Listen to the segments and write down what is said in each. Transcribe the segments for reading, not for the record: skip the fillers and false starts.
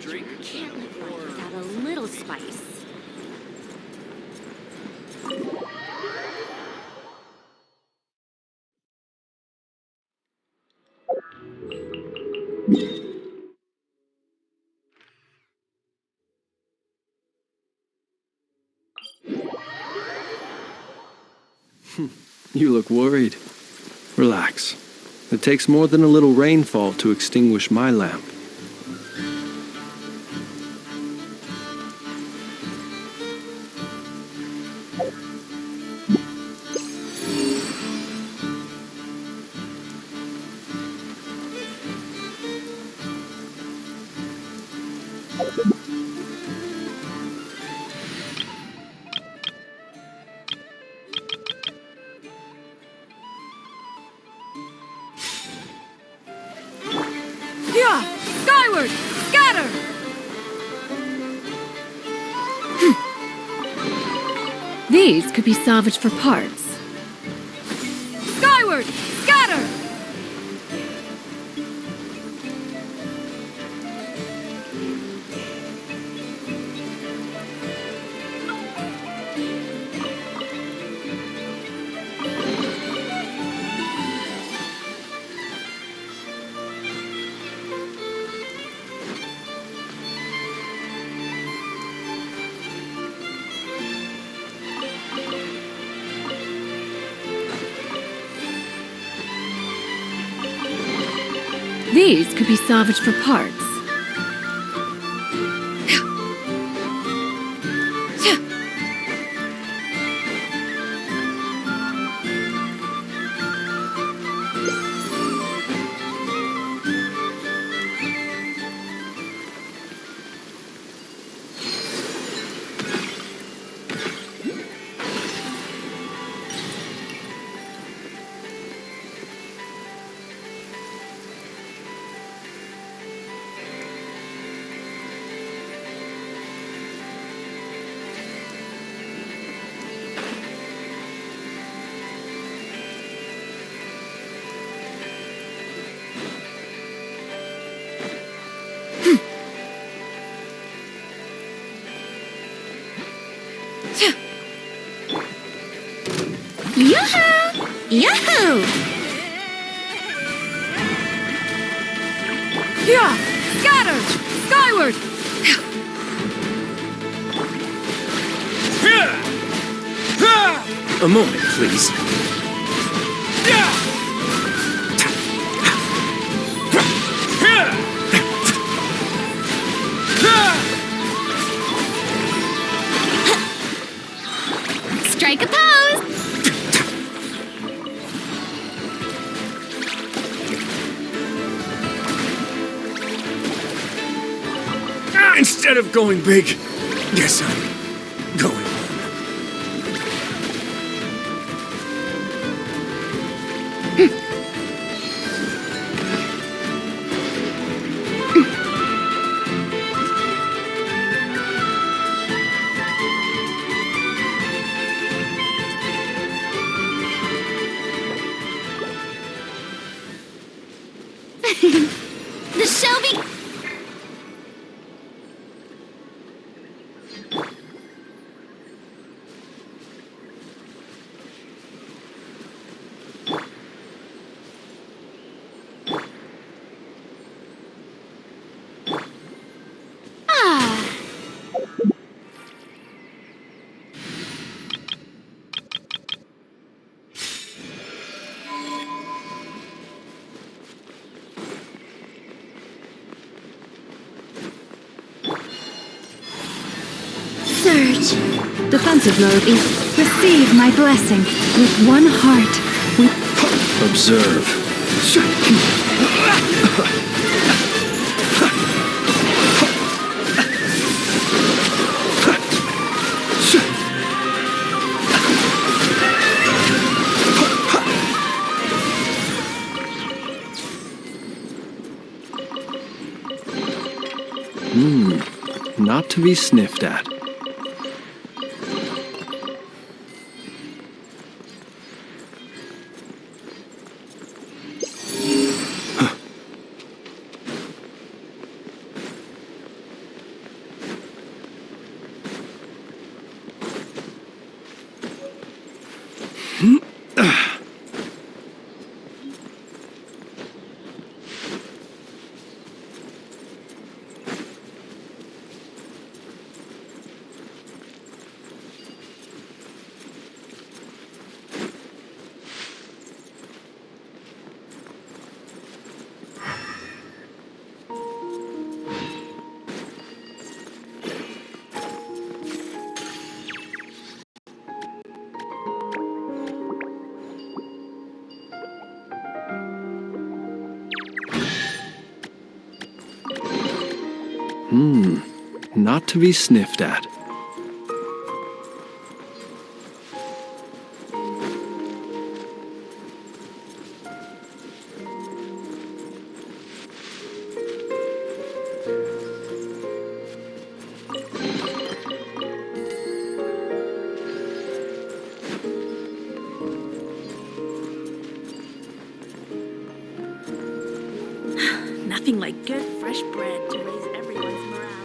drink? Can't live life without a little spice. You look worried. Relax. It takes more than a little rainfall to extinguish my lamp. Skyward! Scatter! These could be salvaged for parts. Skyward! Scatter! These could be salvaged for parts. Yahoo! Yahoo! Yeah! Scatter! Skyward! A moment, please. Strike a pose! Instead of going big, guess I'm going home. The Shelby... Surge. Defensive mode is receive my blessing with one heart. Observe. Not to be sniffed at. Not to be sniffed at. Nothing like good fresh bread to raise everyone's morale.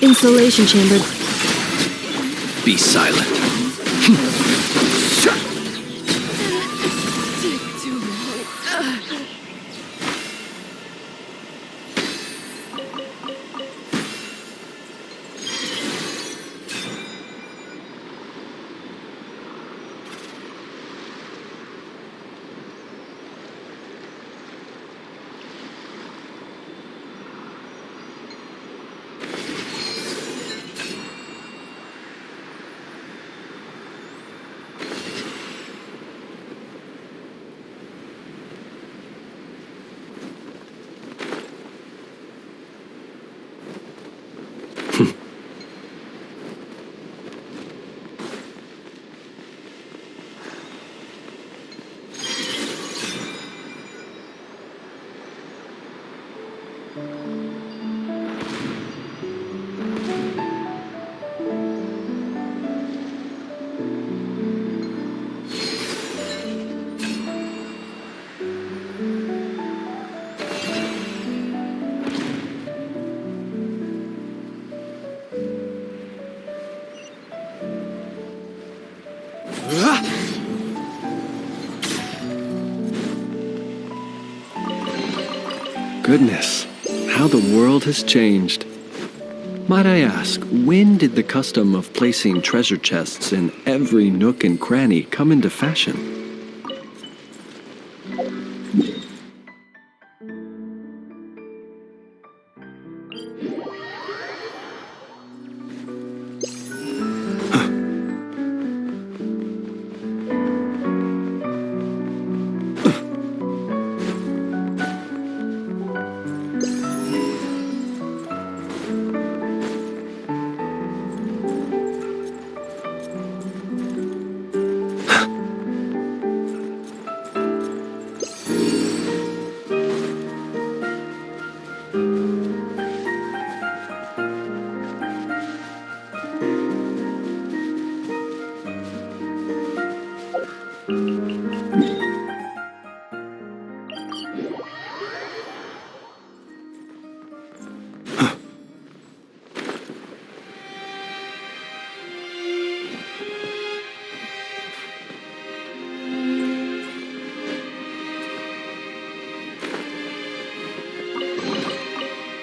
Insulation chamber. Be silent. Goodness, how the world has changed. Might I ask, when did the custom of placing treasure chests in every nook and cranny come into fashion?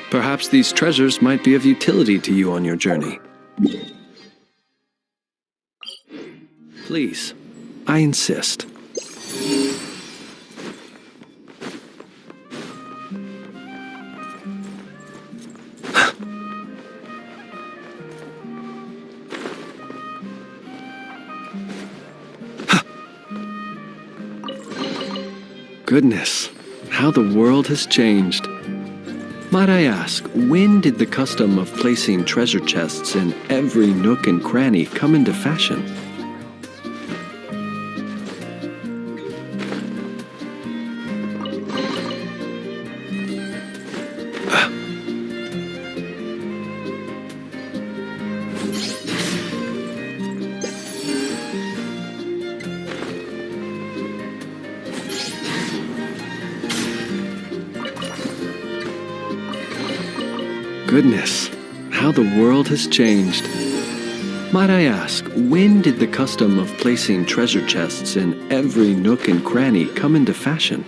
Perhaps these treasures might be of utility to you on your journey. Please, I insist. Goodness, how the world has changed. Might I ask, when did the custom of placing treasure chests in every nook and cranny come into fashion? Goodness, how the world has changed. Might I ask, when did the custom of placing treasure chests in every nook and cranny come into fashion?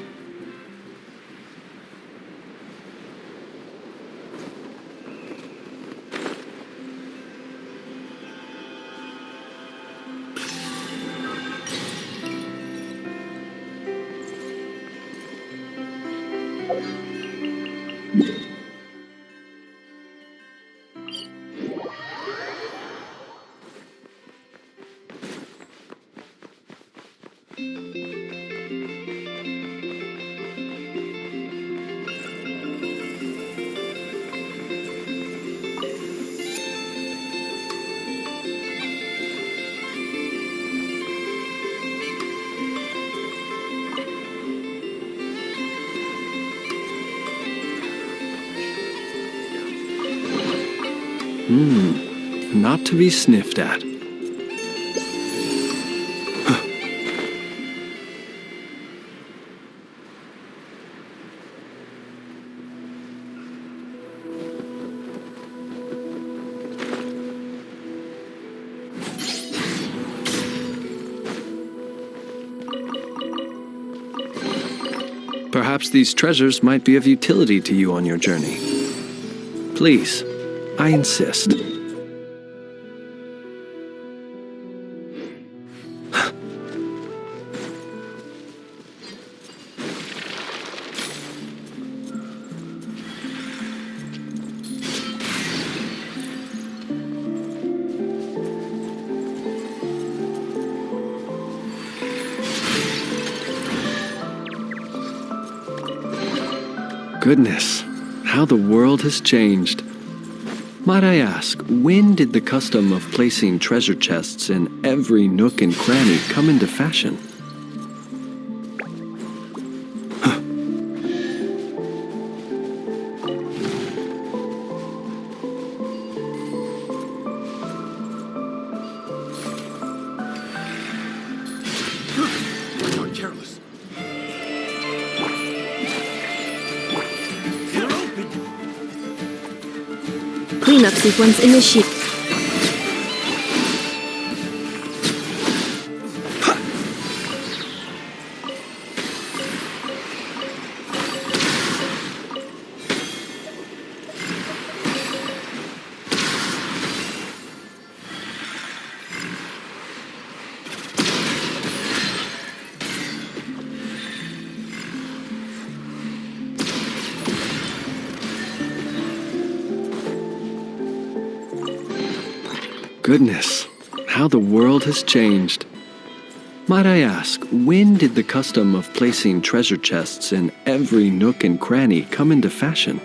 Not to be sniffed at. Perhaps these treasures might be of utility to you on your journey. Please, I insist. Goodness, how the world has changed. Might I ask, when did the custom of placing treasure chests in every nook and cranny come into fashion? Careless. Cleanup sequence initiated. Goodness, how the world has changed. Might I ask, when did the custom of placing treasure chests in every nook and cranny come into fashion?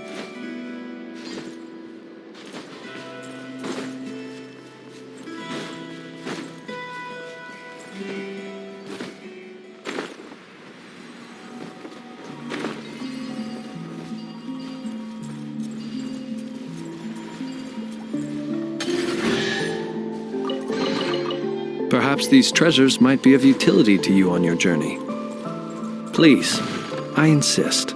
Perhaps these treasures might be of utility to you on your journey. Please, I insist.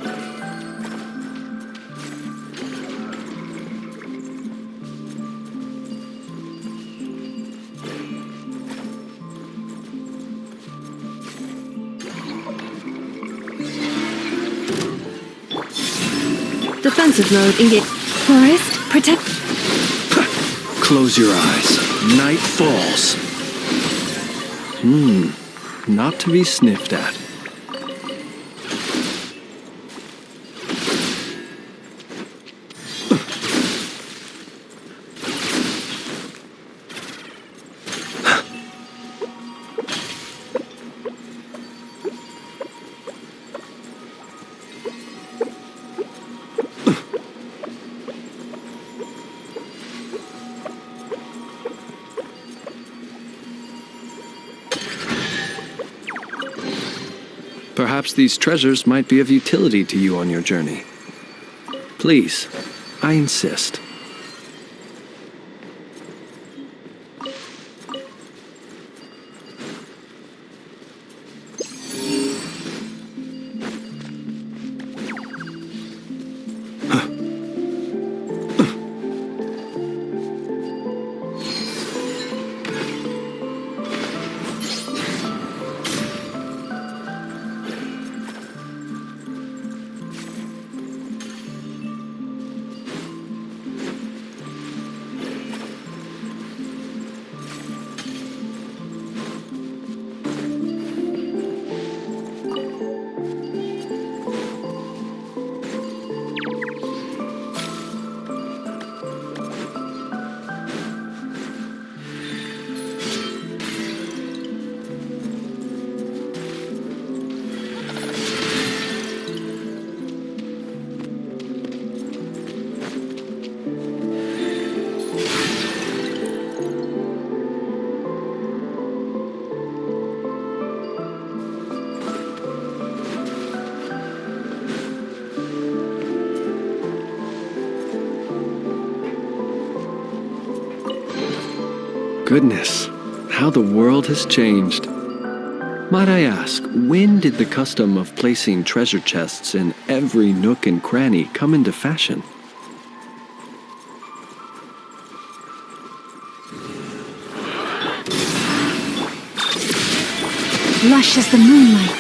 Defensive mode engaged. Forest, protect. Close your eyes. Night falls. Not to be sniffed at. Perhaps these treasures might be of utility to you on your journey. Please, I insist. Goodness, how the world has changed. Might I ask, when did the custom of placing treasure chests in every nook and cranny come into fashion? Lush as the moonlight.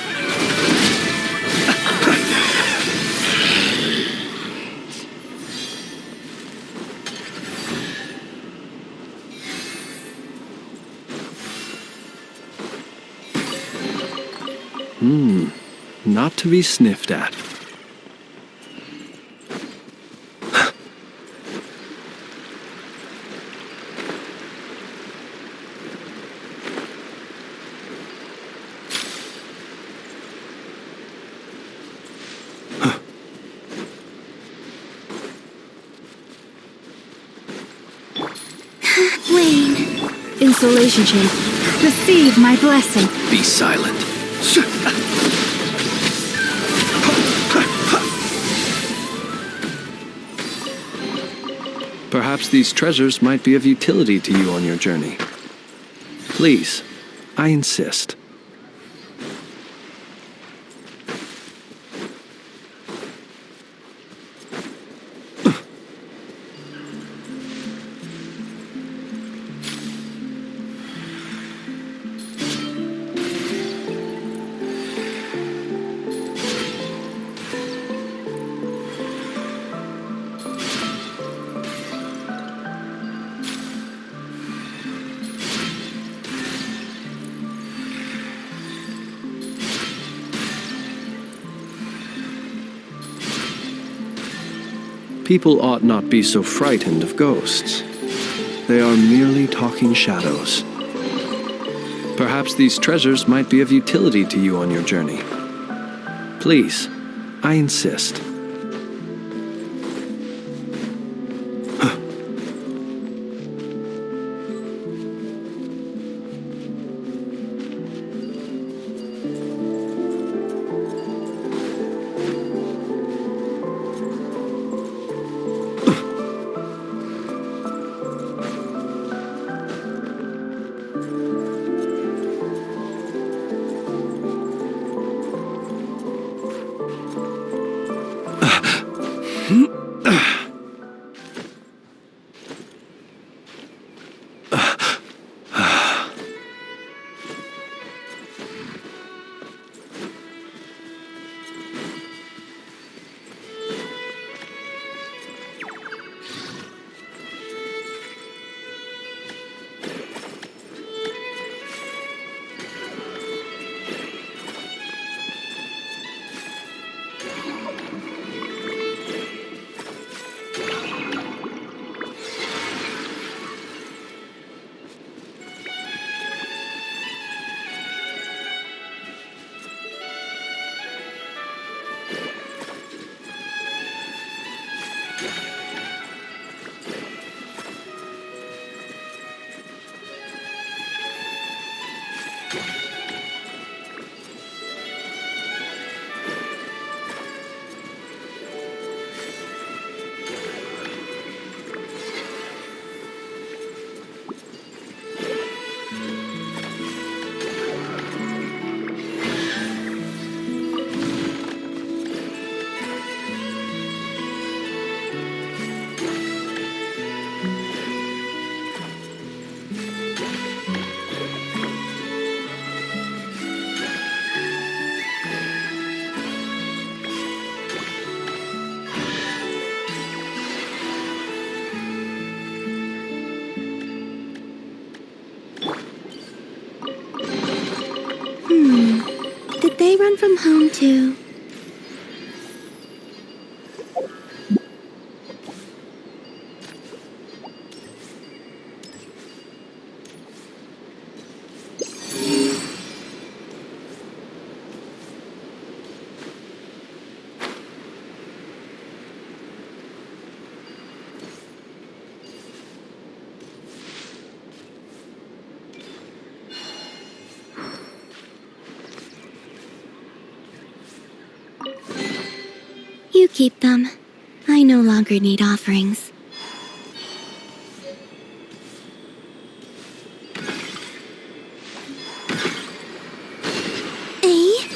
Not to be sniffed at. Rain. Insulation chamber. Receive my blessing. Be silent. Perhaps these treasures might be of utility to you on your journey. Please, I insist. People ought not be so frightened of ghosts. they are merely talking shadows. Perhaps these treasures might be of utility to you on your journey. Please, I insist. Did they run from home too? You keep them. I no longer need offerings. Eh?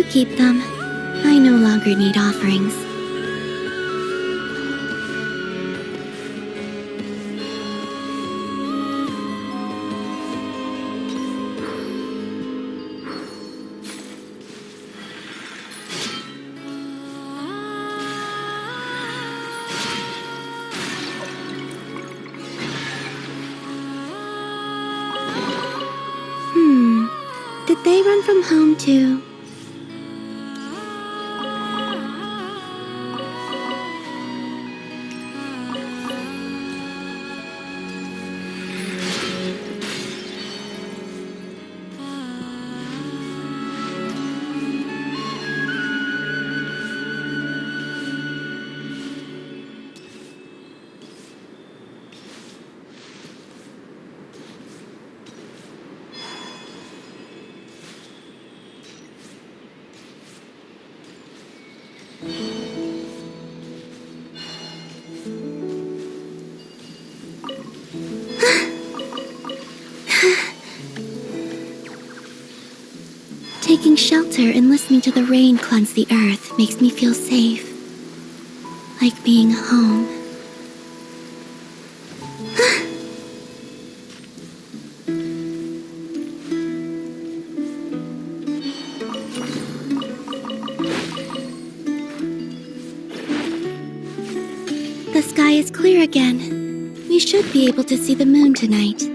keep them. I no longer need offerings. Did they run from home too? Taking shelter and listening to the rain cleanse the earth makes me feel safe. Like being home. The sky is clear again. We should be able to see the moon tonight.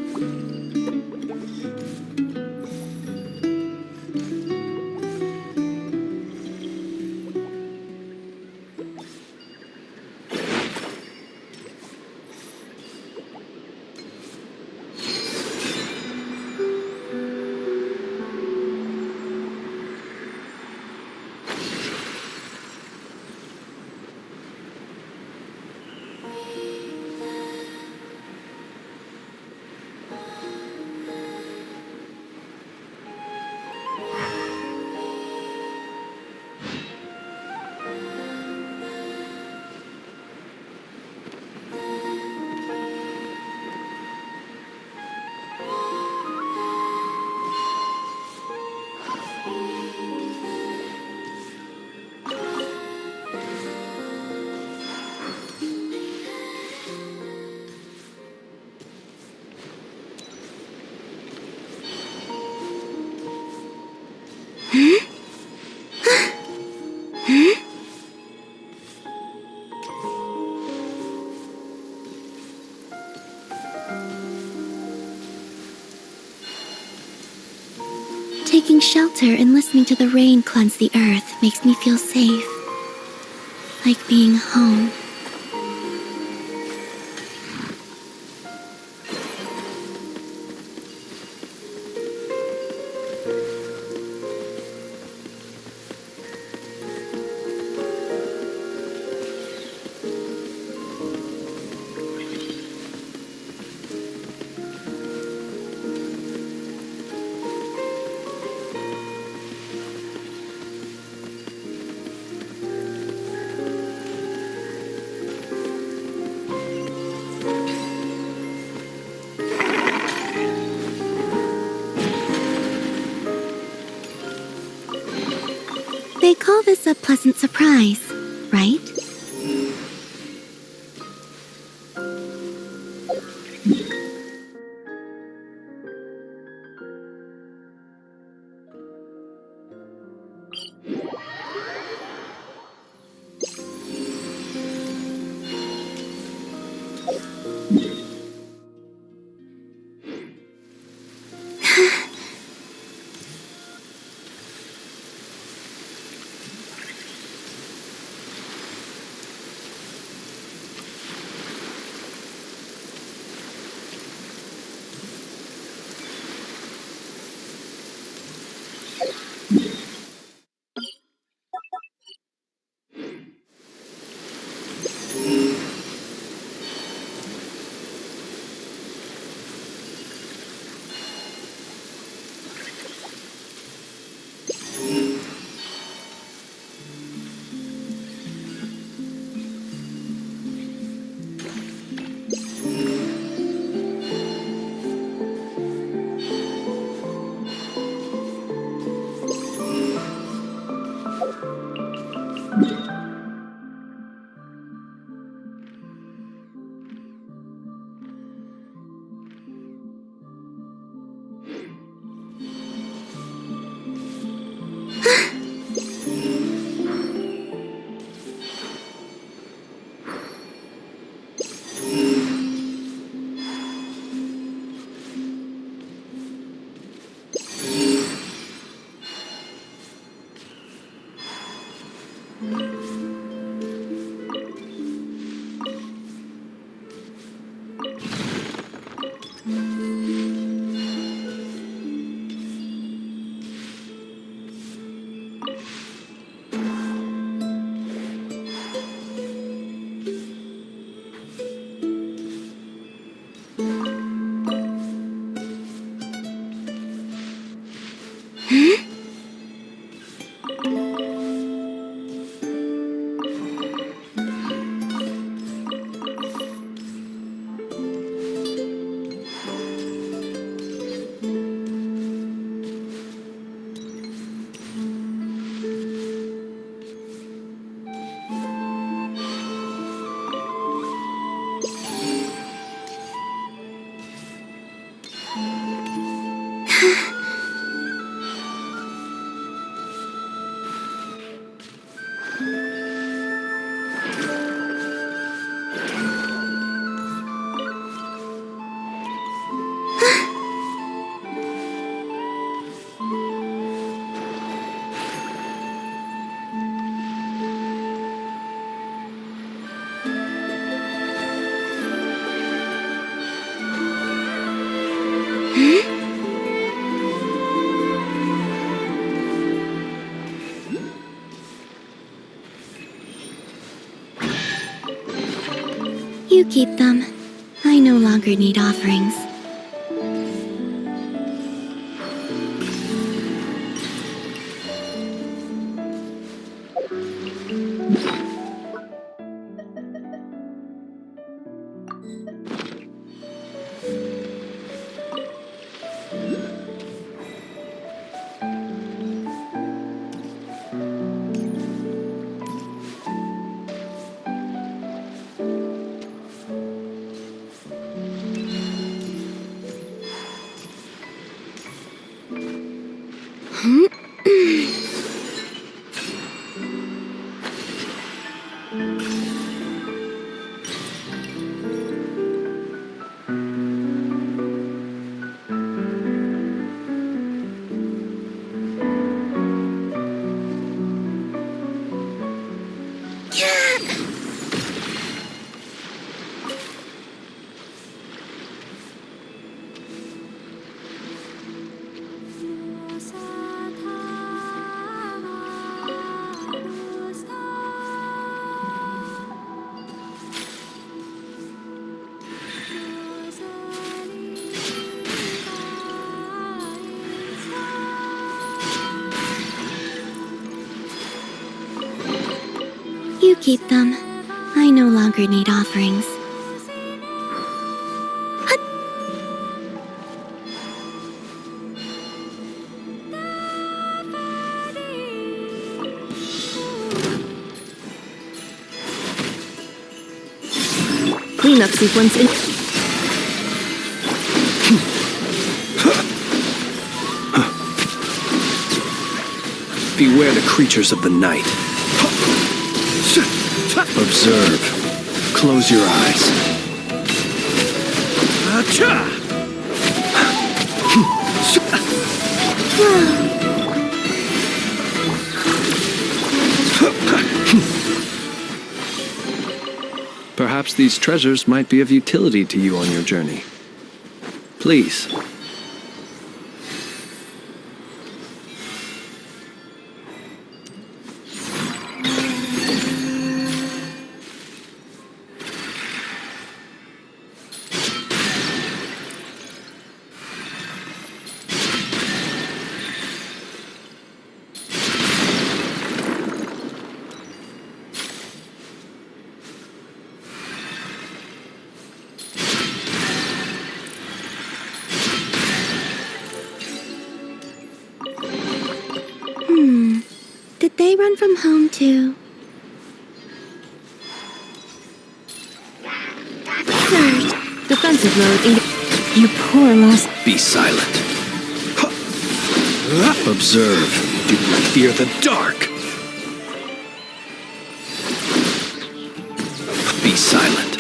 Taking shelter and listening to the rain cleanse the earth makes me feel safe. Like being home. They call this a pleasant surprise, right? You keep them. I no longer need offerings. You keep them. I no longer need offerings. Cleanup sequence in. Beware the creatures of the night. Observe. Close your eyes. Perhaps these treasures might be of utility to you on your journey. Please. Did they run from home too? defensive mode. You poor lost. Be silent. Observe. Do not fear the dark. Be silent.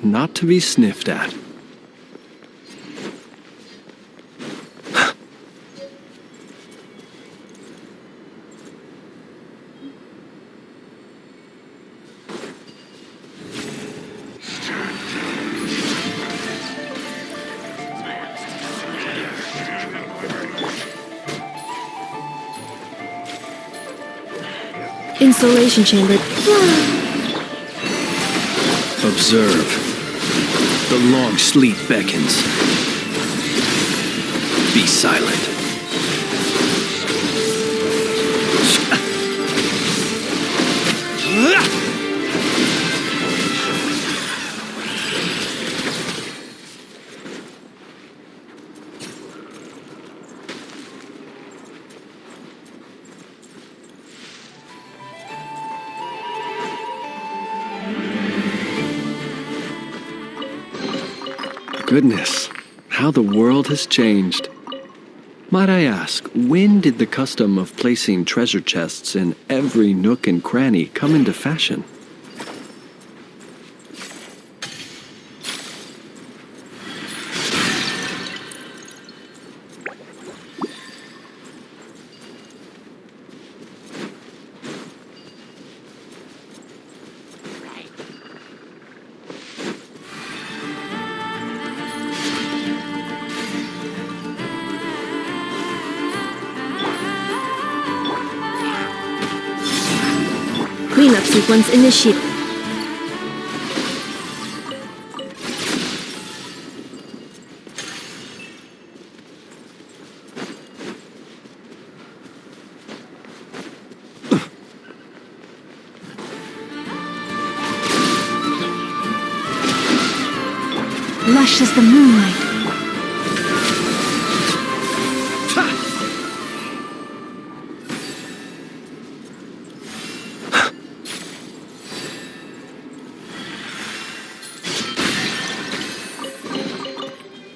Not to be sniffed at. Installation chamber. Observe. The long sleep beckons. Be silent. Goodness, how the world has changed. Might I ask, when did the custom of placing treasure chests in every nook and cranny come into fashion? Cleanup sequence initiated. Lush as the moonlight.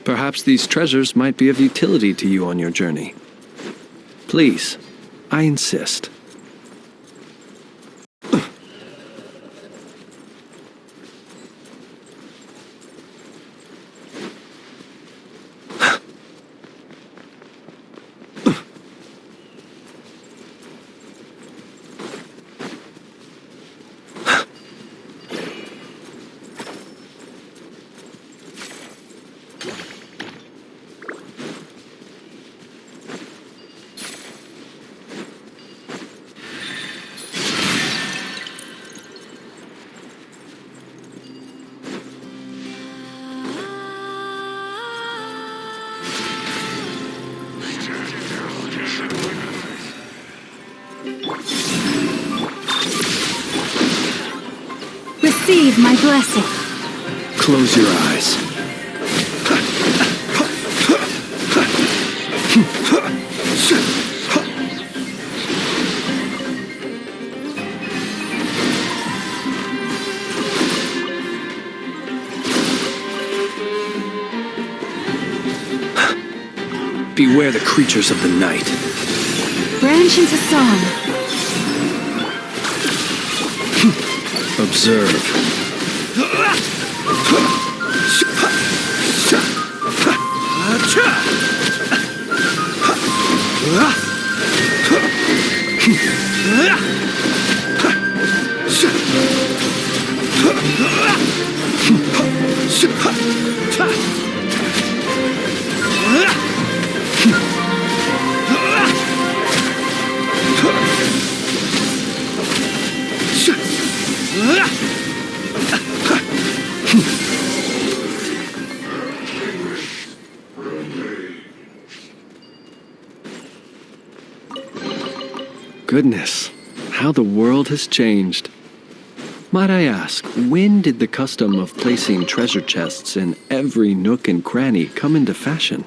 Perhaps these treasures might be of utility to you on your journey. Please, I insist. Receive my blessing. Close your eyes. Beware the creatures of the night. Branch into song. Observe. Goodness, how the world has changed. Might I ask, when did the custom of placing treasure chests in every nook and cranny come into fashion?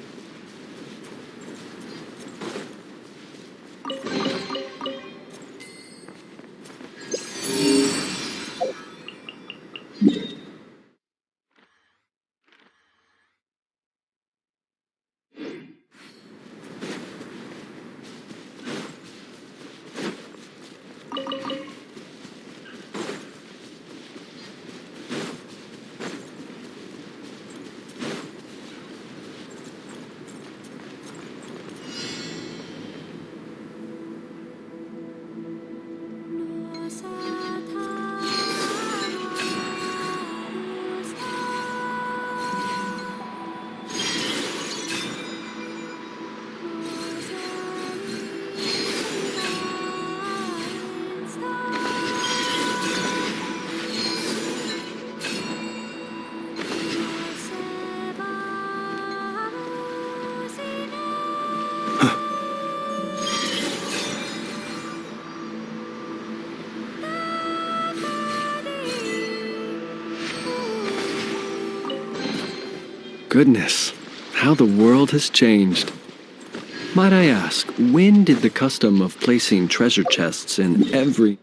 Goodness, how the world has changed. Might I ask, when did the custom of placing treasure chests in every...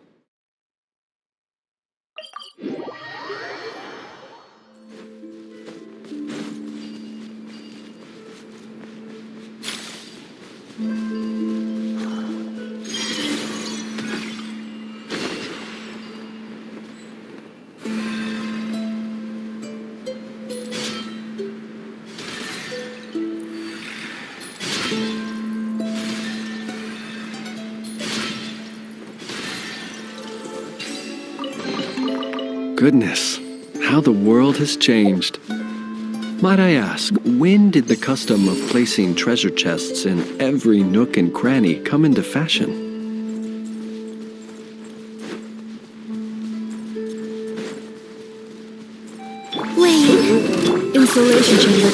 Goodness, how the world has changed. Might I ask, when did the custom of placing treasure chests in every nook and cranny come into fashion? Wait. Insulation chamber.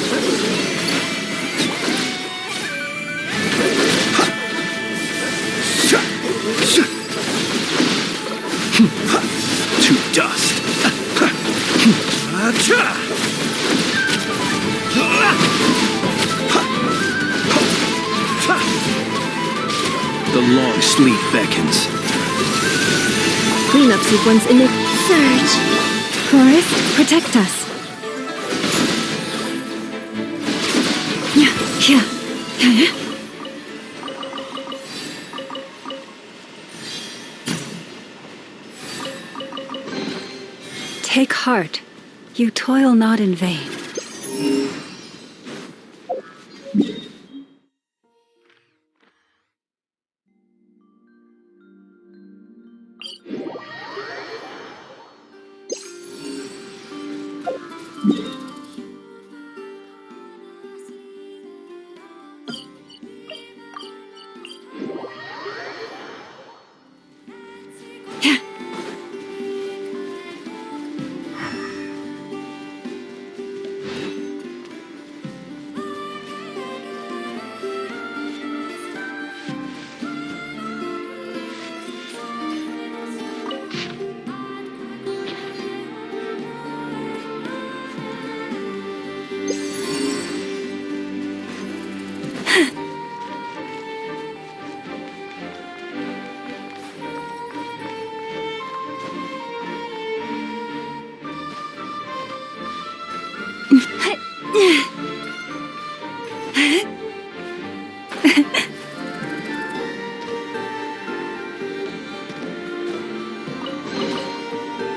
To dust. The long sleep beckons. Cleanup sequence in it. Surge. Forest, protect us. Take heart. You toil not in vain.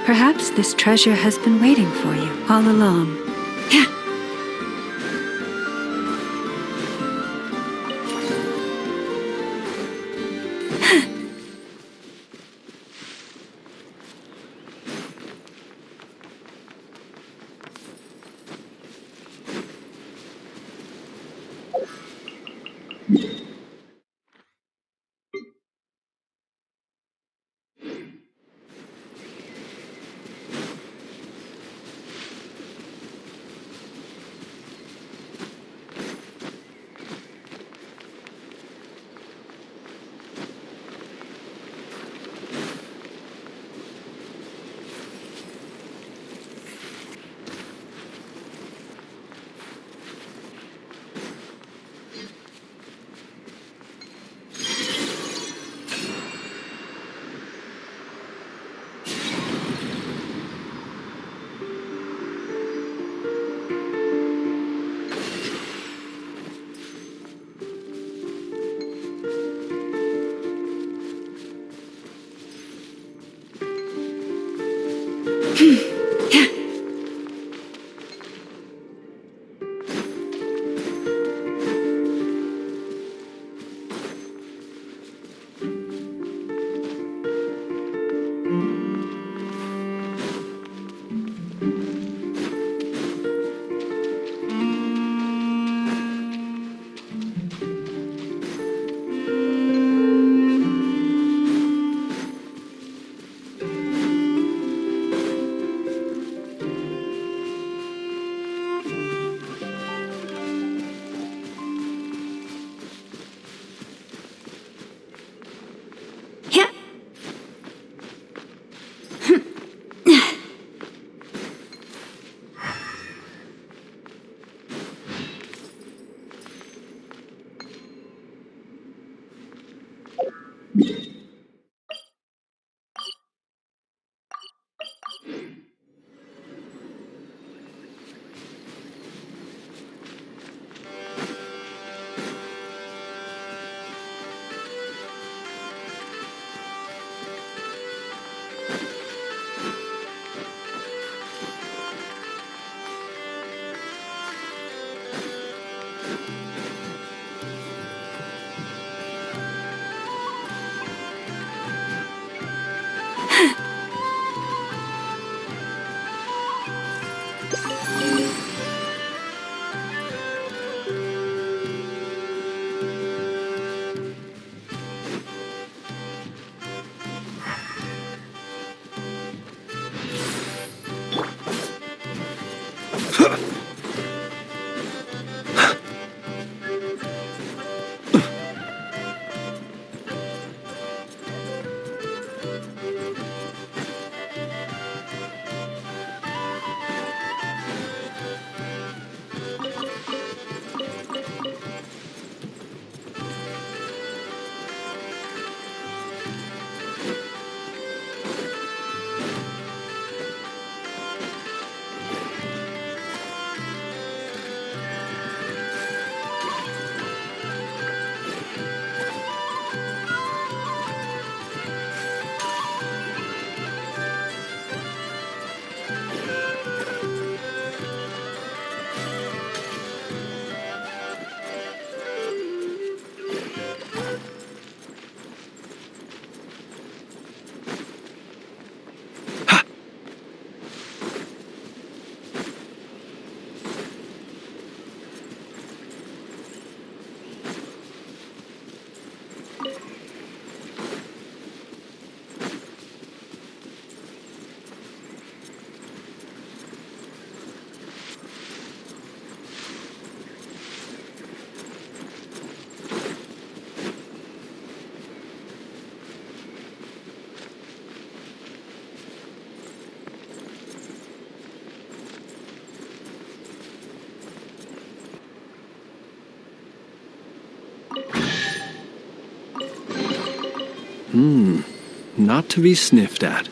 Perhaps this treasure has been waiting for you all along. Not to be sniffed at.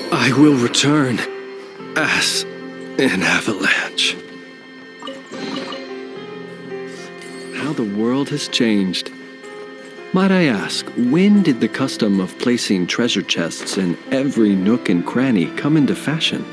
I will return as an avalanche. How the world has changed. Might I ask, when did the custom of placing treasure chests in every nook and cranny come into fashion?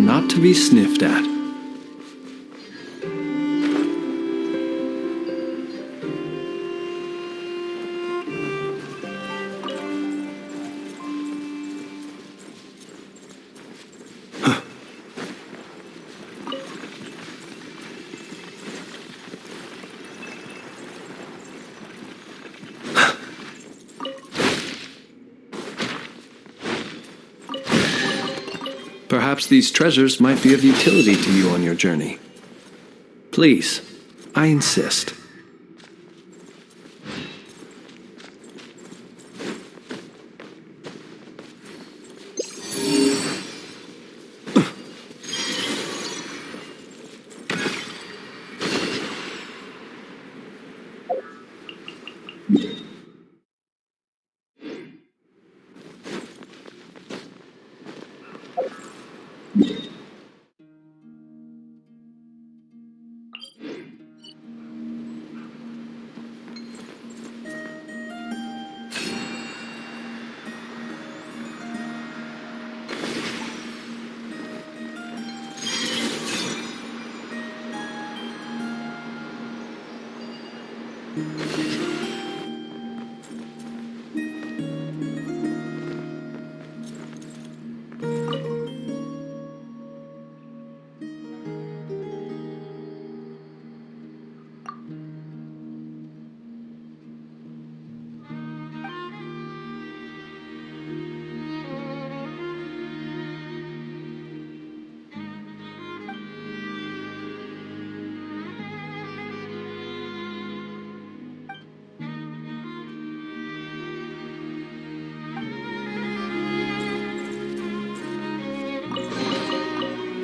Not to be sniffed at. Perhaps these treasures might be of utility to you on your journey. Please, I insist.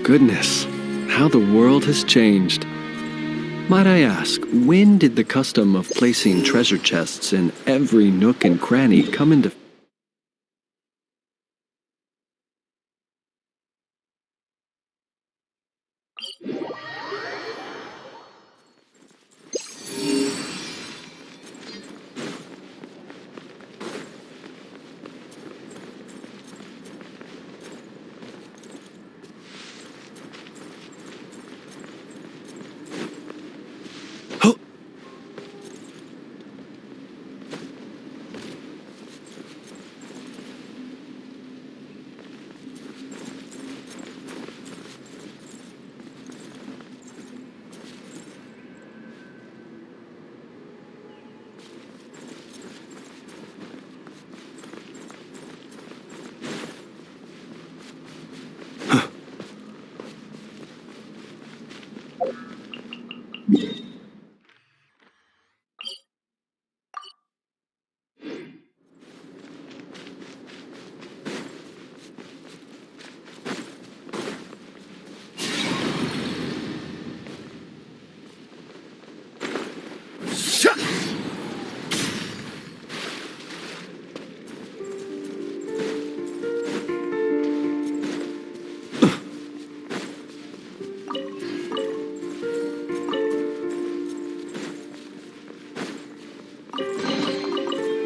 Goodness, how the world has changed. Might I ask, when did the custom of placing treasure chests in every nook and cranny come into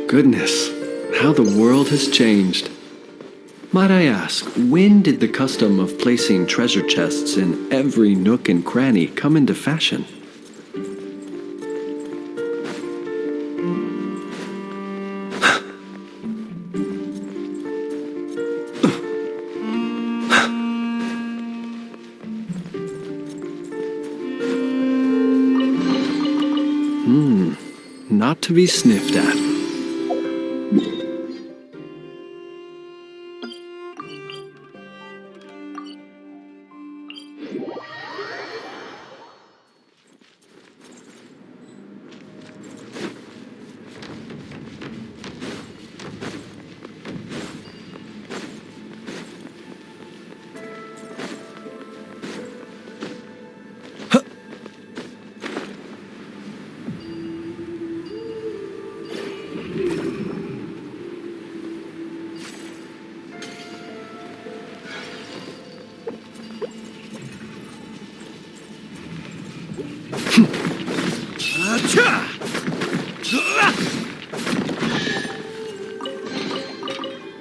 Goodness, how the world has changed. Might I ask, when did the custom of placing treasure chests in every nook and cranny come into fashion? Not to be sniffed at.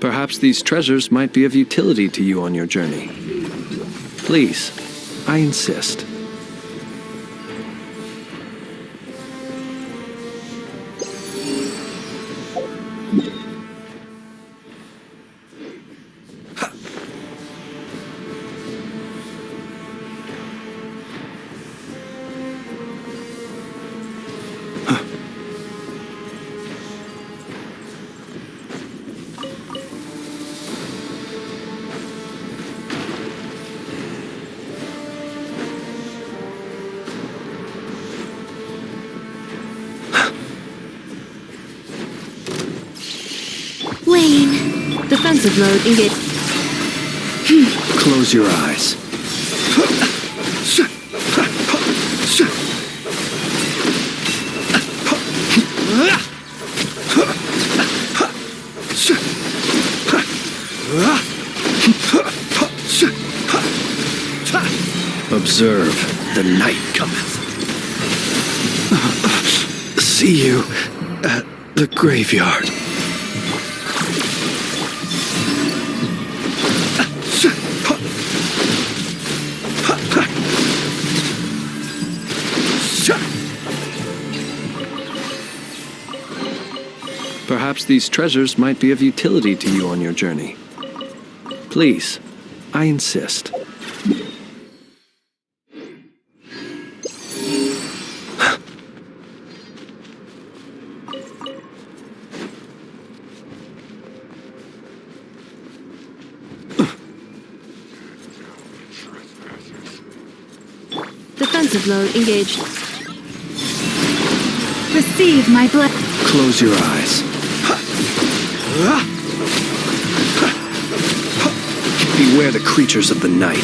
Perhaps these treasures might be of utility to you on your journey. Please, I insist. Defensive mode engaged. Close your eyes. Observe, the night cometh. See you at the graveyard. Perhaps these treasures might be of utility to you on your journey. Please, I insist. Defensive mode engaged. Receive my blessing. Close your eyes. Beware the creatures of the night.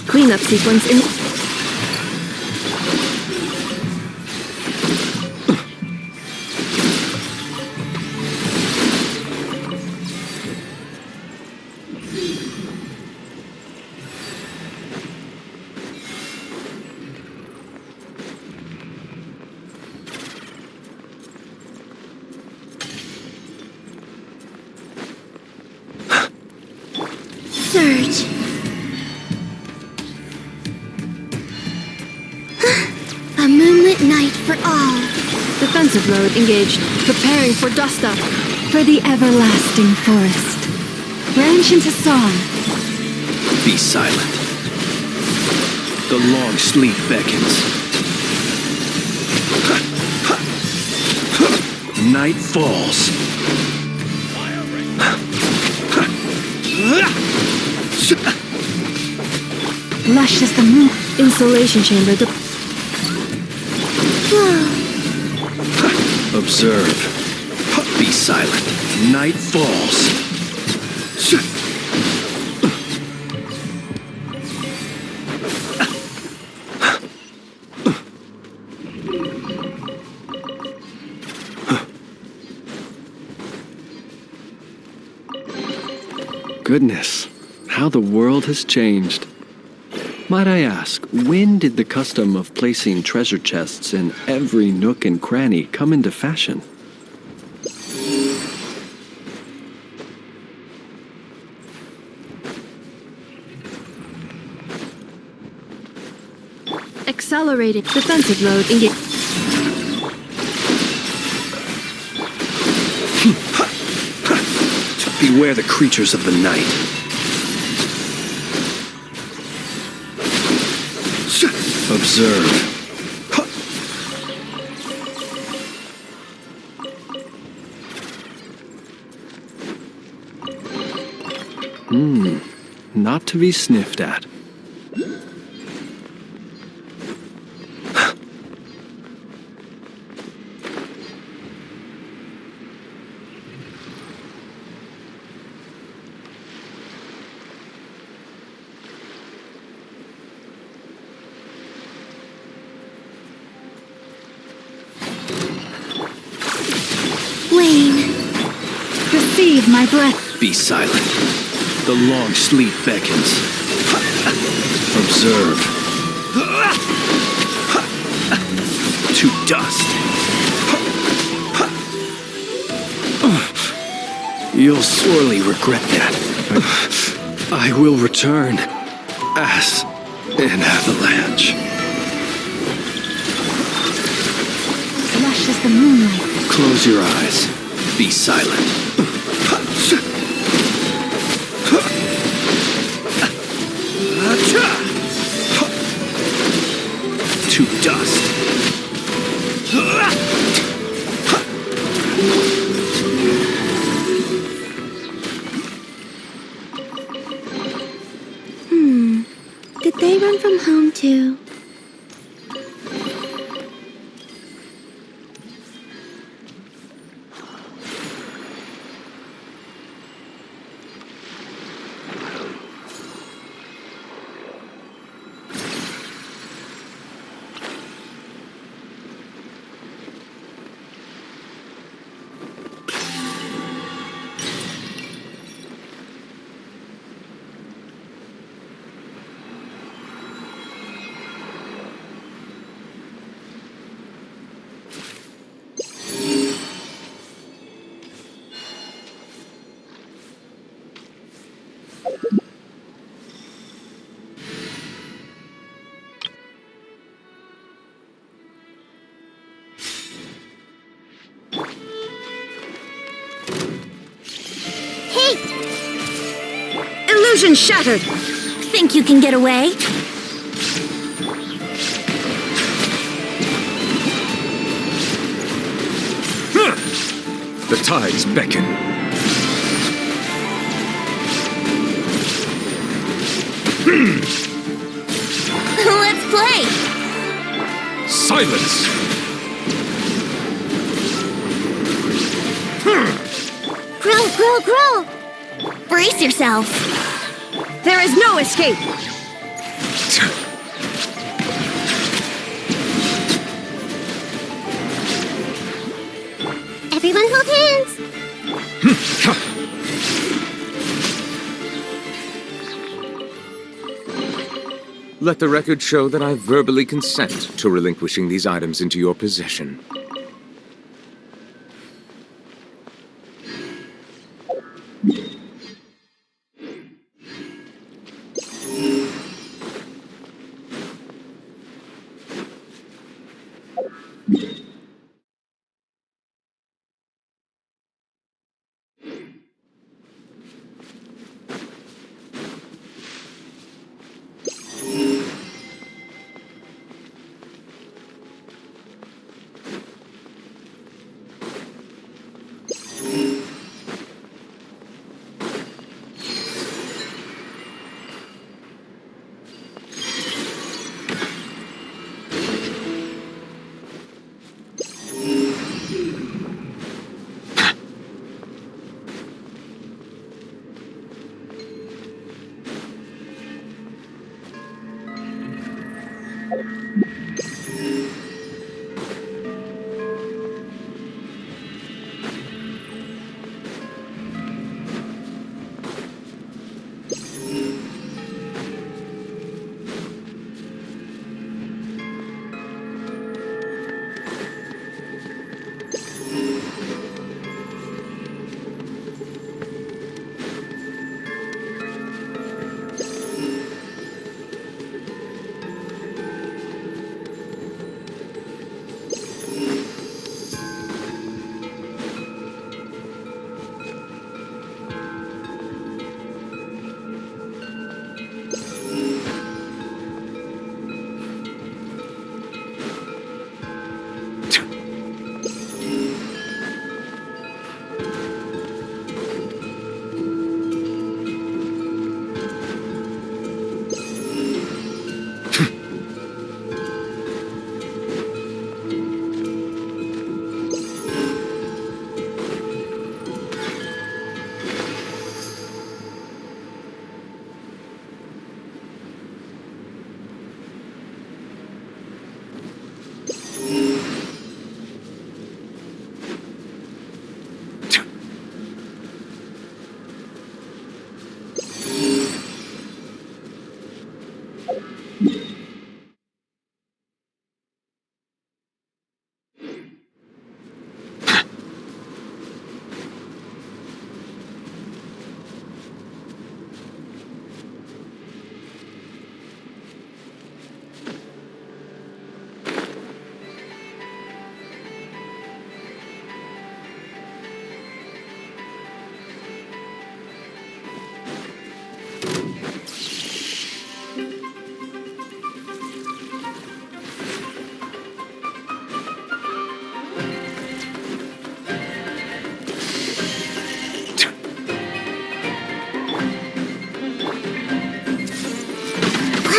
Cleanup sequence in. Surge. A moonlit night for all. Defensive mode engaged. Preparing for dust up. For the everlasting forest. Branch into song. Be silent. The long sleep beckons. Night falls. Lush as the moon. Insulation chamber. Observe. Be silent. Night falls. Goodness, how the world has changed. Might I ask, when did the custom of placing treasure chests in every nook and cranny come into fashion? Accelerated defensive mode engaged. Beware the creatures of the night. Observe. Not to be sniffed at. Wayne. Receive my blessing. Be silent. The long sleep beckons. Observe. To dust. You'll sorely regret that. I will return as an avalanche. Lush as the moonlight. Close your eyes. Be silent. To dust. Did they run from home too? Illusion shattered! Think you can get away? The tides beckon. Let's play! Silence! Grow! Brace yourself! There is no escape! Everyone hold hands! Let the record show that I verbally consent to relinquishing these items into your possession.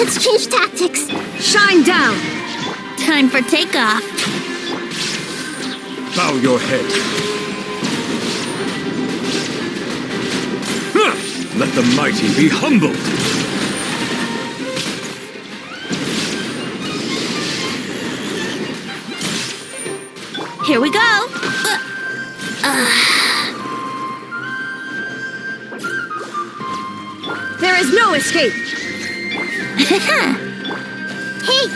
Let's change tactics. Shine down! Time for takeoff. Bow your head. Let the mighty be humbled. Here we go. There is no escape! Hey,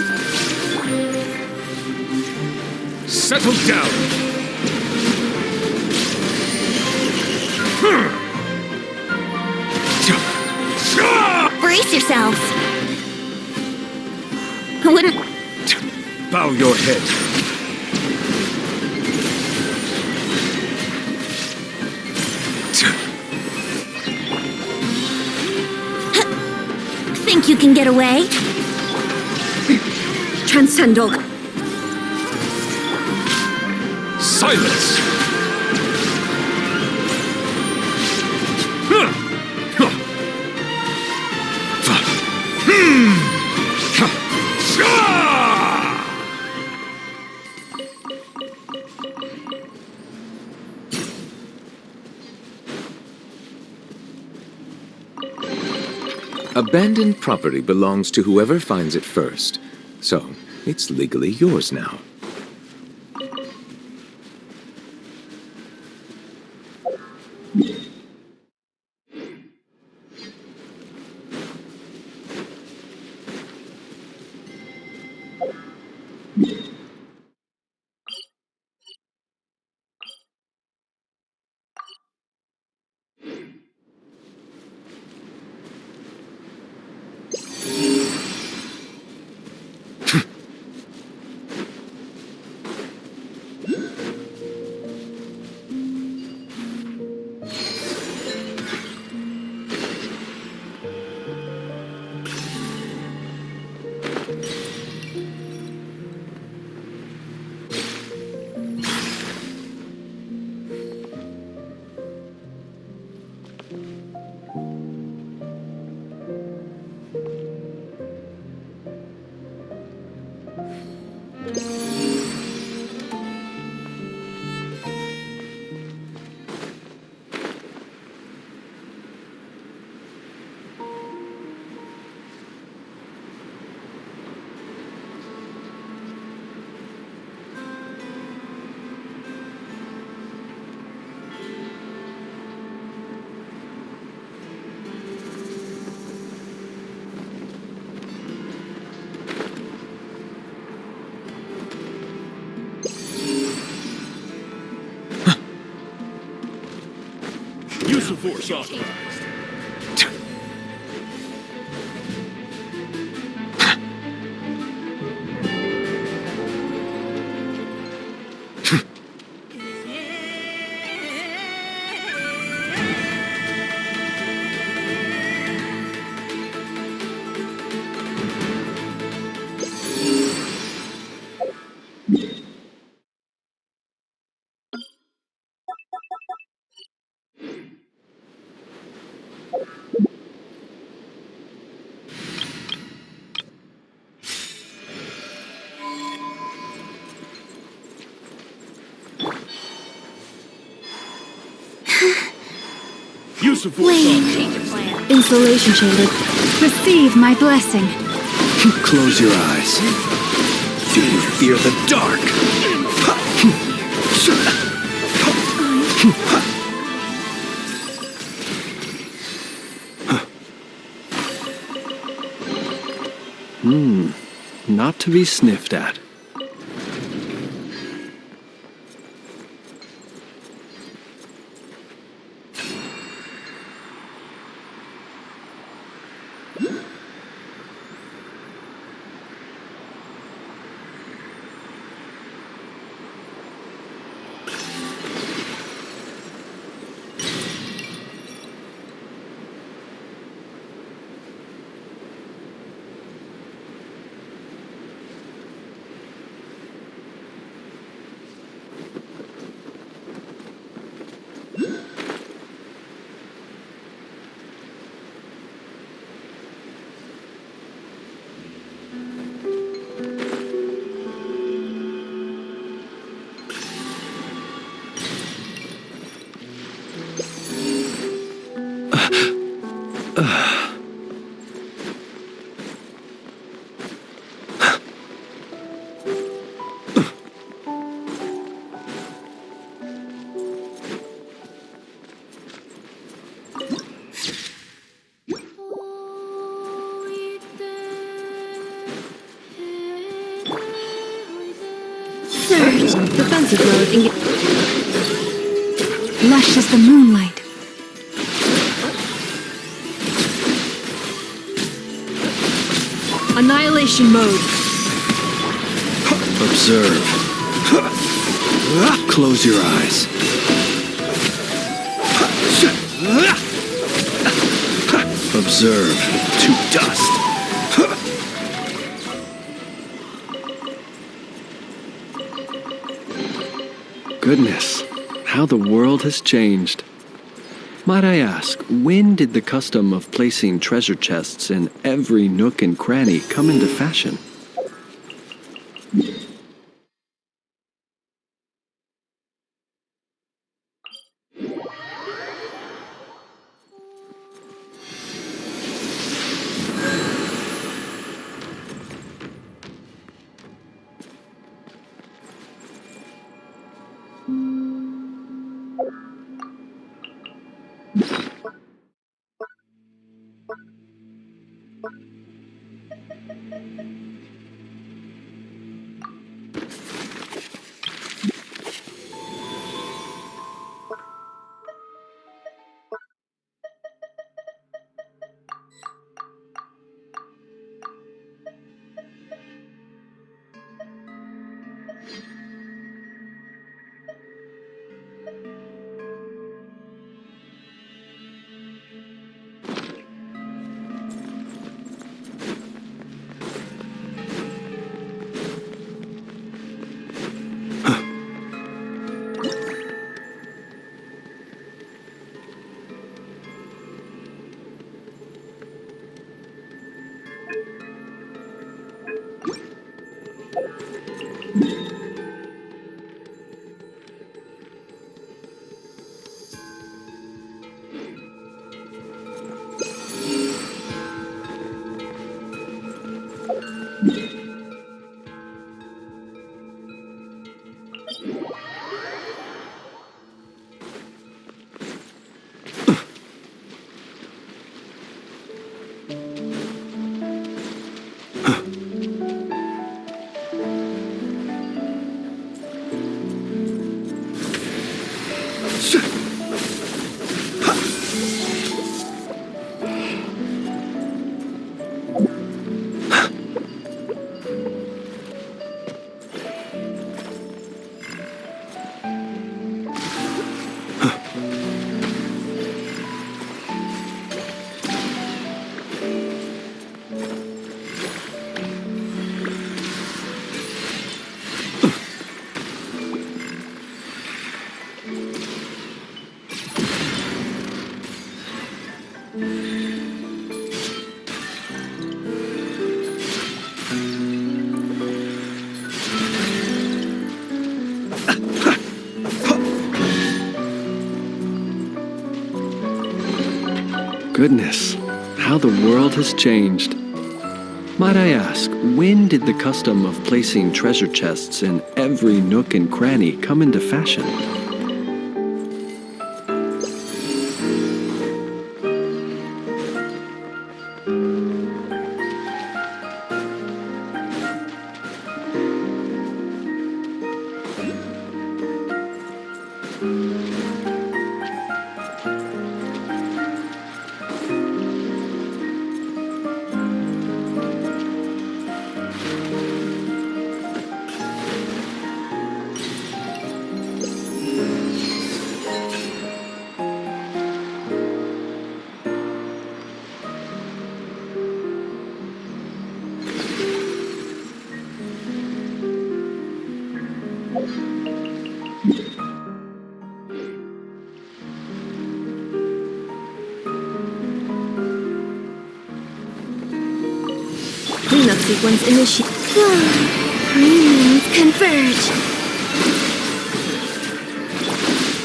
Settle down. brace yourselves. I wouldn't... Bow your head. Think you can get away? Transcendental. Silence! Abandoned property belongs to whoever finds it first, so it's legally yours now. Use of force authorized. Use of force authorized. Insulation chamber. Receive my blessing. Close your eyes. Do you fear the dark? Not to be sniffed at. Defensive mode engaged. Lush as the moonlight. Annihilation mode. Observe. Close your eyes. Observe to dust. Goodness, how the world has changed. Might I ask, when did the custom of placing treasure chests in every nook and cranny come into fashion? Goodness, how the world has changed. Might I ask, when did the custom of placing treasure chests in every nook and cranny come into fashion? Cleanup sequence initiated. Premiums converge.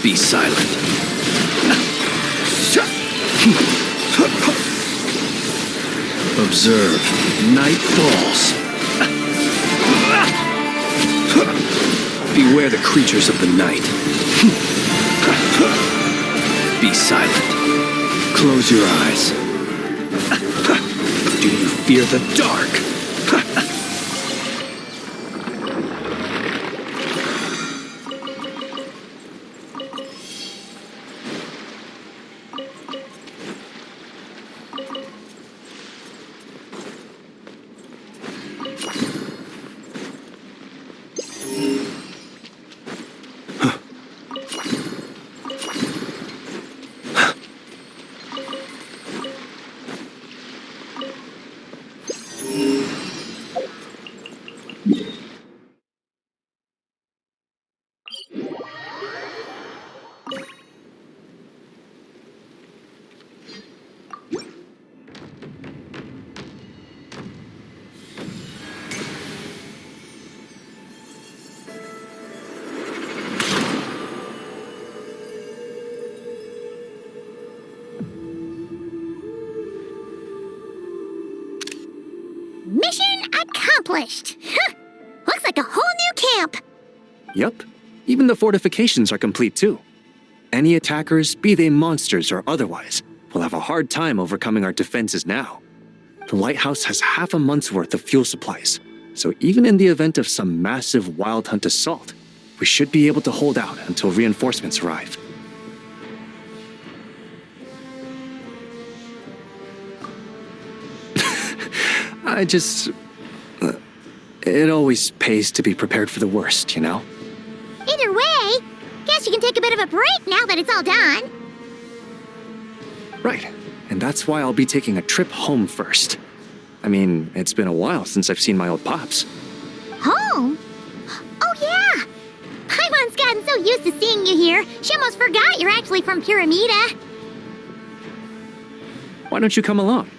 Be silent. Observe. Night falls. Beware the creatures of the night. Be silent. Close your eyes. Do you fear the dark? accomplished. Looks like a whole new camp. Yup. Even the fortifications are complete too. Any attackers, be they monsters or otherwise, will have a hard time overcoming our defenses now. The lighthouse has half a month's worth of fuel supplies, so even in the event of some massive wild hunt assault, we should be able to hold out until reinforcements arrive. It always pays to be prepared for the worst, you know? Either way, guess you can take a bit of a break now that it's all done. Right, and that's why I'll be taking a trip home first. I mean, it's been a while since I've seen my old pops. Home? Oh yeah! Paimon's gotten so used to seeing you here, she almost forgot you're actually from Pyramida. Why don't you come along?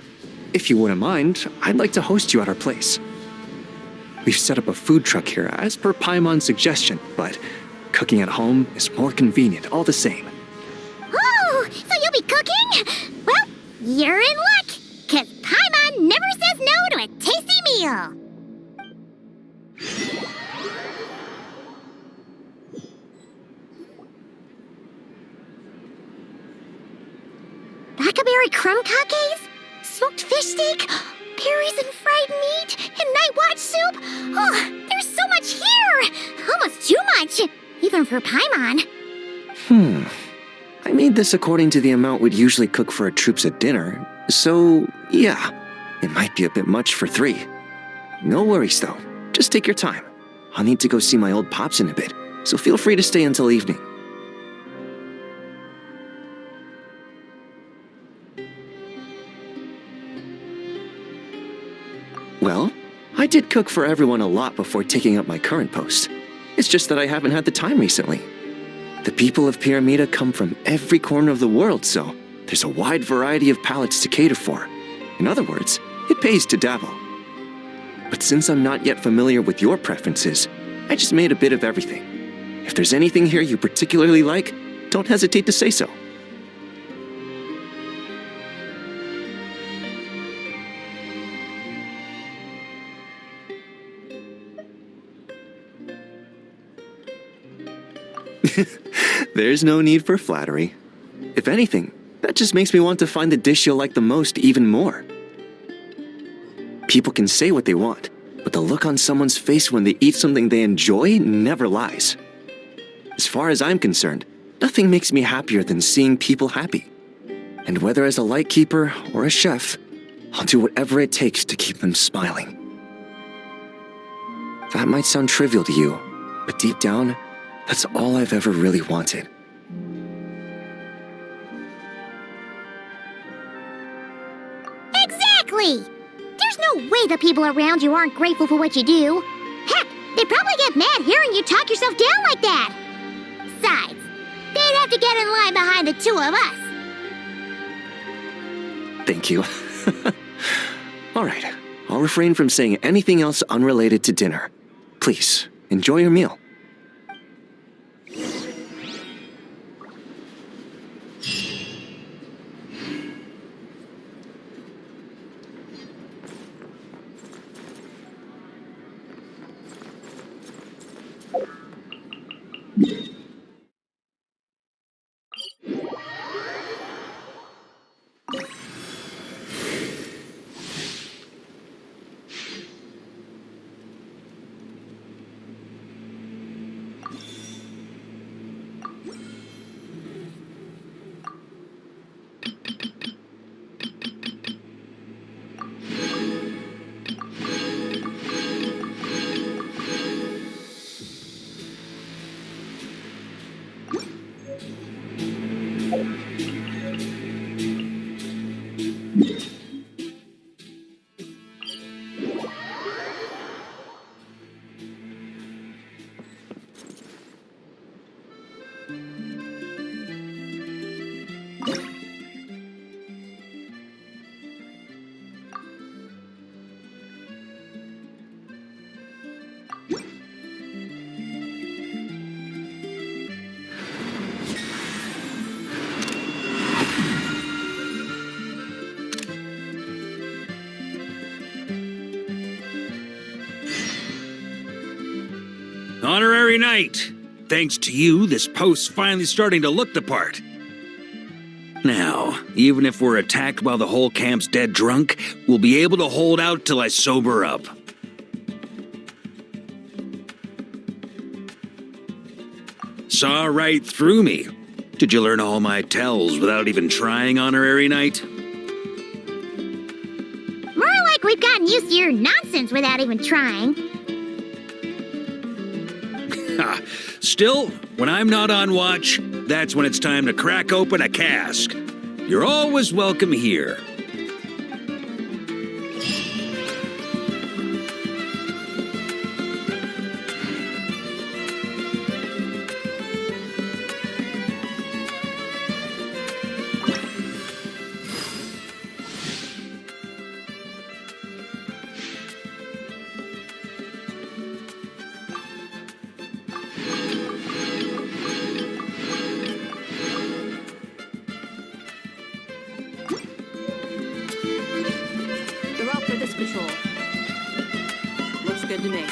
If you wouldn't mind, I'd like to host you at our place. We've set up a food truck here as per Paimon's suggestion, but cooking at home is more convenient all the same. Oh, so you'll be cooking? Well, you're in luck, cause Paimon never says no to a tasty meal. Blackberry crumb cakes? Smoked fish steak? Berries and fried meat? And night watch soup? Oh, there's so much here! Almost too much, even for Paimon. I made this according to the amount we'd usually cook for our troops at dinner, so yeah, it might be a bit much for 3. No worries though, just take your time. I'll need to go see my old pops in a bit, so feel free to stay until evening. Well, I did cook for everyone a lot before taking up my current post. It's just that I haven't had the time recently. The people of Pyramida come from every corner of the world, so there's a wide variety of palates to cater for. In other words, it pays to dabble. But since I'm not yet familiar with your preferences, I just made a bit of everything. If there's anything here you particularly like, don't hesitate to say so. There's no need for flattery. If anything, that just makes me want to find the dish you'll like the most even more. People can say what they want, but the look on someone's face when they eat something they enjoy never lies. As far as I'm concerned, nothing makes me happier than seeing people happy. And whether as a lightkeeper or a chef, I'll do whatever it takes to keep them smiling. That might sound trivial to you, but deep down, that's all I've ever really wanted. Exactly! There's no way the people around you aren't grateful for what you do. Heck, they'd probably get mad hearing you talk yourself down like that. Besides, they'd have to get in line behind the 2 of us. Thank you. All right, I'll refrain from saying anything else unrelated to dinner. Please, enjoy your meal. honorary knight. Thanks to you, this post's finally starting to look the part. Now, even if we're attacked while the whole camp's dead drunk, we'll be able to hold out till I sober up. Saw right through me. Did you learn all my tells without even trying, honorary knight? More like we've gotten used to your nonsense without even trying. Ha! Still, when I'm not on watch, that's when it's time to crack open a cask. You're always welcome here. The route for this patrol. Looks good to me.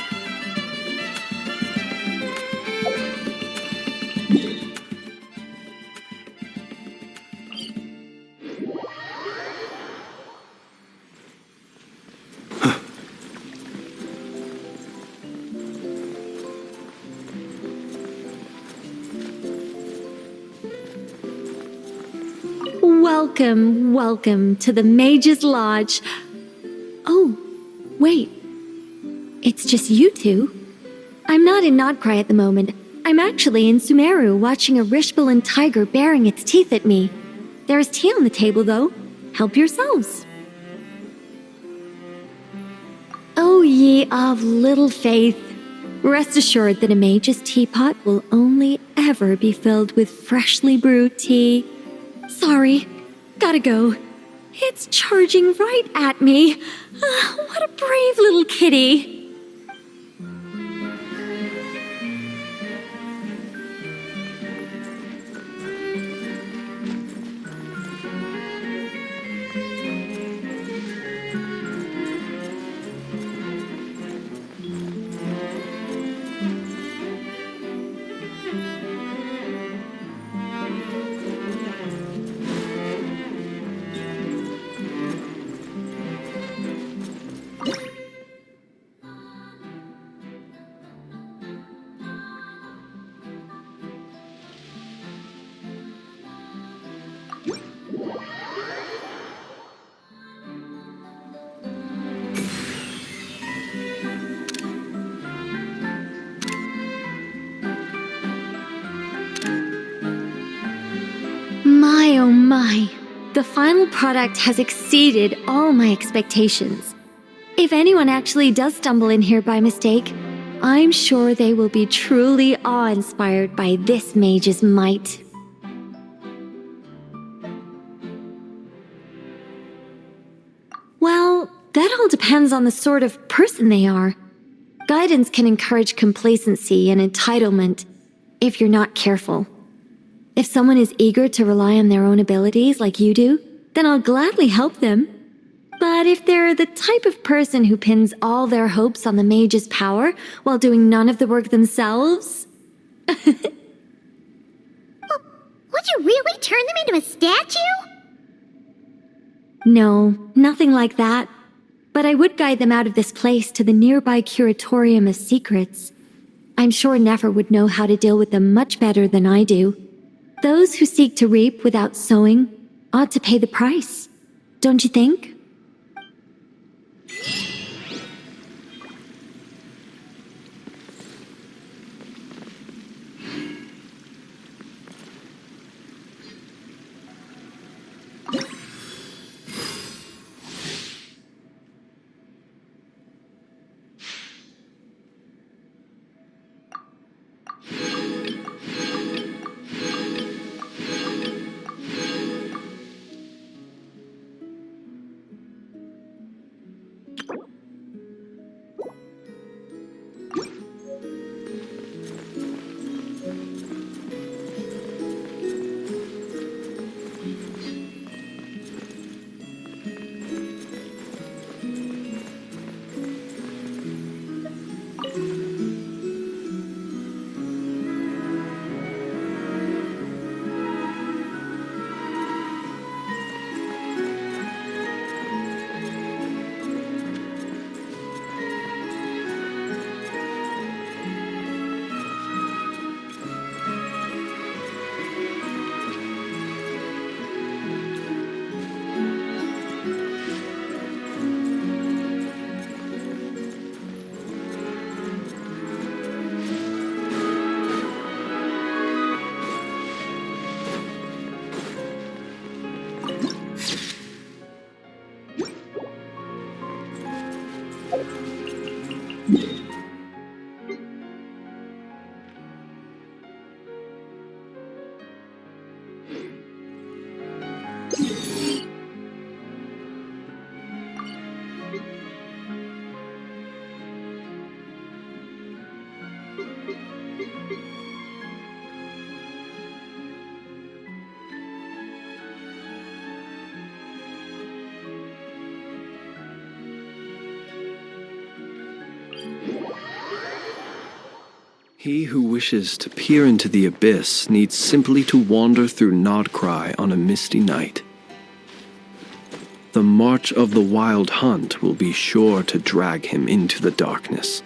Welcome, welcome to the Mage's Lodge. Oh, wait. It's just you two. I'm not in Nod-Krai at the moment. I'm actually in Sumeru watching a Rishbalin tiger baring its teeth at me. There's tea on the table, though. Help yourselves. Oh, ye of little faith. Rest assured that a mage's teapot will only ever be filled with freshly brewed tea. Sorry, gotta go. It's charging right at me. What a brave little kitty. My oh my, the final product has exceeded all my expectations. If anyone actually does stumble in here by mistake, I'm sure they will be truly awe-inspired by this mage's might. Well, that all depends on the sort of person they are. Guidance can encourage complacency and entitlement if you're not careful. If someone is eager to rely on their own abilities like you do, then I'll gladly help them. But if they're the type of person who pins all their hopes on the mage's power while doing none of the work themselves... Would you really turn them into a statue? No, nothing like that. But I would guide them out of this place to the nearby Curatorium of Secrets. I'm sure Nefer would know how to deal with them much better than I do. Those who seek to reap without sowing ought to pay the price, don't you think? He who wishes to peer into the abyss needs simply to wander through Nod-Krai on a misty night. The march of the wild hunt will be sure to drag him into the darkness.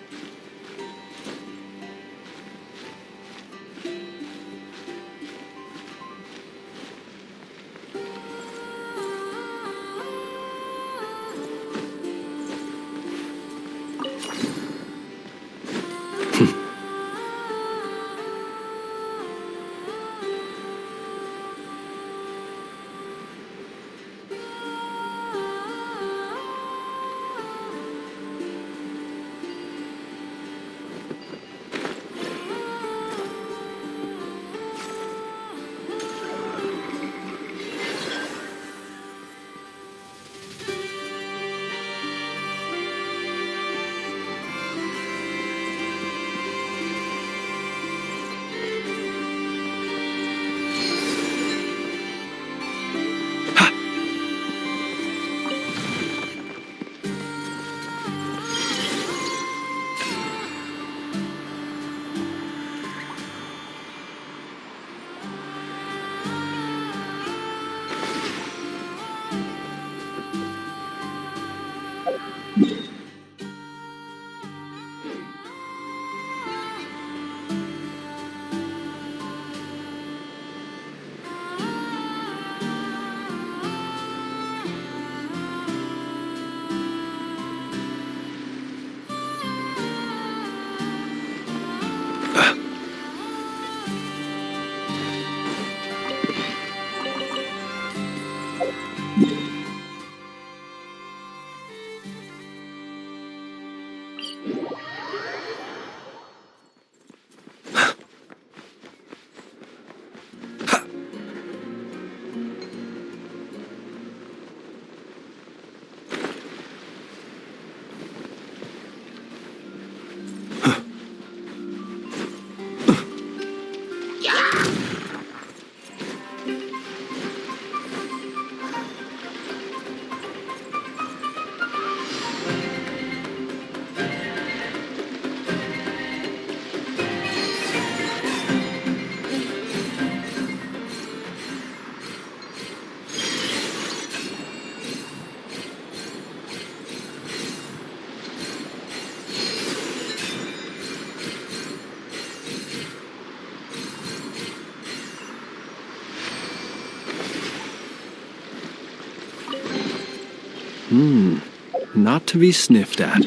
Not to be sniffed at.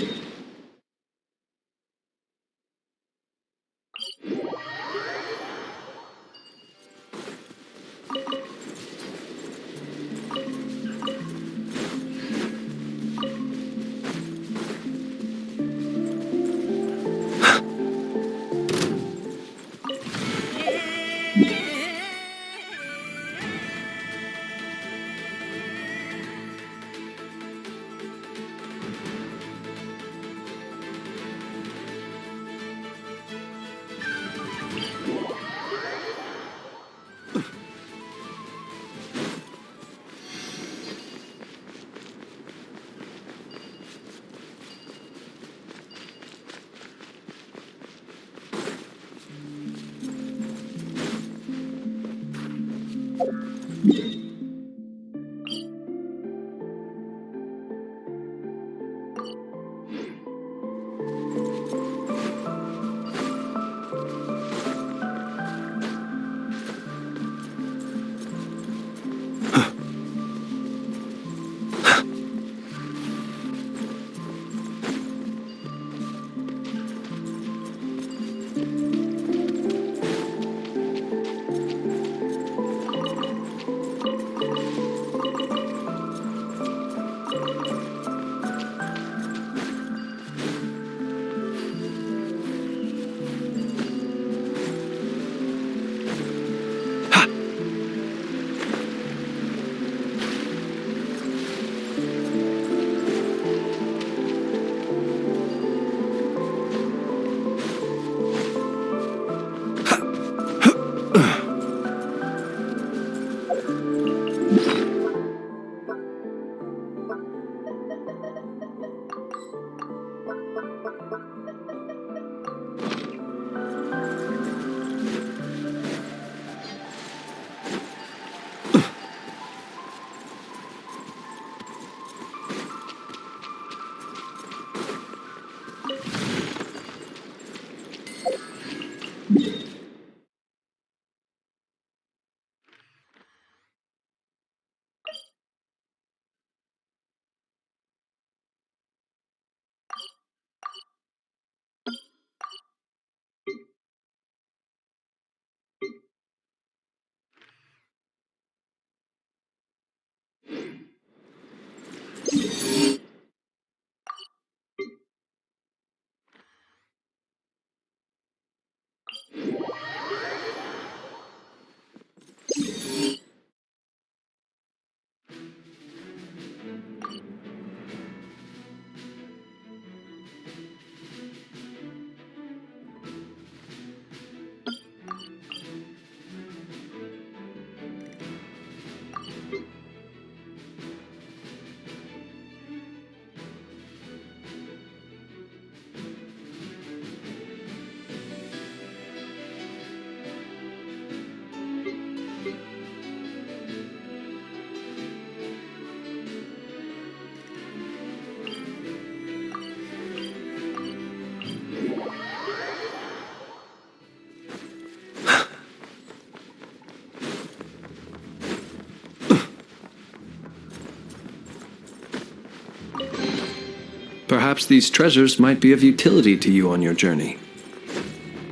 Perhaps these treasures might be of utility to you on your journey.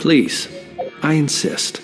Please, I insist.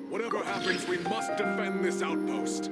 Whatever happens, we must defend this outpost.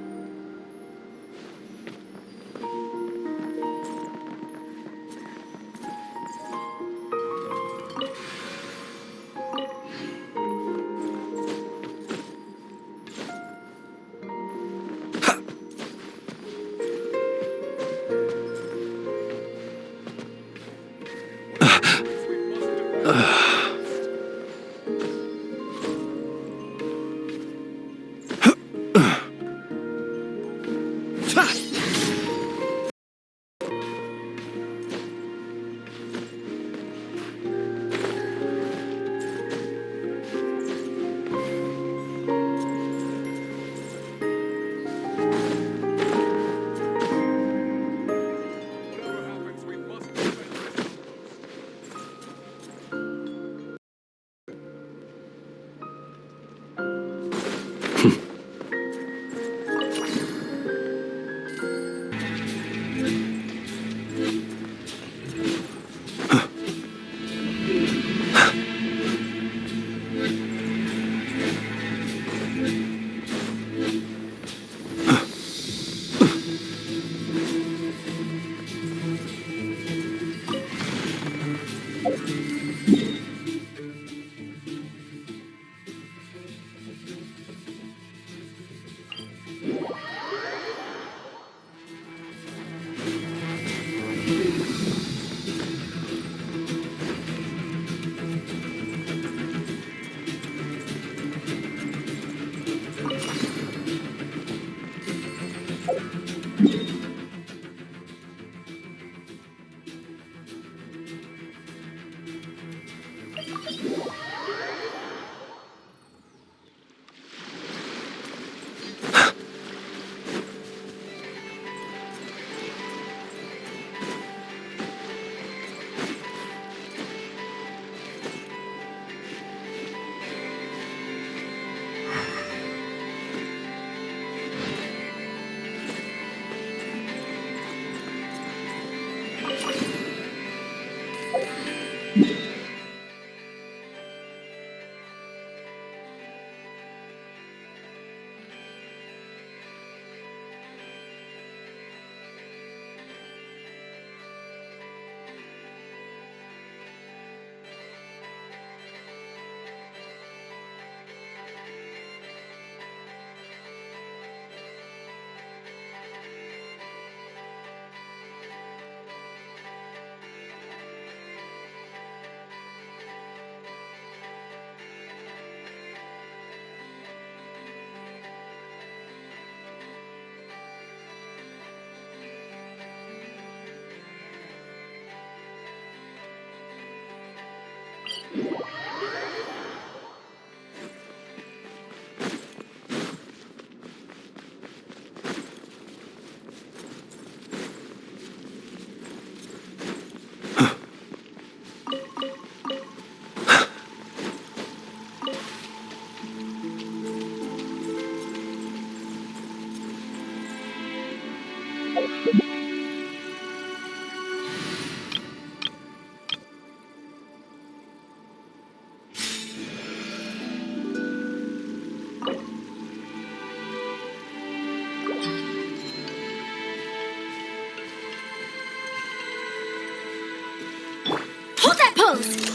Fotos!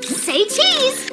Say cheese!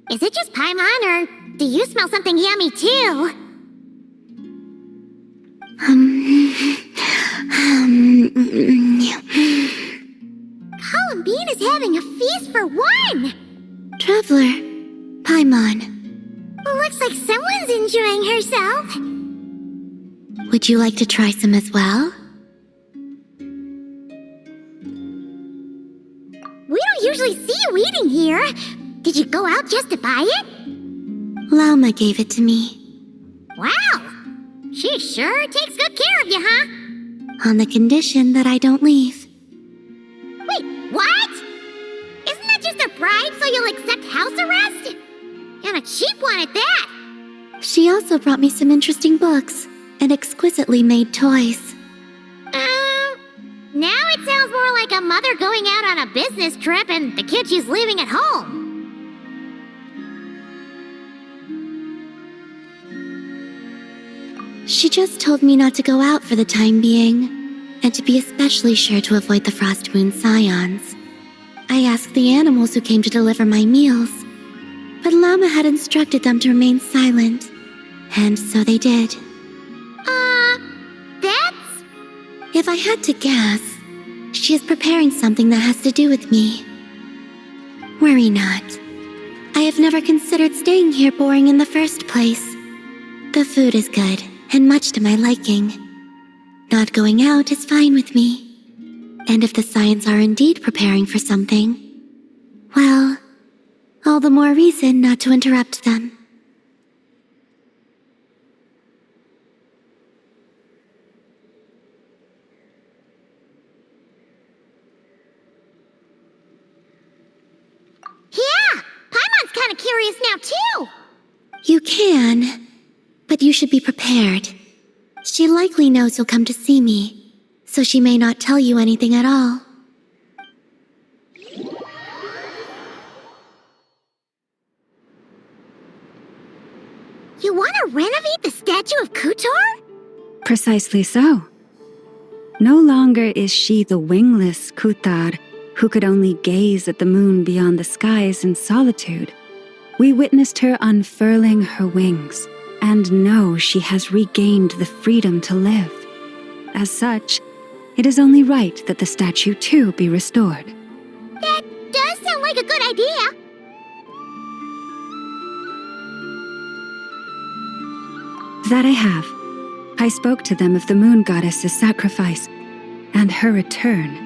Is it just Paimon, or do you smell something yummy too? Colin Bean is having a feast for one! Traveler, Paimon, Looks like someone's enjoying herself. would you like to try some as well? We don't usually see you eating here. Did you go out just to buy it? Lauma gave it to me. Wow! She sure takes good care of you, huh? On the condition that I don't leave. Wait, what? Isn't that just a bribe so you'll accept house arrest? And a cheap one at that! She also brought me some interesting books and exquisitely made toys. Now it sounds more like a mother going out on a business trip and the kid she's leaving at home. She just told me not to go out for the time being, and to be especially sure to avoid the Frost Moon Scions. I asked the animals who came to deliver my meals, but Llama had instructed them to remain silent, and so they did. That's... If I had to guess, she is preparing something that has to do with me. Worry not. I have never considered staying here boring in the first place. The food is good, and much to my liking. Not going out is fine with me. And if the Scions are indeed preparing for something, well, all the more reason not to interrupt them. Yeah! Paimon's kinda curious now, too! You can, but you should be prepared. She likely knows you'll come to see me, so she may not tell you anything at all. You want to renovate the statue of Kutor? Precisely so. No longer is she the wingless Kutar who could only gaze at the moon beyond the skies in solitude. We witnessed her unfurling her wings and know she has regained the freedom to live. As such, it is only right that the statue too be restored. That does sound like a good idea. That I have. I spoke to them of the moon goddess's sacrifice and her return,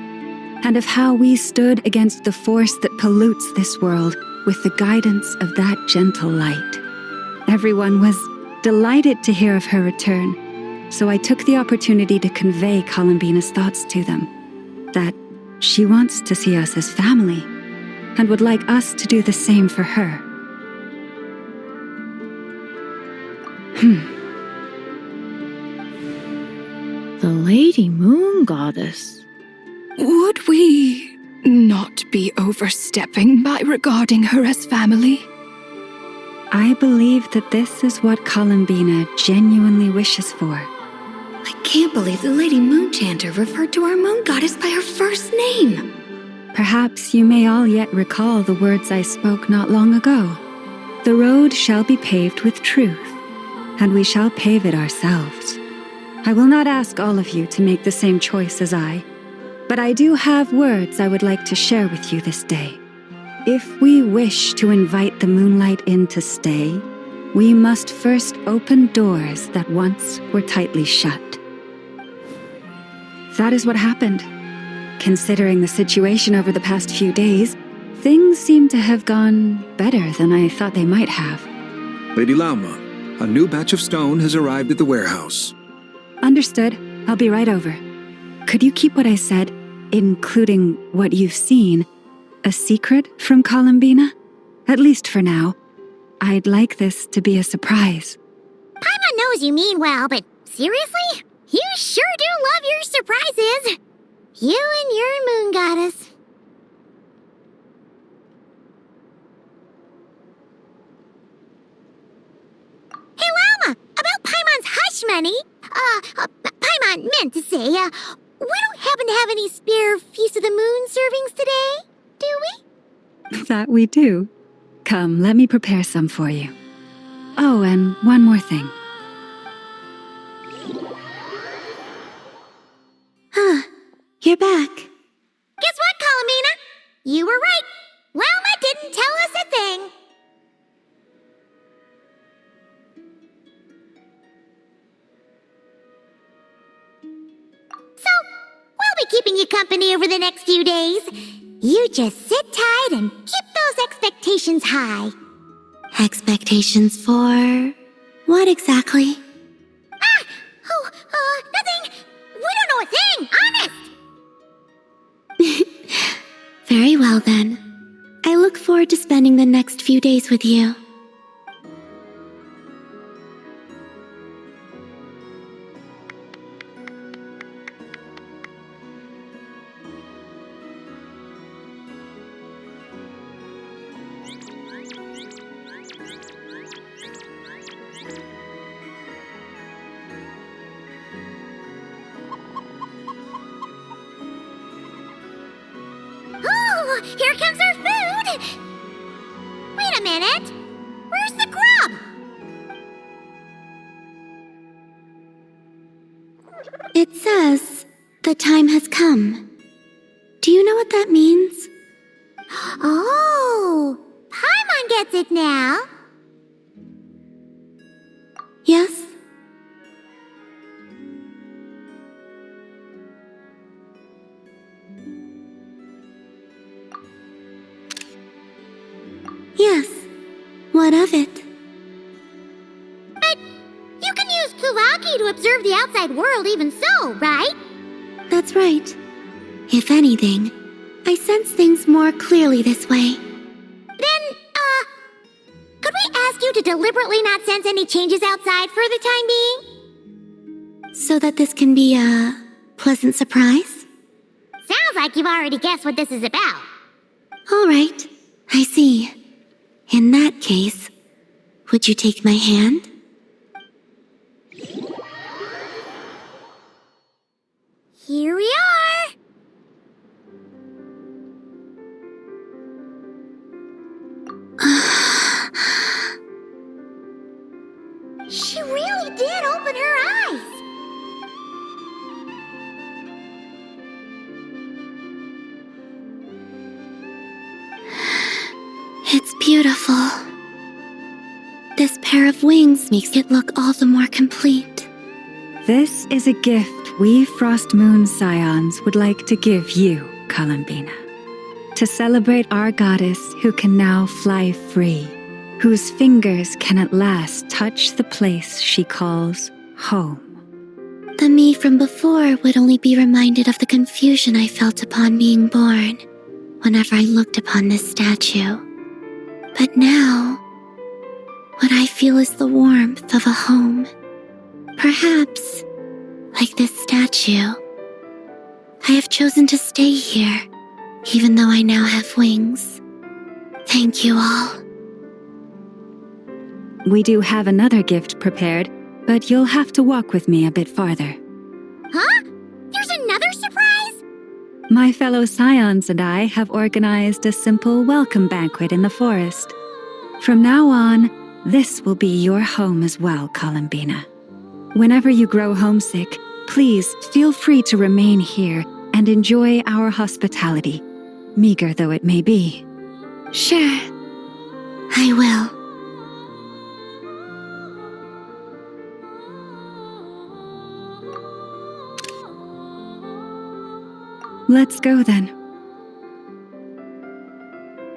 and of how we stood against the force that pollutes this world with the guidance of that gentle light. Everyone was delighted to hear of her return, so I took the opportunity to convey Columbina's thoughts to them, that she wants to see us as family, and would like us to do the same for her. The Lady Moon Goddess. Would we not be overstepping by regarding her as family? I believe that this is what Columbina genuinely wishes for. I can't believe the Lady Moon Chanter referred to our moon goddess by her first name. Perhaps you may all yet recall the words I spoke not long ago. The road shall be paved with truth, and we shall pave it ourselves. I will not ask all of you to make the same choice as I, but I do have words I would like to share with you this day. If we wish to invite the moonlight in to stay, we must first open doors that once were tightly shut. That is what happened. Considering the situation over the past few days, things seem to have gone better than I thought they might have. Lady Lauma, a new batch of stone has arrived at the warehouse. Understood. I'll be right over. Could you keep what I said, including what you've seen, a secret from Columbina? At least for now. I'd like this to be a surprise. Paimon knows you mean well, but seriously? You sure do love your surprises. You and your moon goddess. Hey, Llama, about Paimon's hush money. Paimon meant to say, we don't happen to have any spare Feast of the Moon servings today, do we? That we do. Come, let me prepare some for you. Oh, and one more thing. You're back. Guess what, Columbina? You were right. Llama didn't tell us a thing. So, we'll be keeping you company over the next few days. You just sit tight and keep those expectations high. Expectations for What exactly? Ah! Oh, nothing! We don't know a thing, honest! Very well then. I look forward to spending the next few days with you. Oh, here comes our food! Wait a minute! Where's the grub? It says, the time has come. Do you know what that means? Oh, Paimon gets it now. Yes? Yes. What of it? But you can use Kulaki to observe the outside world even so, right? That's right. If anything, I sense things more clearly this way. Then, could we ask you to deliberately not sense any changes outside for the time being? So that this can be a pleasant surprise? Sounds like you've already guessed what this is about. All right, I see. In that case, would you take my hand? Here we are! She really did open her eyes! It's beautiful. This pair of wings makes it look all the more complete. This is a gift we Frost Moon Scions would like to give you, Columbina. To celebrate our goddess who can now fly free, whose fingers can at last touch the place she calls home. The me from before would only be reminded of the confusion I felt upon being born, whenever I looked upon this statue. But now, what I feel is the warmth of a home. Perhaps, like this statue, I have chosen to stay here, even though I now have wings. Thank you all. We do have another gift prepared, but you'll have to walk with me a bit farther. Huh? There's another surprise? My fellow Scions and I have organized a simple welcome banquet in the forest. From now on, this will be your home as well, Columbina. Whenever you grow homesick, please feel free to remain here and enjoy our hospitality, meager though it may be. Sure, I will. Let's go then.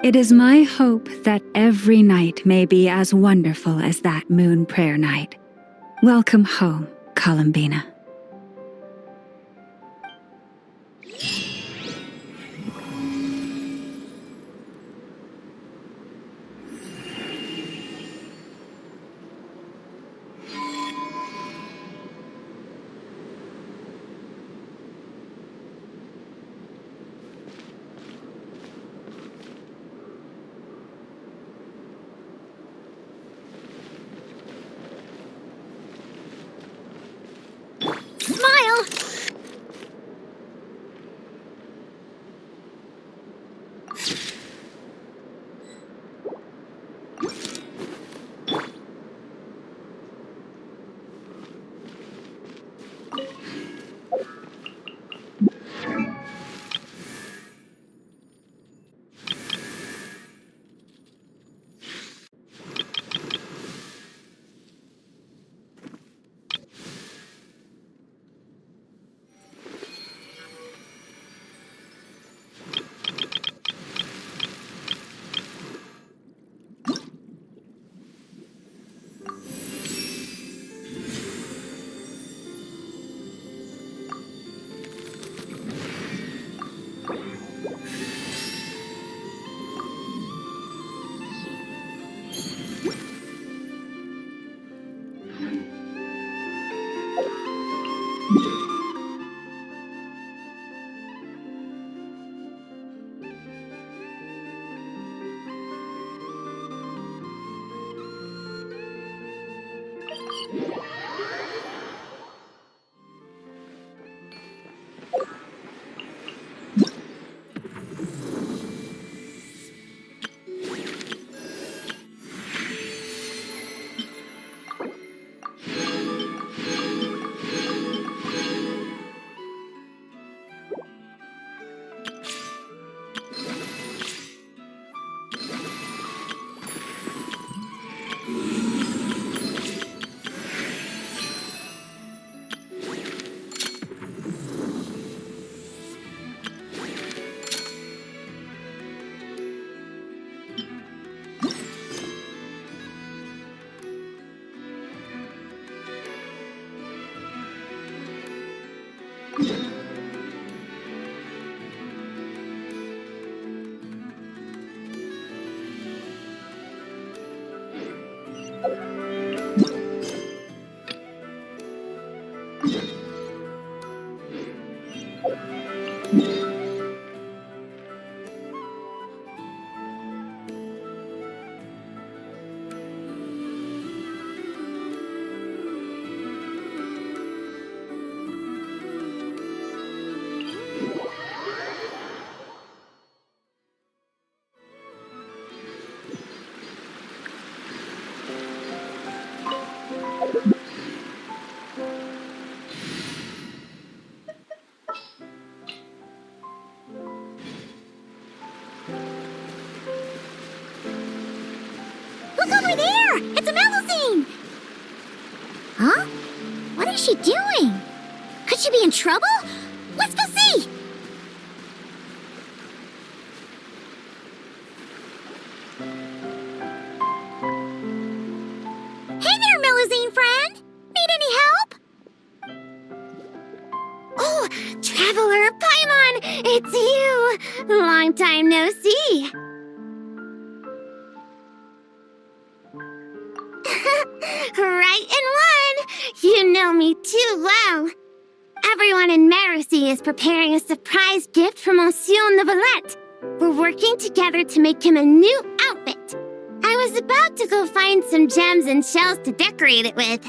It is my hope that every night may be as wonderful as that moon prayer night. Welcome home, Columbina. Look over there! It's a Melusine! Huh? What is she doing? Could she be in trouble? Let's go see! Hey there, Melusine friend! Need any help? Oh, Traveler Paimon! It's you! Long time no see! Right in one! You know me too well. Everyone in Marusy is preparing a surprise gift for Monsieur Neuvillette. We're working together to make him a new outfit. I was about to go find some gems and shells to decorate it with.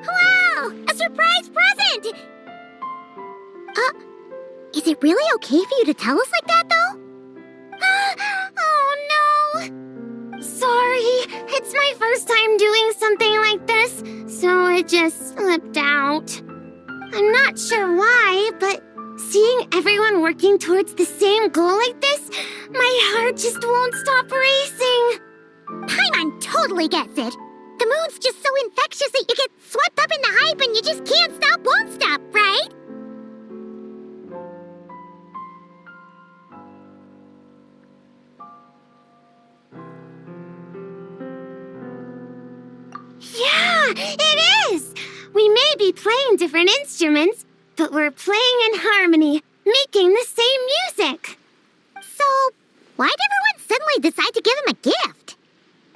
Wow! A surprise present! Is it really okay for you to tell us like that, though? Oh no! Sorry, it's my first time doing something like this, so it just slipped out. I'm not sure why, but seeing everyone working towards the same goal like this, my heart just won't stop racing. Paimon totally gets it. The moon's just so infectious that you get swept up in the hype and you just can't stop, won't stop, right? Yeah, it is! We may be playing different instruments, but we're playing in harmony, making the same music. So, why'd everyone suddenly decide to give him a gift?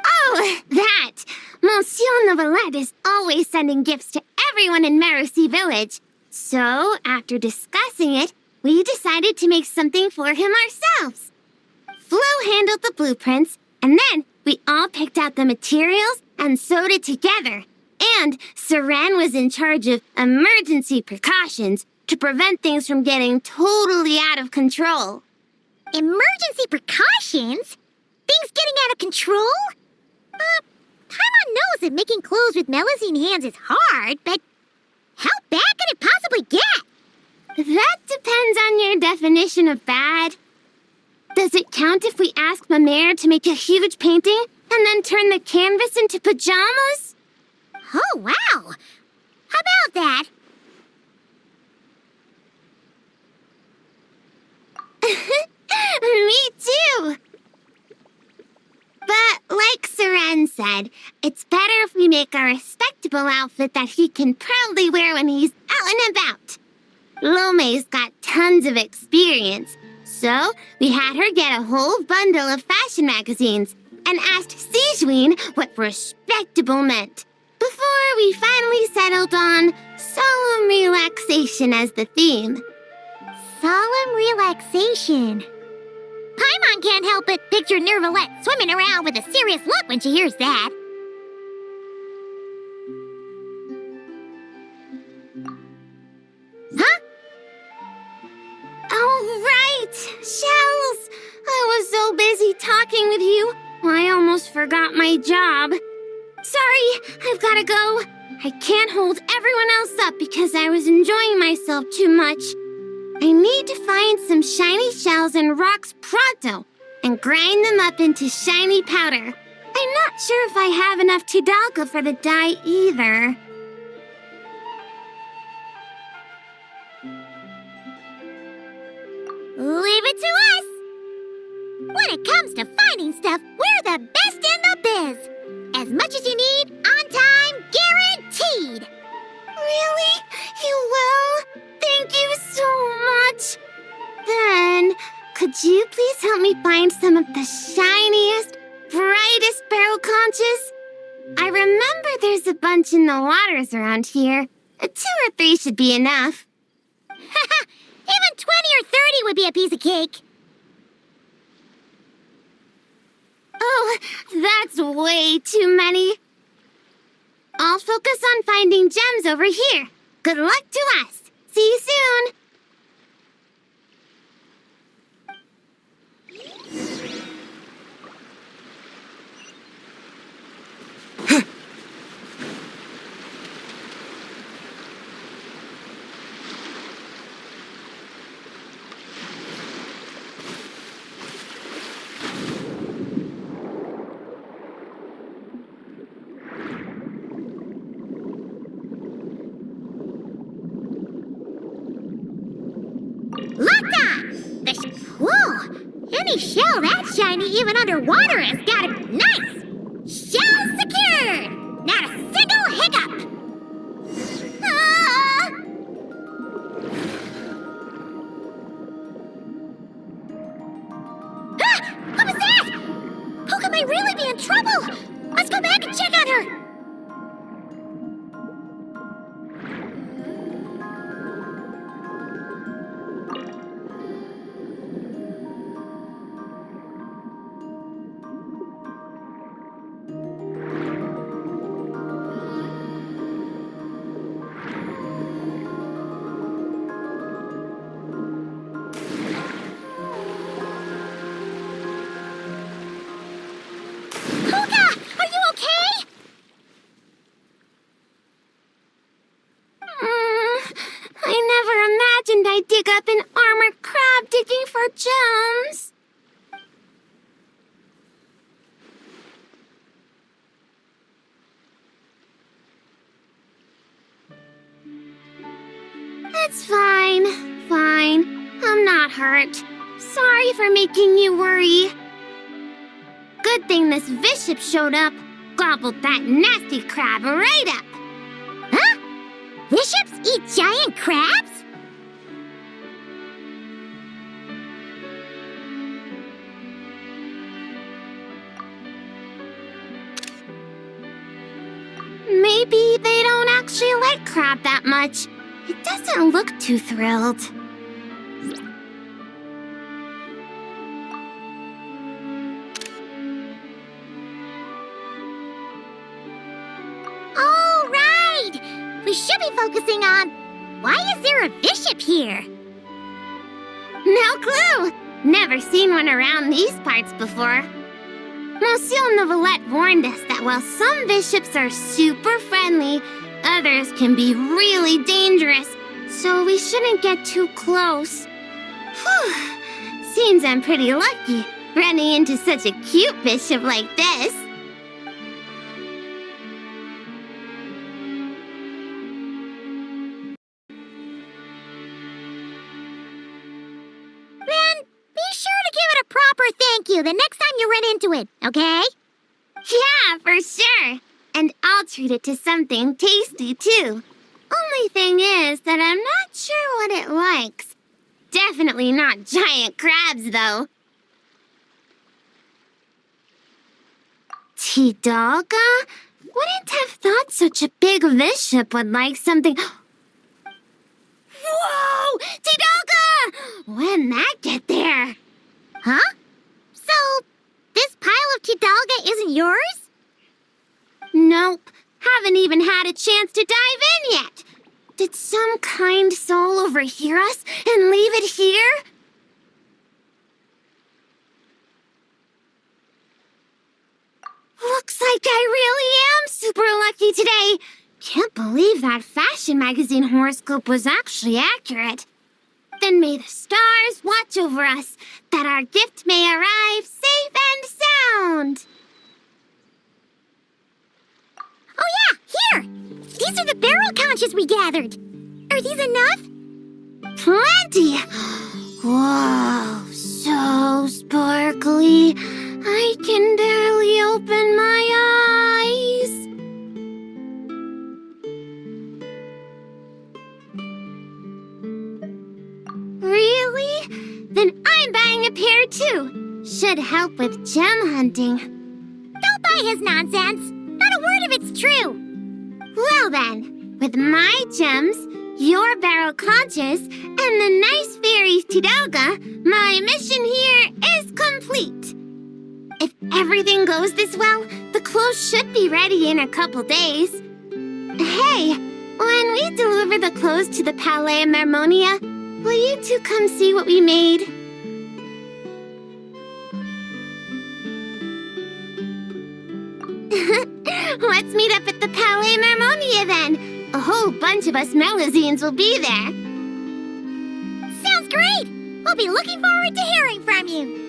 Oh, that! Monsieur Neuvillette is always sending gifts to everyone in Marusy Village. So, after discussing it, we decided to make something for him ourselves. Flo handled the blueprints, and then we all picked out the materials and sewed it together. And Saran was in charge of emergency precautions to prevent things from getting totally out of control. Emergency precautions? Things getting out of control? Paimon knows that making clothes with Melusine hands is hard, but how bad could it possibly get? That depends on your definition of bad. Does it count if we ask Mamere to make a huge painting and then turn the canvas into pajamas? Oh, wow! How about that? Me too! But like Seren said, it's better if we make a respectable outfit that he can proudly wear when he's out and about. Lome's got tons of experience, so we had her get a whole bundle of fashion magazines and asked Sijuin what respectable meant, before we finally settled on solemn relaxation as the theme. Solemn relaxation. Paimon can't help but picture Neuvillette swimming around with a serious look when she hears that. Huh? Oh, right! Shells! I was so busy talking with you, I almost forgot my job. Sorry, I've gotta go. I can't hold everyone else up because I was enjoying myself too much. I need to find some shiny shells and rocks pronto and grind them up into shiny powder. I'm not sure if I have enough Tidalga for the dye either. Leave it to us! When it comes to finding stuff, we're the best in the biz! As much as you need, on time, guaranteed! trade. Really? You will? Thank you so much. Then, could you please help me find some of the shiniest, brightest barrel conches? I remember there's a bunch in the waters around here. 2 or 3 should be enough. Haha, even 20 or 30 would be a piece of cake. Oh, that's way too many. I'll focus on finding gems over here. Good luck to us. See you soon. Whoa! Any shell that shiny even underwater has got it nice! Shell secured! Not a single hiccup! Ah! Ah! What was that? Poca might really be in trouble! Let's go back and check on her! I dig up an armored crab digging for gems. It's fine. I'm not hurt. Sorry for making you worry. Good thing this bishop showed up. Gobbled that nasty crab right up. Huh? Bishops eat giant crabs? Maybe they don't actually like crab that much. It doesn't look too thrilled. All right! We should be focusing on... Why is there a bishop here? No clue! Never seen one around these parts before. Monsieur Novelette warned us that while some bishops are super friendly, others can be really dangerous, so we shouldn't get too close. Whew. Seems I'm pretty lucky, running into such a cute bishop like this. Thank you the next time you run into it, okay? Yeah, for sure. And I'll treat it to something tasty, too. Only thing is that I'm not sure what it likes. Definitely not giant crabs, though. Tidalga? Wouldn't have thought such a big bishop would like something... Whoa! Tidalga! When'd that get there? Huh? So, this pile of Tidalga isn't yours? Nope. Haven't even had a chance to dive in yet. Did some kind soul overhear us and leave it here? Looks like I really am super lucky today. Can't believe that fashion magazine horoscope was actually accurate. Then may the stars watch over us, that our gift may arrive safe and sound. Oh yeah, here! These are the barrel conches we gathered. Are these enough? Plenty! Whoa, so sparkly. I can barely open my eyes. a pair too. Should help with gem hunting. Don't buy his nonsense. Not a word of it's true. Well then, with my gems, your barrel conches, and the nice fairy's Tidalga, my mission here is complete. If everything goes this well, the clothes should be ready in a couple days. Hey, when we deliver the clothes to the Palais Marmonia, will you two come see what we made? Let's meet up at the Palais Marmonia then. A whole bunch of us Melazines will be there. Sounds great! We'll be looking forward to hearing from you.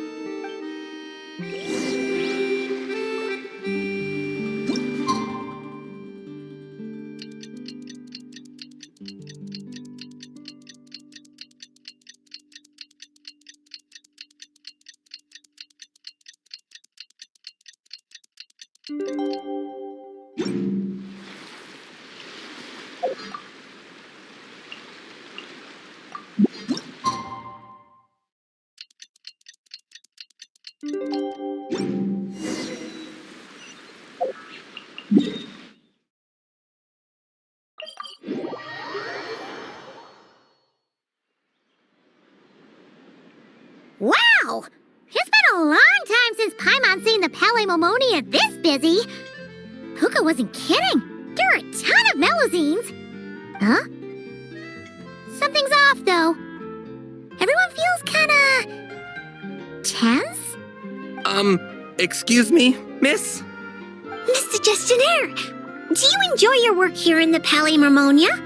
Wow! It's been a long time since Paimon's seen the Palais Marmonia this busy. Puka wasn't kidding. There are a ton of Melazines. Huh? Something's off, though. Everyone feels kinda... tense? Excuse me, miss? Mr. Gestionnaire, do you enjoy your work here in the Palais Marmonia?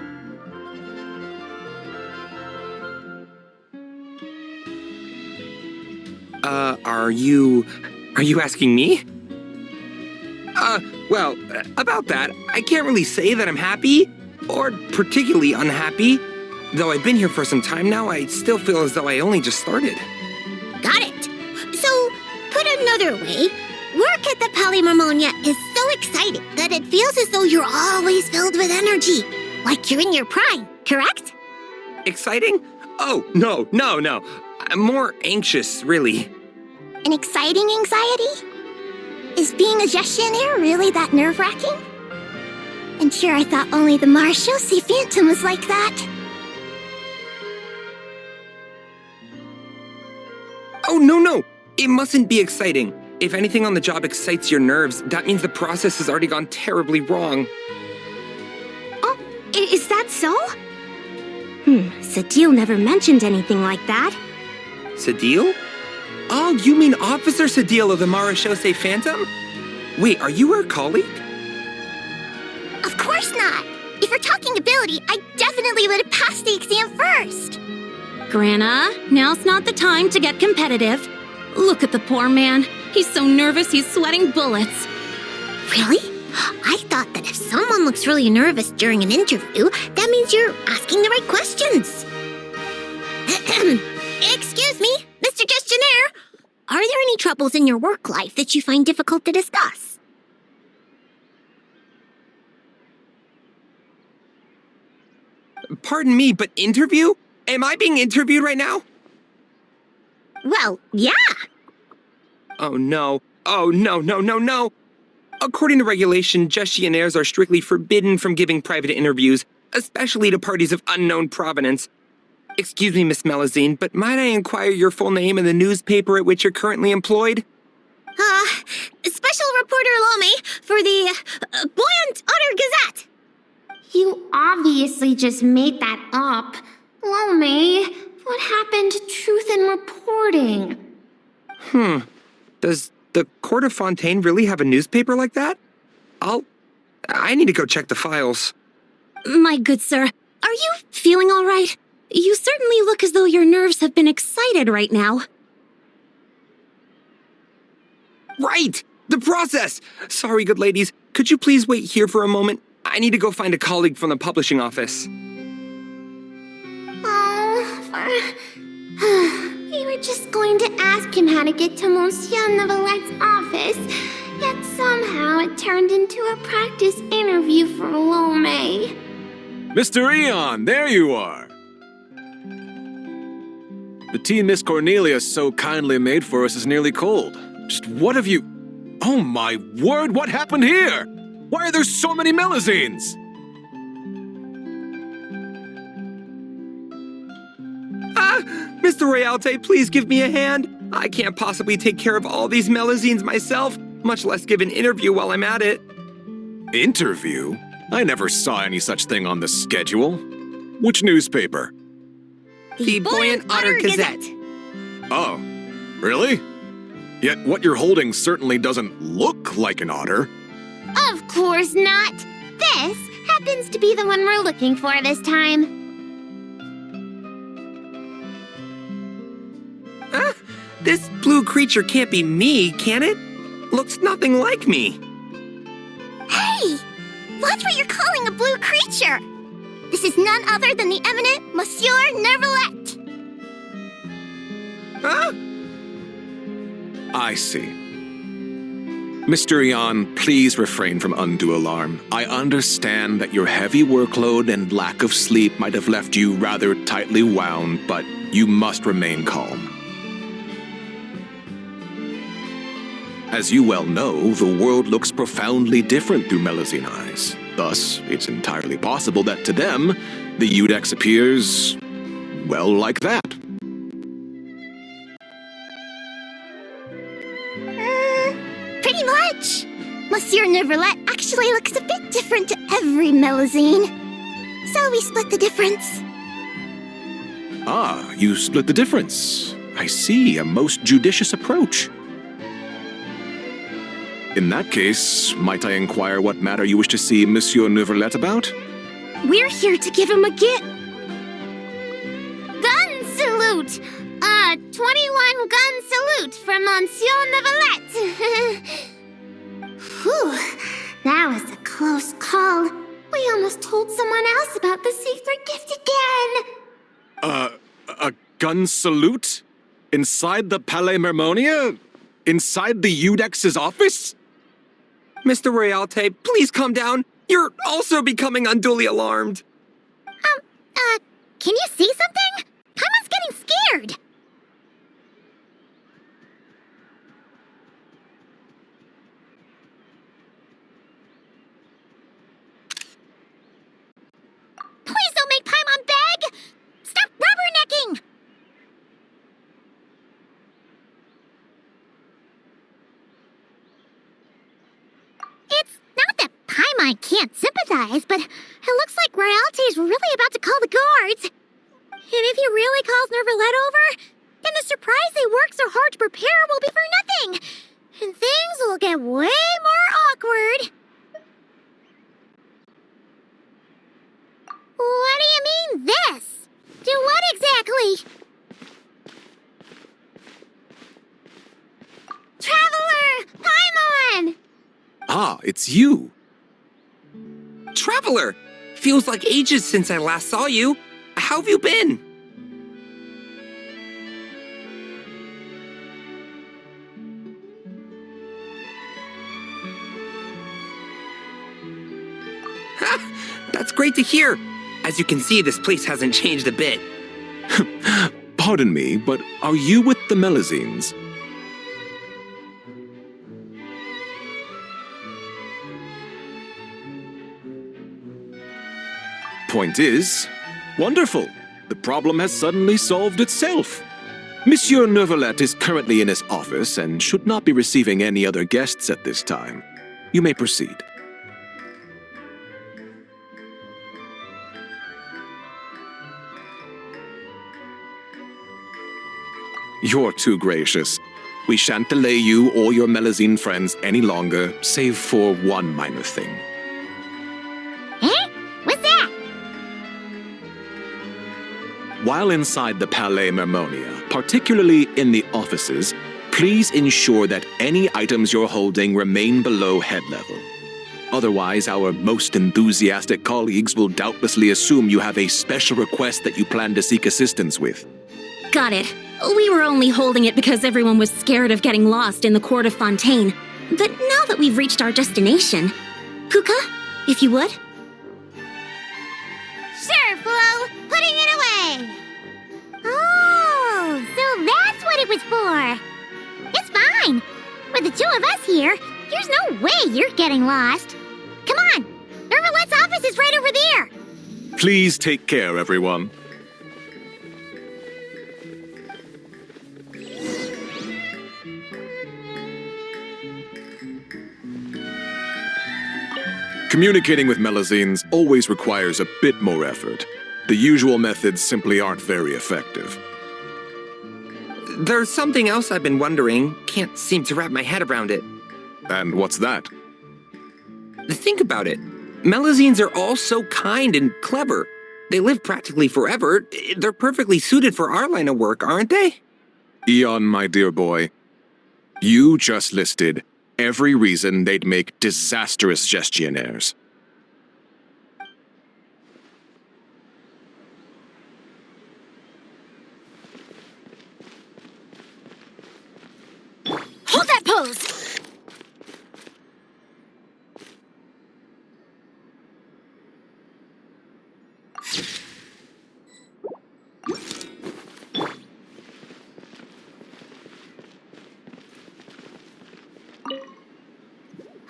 Are you asking me? Well, about that, I can't really say that I'm happy, or particularly unhappy. Though I've been here for some time now, I still feel as though I only just started. Got it. So, put another way, work at the Palais Marmonia is so exciting that it feels as though you're always filled with energy. Like you're in your prime, correct? Exciting? Oh, no. I'm more anxious, really. An exciting anxiety? Is being a gestionnaire really that nerve-wracking? And sure, I thought only the Marechaussee Phantom was like that. Oh, no. It mustn't be exciting. If anything on the job excites your nerves, that means the process has already gone terribly wrong. Oh, is that so? Sadil never mentioned anything like that. Sadil? Oh, you mean Officer Sadil of the Marechaussee Phantom? Wait, are you her colleague? Of course not. If we're talking ability, I definitely would have passed the exam first. Grana, now's not the time to get competitive. Look at the poor man. He's so nervous he's sweating bullets. Really? I thought that if someone looks really nervous during an interview, that means you're asking the right questions. Excuse me, Mr. Gestionnaire. Are there any troubles in your work life that you find difficult to discuss? Pardon me, but interview? Am I being interviewed right now? Well, yeah. Oh, no. No. According to regulation, gestionnaires are strictly forbidden from giving private interviews, especially to parties of unknown provenance. Excuse me, Miss Melazine, but might I inquire your full name and the newspaper at which you're currently employed? Special Reporter Lome for the Buoyant Otter Gazette. You obviously just made that up. Lome, what happened to truth in reporting? Does the Court of Fontaine really have a newspaper like that? I need to go check the files. My good sir, are you feeling all right? You certainly look as though your nerves have been excited right now. Right! The process! Sorry, good ladies. Could you please wait here for a moment? I need to go find a colleague from the publishing office. We were just going to ask him how to get to Monsieur Nevelette's office, yet somehow it turned into a practice interview for Lome. Mr. Eon, there you are. The tea Miss Cornelia so kindly made for us is nearly cold. Just what have you... Oh my word, what happened here? Why are there so many Melazines? Mr. Realte, please give me a hand. I can't possibly take care of all these Melazines myself, much less give an interview while I'm at it. Interview? I never saw any such thing on the schedule. Which newspaper? The Buoyant Otter Gazette. Oh, really? Yet what you're holding certainly doesn't look like an otter. Of course not. This happens to be the one we're looking for this time. This blue creature can't be me, can it? Looks nothing like me. Hey! Watch what you're calling a blue creature! This is none other than the eminent Monsieur Nervalette! Huh? I see. Mr. Ian, please refrain from undue alarm. I understand that your heavy workload and lack of sleep might have left you rather tightly wound, but you must remain calm. As you well know, the world looks profoundly different through Melazine eyes. Thus, it's entirely possible that to them, the Udex appears, well, like that. Pretty much. Monsieur Nervalette actually looks a bit different to every Melazine. So we split the difference. Ah, you split the difference. I see, a most judicious approach. In that case, might I inquire what matter you wish to see Monsieur Nervalette about? We're here to give him a gift. Gun salute! 21 gun salute from Monsieur Nervalette. Whew, that was a close call. We almost told someone else about the secret gift again. A gun salute? Inside the Palais Mermonia? Inside the Udex's office? Mr. Realte, please calm down. You're also becoming unduly alarmed. Can you see something? Paimon's getting scared. Please don't make Paimon beg! Stop rubbernecking! It's not that Paimon can't sympathize, but it looks like Realte's really about to call the guards. And if he really calls Nervalette over, then the surprise they worked so hard to prepare will be for nothing. And things will get way more awkward. What do you mean, this? Do what exactly? Traveler! Paimon! Ah, it's you. Traveler! Feels like ages since I last saw you. How have you been? That's great to hear. As you can see, this place hasn't changed a bit. Pardon me, but are you with the Melazines? Point is, wonderful. The problem has suddenly solved itself. Monsieur Nervalette is currently in his office and should not be receiving any other guests at this time. You may proceed. You're too gracious. We shan't delay you or your Melazine friends any longer, save for one minor thing. Eh? What's that? While inside the Palais Mermonia, particularly in the offices, please ensure that any items you're holding remain below head level. Otherwise, our most enthusiastic colleagues will doubtlessly assume you have a special request that you plan to seek assistance with. Got it. We were only holding it because everyone was scared of getting lost in the court of Fontaine. But now that we've reached our destination, Kuka, if you would? Sure, Flo. Putting it away. Oh, it for? It's fine. With the two of us here, there's no way you're getting lost. Come on, Irvalet's office is right over there. Please take care, everyone. Communicating with Melazines always requires a bit more effort. The usual methods simply aren't very effective. There's something else I've been wondering. Can't seem to wrap my head around it. And what's that? Think about it. Melazines are all so kind and clever. They live practically forever. They're perfectly suited for our line of work, aren't they? Eon, my dear boy, you just listed every reason they'd make disastrous gestionnaires. Hold that pose!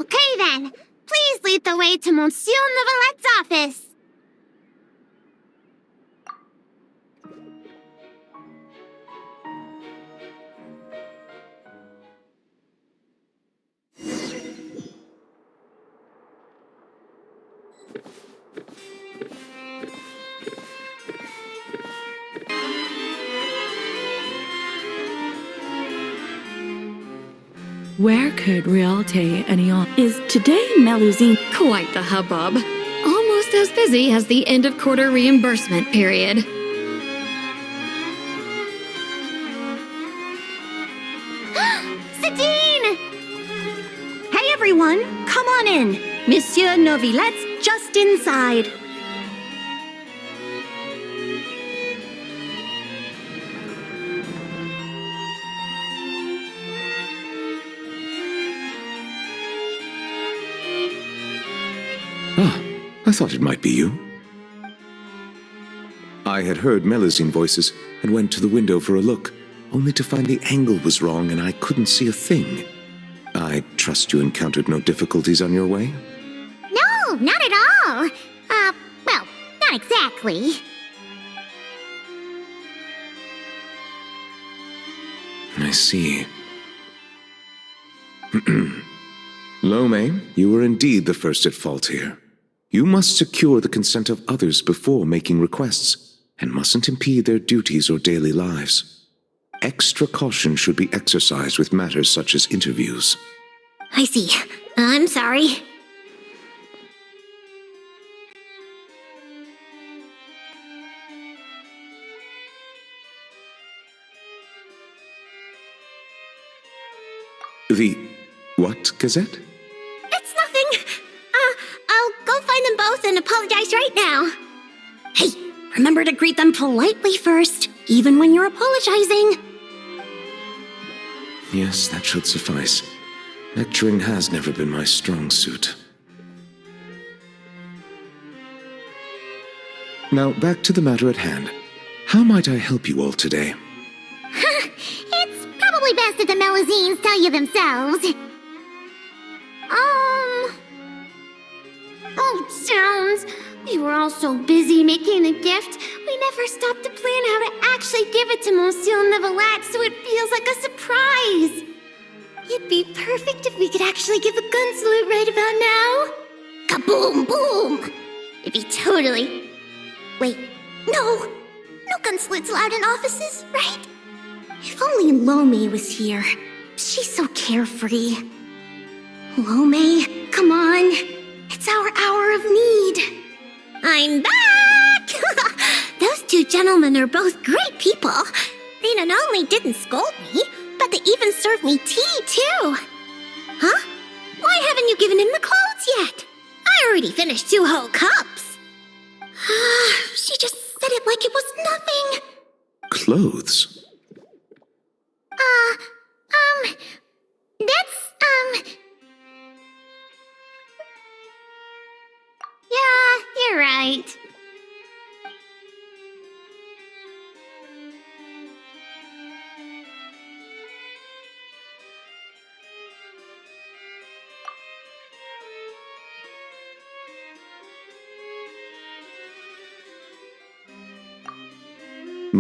Okay then, please lead the way to Monsieur Neuvillett's office. Where could Realte and Eon? Is today Melusine quite the hubbub? Almost as busy as the end of quarter reimbursement period. Sadine! Hey everyone, come on in. Monsieur Neuvillette's just inside. I thought it might be you. I had heard Melazine voices and went to the window for a look, only to find the angle was wrong and I couldn't see a thing. I trust you encountered no difficulties on your way? No, not at all. Well, not exactly. I see. Lome, you were indeed the first at fault here. You must secure the consent of others before making requests, and mustn't impede their duties or daily lives. Extra caution should be exercised with matters such as interviews. I see. I'm sorry. The what, Gazette? It's nothing. I'll go find them both and apologize right now. Hey, remember to greet them politely first, even when you're apologizing. Yes, that should suffice. Lecturing has never been my strong suit. Now, back to the matter at hand. How might I help you all today? It's probably best if the Melazines tell you themselves. Oh, Jones, we were all so busy making the gift, we never stopped to plan how to actually give it to Monsieur Neuvillette so it feels like a surprise. It'd be perfect if we could actually give a gun salute right about now. Kaboom, boom! It'd be totally... Wait, no! No gun salutes allowed in offices, right? If only Lome was here. She's so carefree. Lome, come on. It's our hour of need. I'm back! Those two gentlemen are both great people. They not only didn't scold me, but they even served me tea, too. Huh? Why haven't you given him the clothes yet? I already finished 2 whole cups. She just said it like it was nothing. Clothes? That's, Yeah, you're right.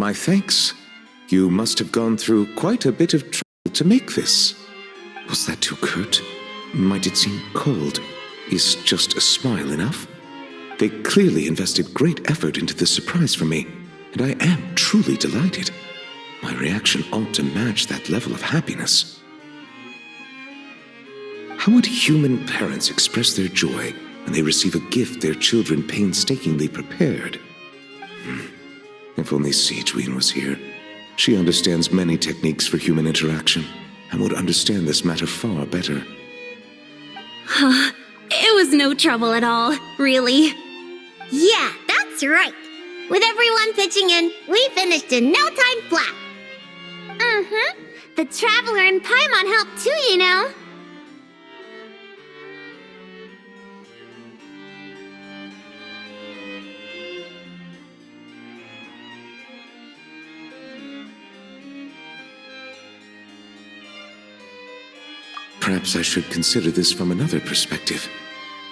My thanks. You must have gone through quite a bit of trouble to make this. Was that too curt? Might it seem cold? Is just a smile enough? They clearly invested great effort into this surprise for me, and I am truly delighted. My reaction ought to match that level of happiness. How would human parents express their joy when they receive a gift their children painstakingly prepared? If only Siegewien was here. She understands many techniques for human interaction and would understand this matter far better. It was no trouble at all, really. Yeah, that's right. With everyone pitching in, we finished in no time flat. The Traveler and Paimon helped too, you know. Perhaps I should consider this from another perspective.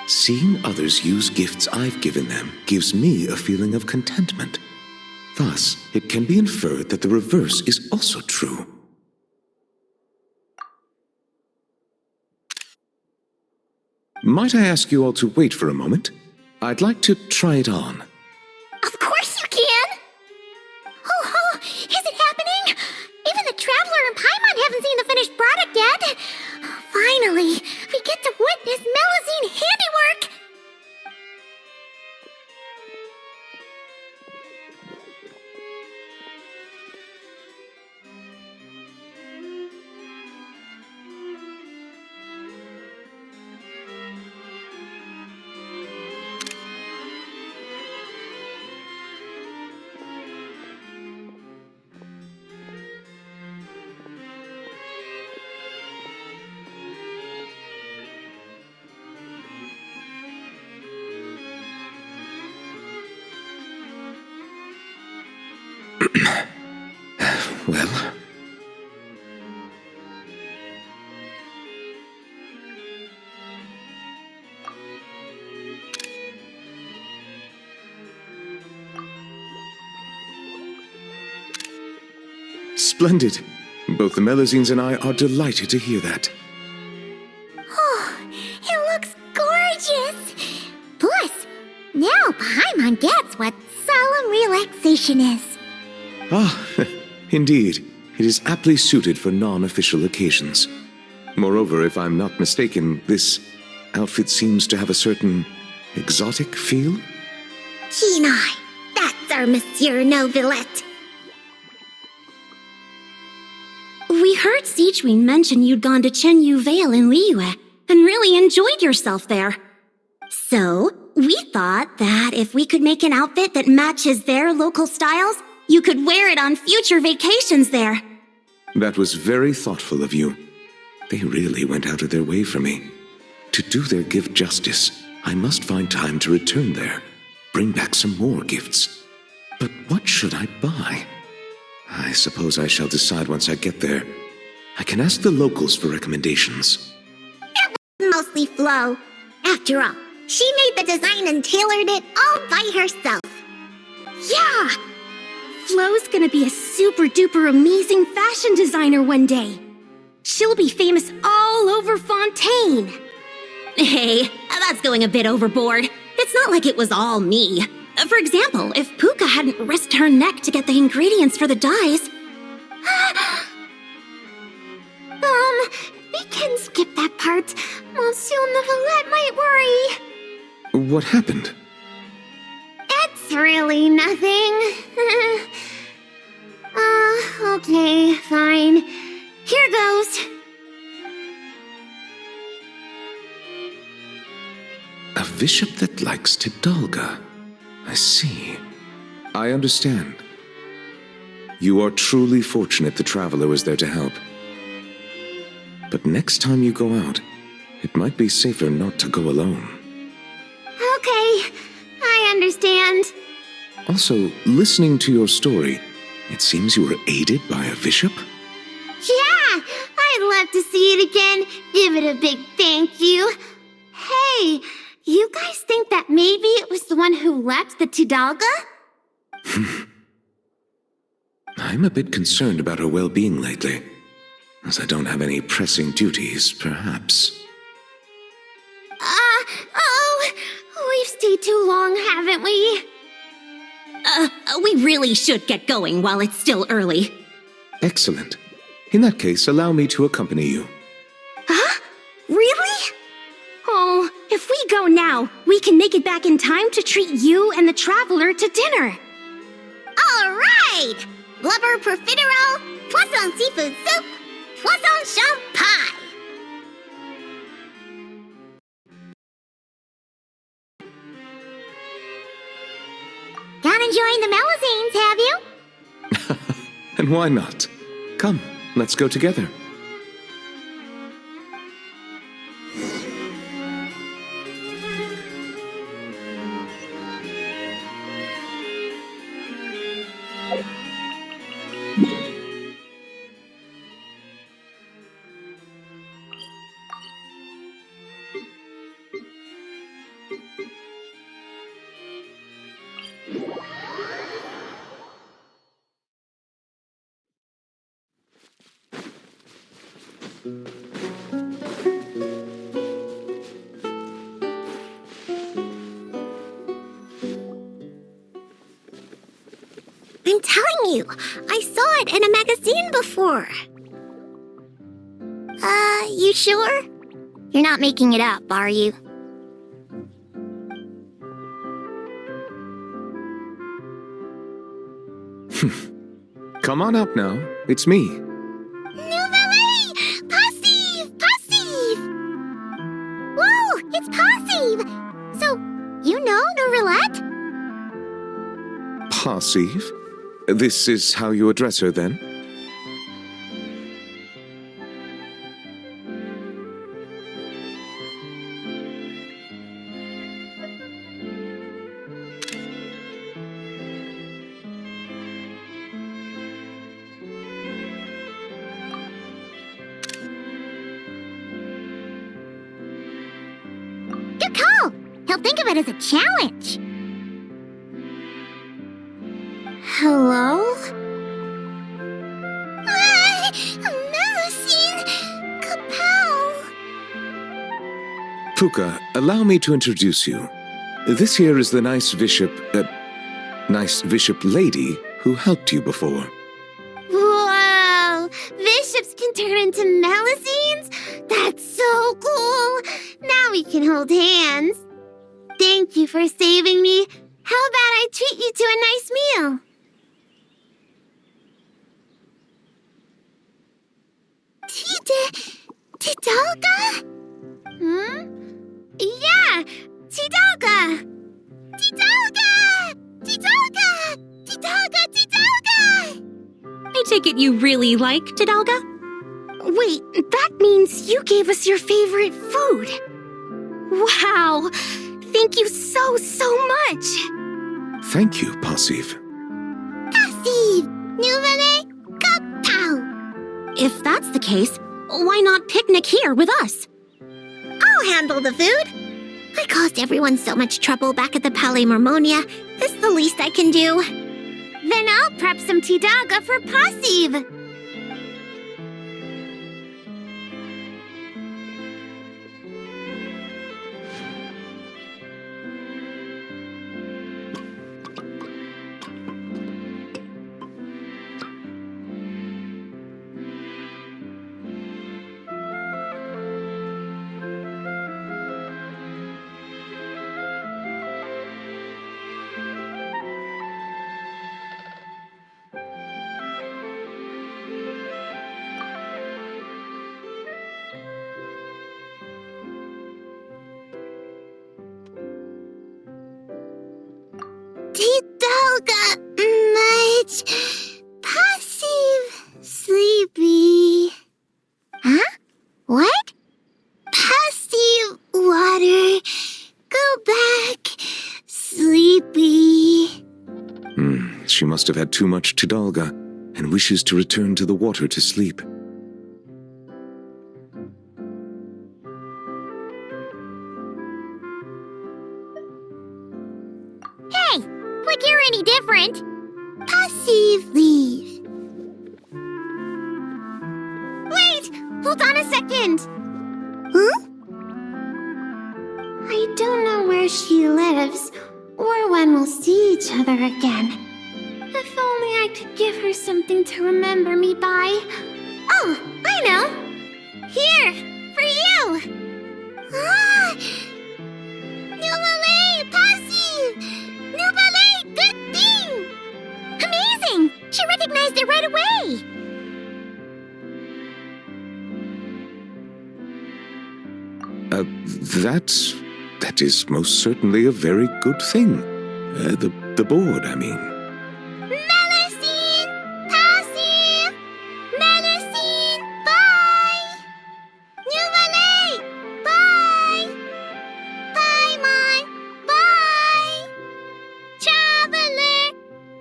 Seeing others use gifts I've given them gives me a feeling of contentment. Thus, it can be inferred that the reverse is also true. Might I ask you all to wait for a moment? I'd like to try it on. Of course you can! Oh, is it happening? Even the Traveler and Paimon haven't seen the finished product yet. Finally, we get to witness Melusine handiwork! Well... Splendid. Both the Melusines and I are delighted to hear that. Oh, it looks gorgeous! Plus, now Paimon gets what solemn relaxation is. Ah, indeed. It is aptly suited for non-official occasions. Moreover, if I'm not mistaken, this outfit seems to have a certain exotic feel? Keen eye. That's our Monsieur Nobilette. We heard Siegewien mention you'd gone to Chenyu Vale in Liyue and really enjoyed yourself there. So, we thought that if we could make an outfit that matches their local styles, you could wear it on future vacations there. That was very thoughtful of you. They really went out of their way for me. To do their gift justice, I must find time to return there, bring back some more gifts. But what should I buy? I suppose I shall decide once I get there. I can ask the locals for recommendations. It was mostly Flo. After all, she made the design and tailored it all by herself. Yeah! Flo's gonna be a super-duper amazing fashion designer one day. She'll be famous all over Fontaine. Hey, that's going a bit overboard. It's not like it was all me. For example, if Puka hadn't risked her neck to get the ingredients for the dyes... We can skip that part. Monsieur Nobilette might worry. What happened? It's really nothing. Okay, fine. Here goes. A bishop that likes Tidalga. I see. I understand. You are truly fortunate the Traveler was there to help. But next time you go out, it might be safer not to go alone. Okay, I understand. Also, listening to your story, it seems you were aided by a bishop? Yeah, I'd love to see it again. Give it a big thank you. Hey, you guys think that maybe it was the one who left the Tidalga? I'm a bit concerned about her well-being lately. As I don't have any pressing duties, perhaps. We've stayed too long, haven't we? We really should get going while it's still early. Excellent. In that case, allow me to accompany you. Huh? Really? Oh, if we go now, we can make it back in time to treat you and the traveler to dinner. All right! Blubber profiterole, poisson seafood soup, poisson champ pie. Not enjoying the Melusines, have you? And why not? Come, let's go together. I'm telling you, I saw it in a magazine before. You sure? You're not making it up, are you? Come on up now. It's me. Nouvelle! Passive! Passive! Whoa! It's Passive! So, you know Nourillette? Passive? This is how you address her, then? Good call! He'll think of it as a challenge. Hello? Melusine! Kapow! Puka, allow me to introduce you. This here is the nice bishop lady who helped you before. Whoa! Bishops can turn into Melusines? That's so cool! Now we can hold hands. Thank you for saving me. How about I treat you to a nice meal? Tidalga? Yeah! Tidalga! Tidalga! Tidalga! Tidalga! Tidalga! I take it you really like Tidalga? Wait, that means you gave us your favorite food. Wow! Thank you so much! Thank you, Passive. Passive! Nouvelle Kapow! If that's the case, why not picnic here with us? I'll handle the food. I caused everyone so much trouble back at the Palais Marmonia. It's the least I can do. Then I'll prep some Tidalga for Passive. Tidalga much Passive sleepy. Huh? What? Passive water. Go back. Sleepy. She must have had too much Tidalga and wishes to return to the water to sleep. Hey, like you're any different. Passive leave. Hold on a second! Huh? I don't know where she lives, or when we'll see each other again. If only I could give her something to remember me by. Oh, I know! Here, for you! Ah! Nuvalet, Posse! Nuvalet, good thing! Amazing! She recognized it right away! That is most certainly a very good thing. The board, I mean. Melusine! Posse! Melusine! Bye! Nuvalet! Bye! Paimon! Bye! Traveler!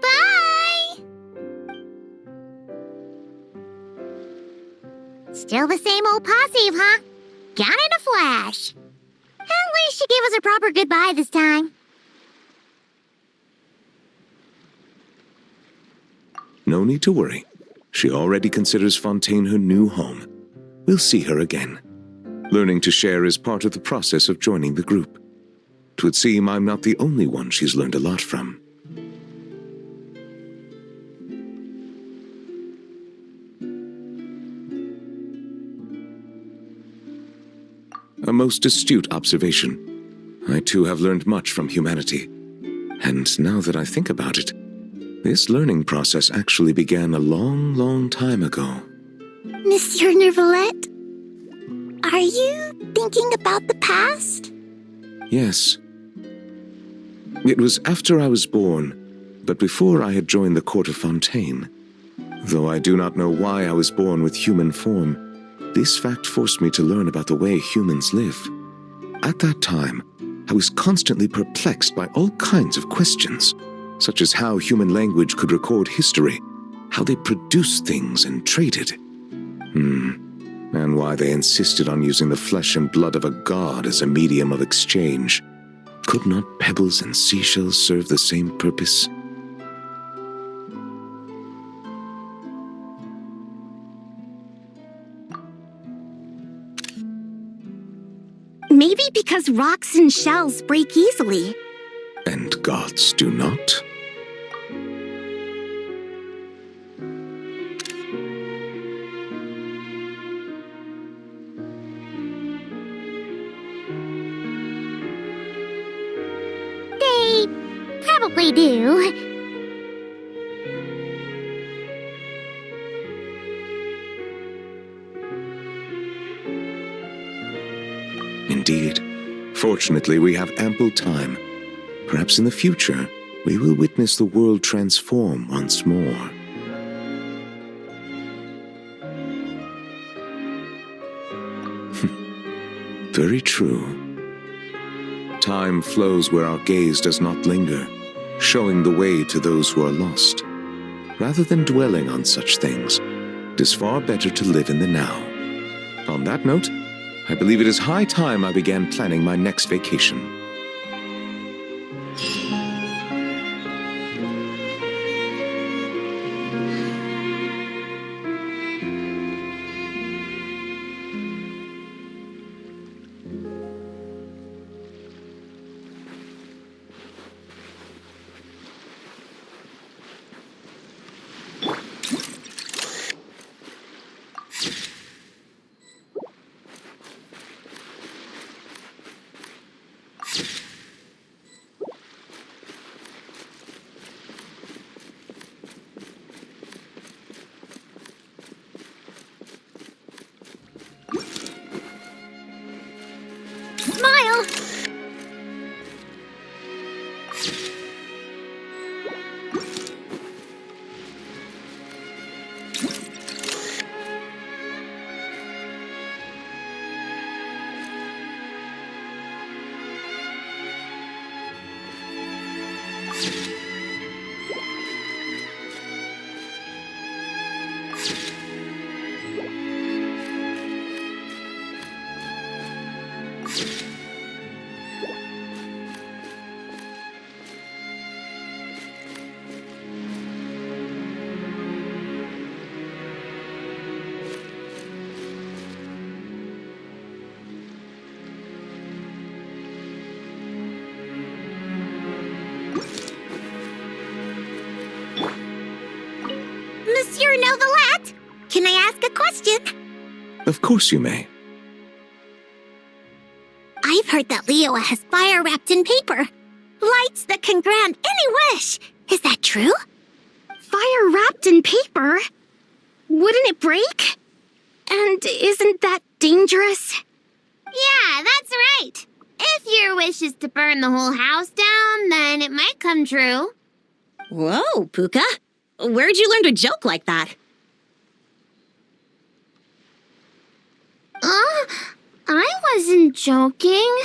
Bye! Still the same old posse, huh? Gone in a flash. At least she gave us a proper goodbye this time. No need to worry. She already considers Fontaine her new home. We'll see her again. Learning to share is part of the process of joining the group. 'Twould seem I'm not the only one she's learned a lot from. A most astute observation. I too have learned much from humanity. And now that I think about it, this learning process actually began a long, long time ago. Monsieur Nervalette, are you thinking about the past? Yes. It was after I was born, but before I had joined the court of Fontaine. Though I do not know why I was born with human form, this fact forced me to learn about the way humans live. At that time, I was constantly perplexed by all kinds of questions, such as how human language could record history, how they produced things and traded. And why they insisted on using the flesh and blood of a god as a medium of exchange. Could not pebbles and seashells serve the same purpose? Maybe because rocks and shells break easily. And gods do not? They probably do. Indeed. Fortunately, we have ample time. Perhaps in the future, we will witness the world transform once more. Very true. Time flows where our gaze does not linger, showing the way to those who are lost. Rather than dwelling on such things, it is far better to live in the now. On that note, I believe it is high time I began planning my next vacation. Novelette, can I ask a question? Of course you may. I've heard that Leo has fire wrapped in paper. Lights that can grant any wish. Is that true? Fire wrapped in paper? Wouldn't it break? And isn't that dangerous? Yeah, that's right. If your wish is to burn the whole house down, then it might come true. Whoa, Puka. Where'd you learn to joke like that? I wasn't joking.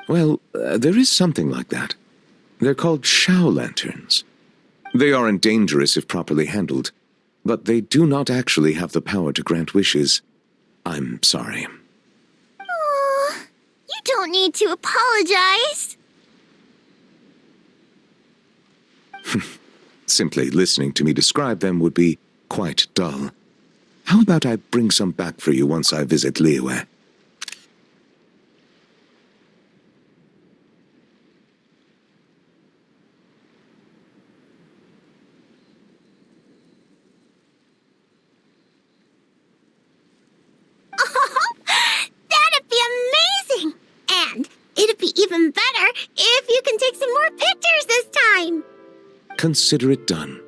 Well, there is something like that. They're called Shao lanterns. They aren't dangerous if properly handled, but they do not actually have the power to grant wishes. I'm sorry. You don't need to apologize. Simply listening to me describe them would be quite dull. How about I bring some back for you once I visit Liyue? That'd be amazing! And it'd be even better if you can take some more pictures this time! Consider it done.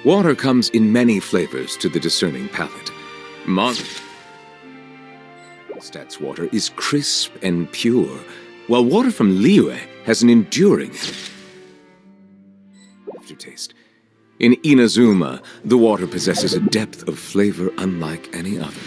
Water comes in many flavors to the discerning palate. Stat's water is crisp and pure, while water from Liyue has an enduring aftertaste. In Inazuma, the water possesses a depth of flavor unlike any other.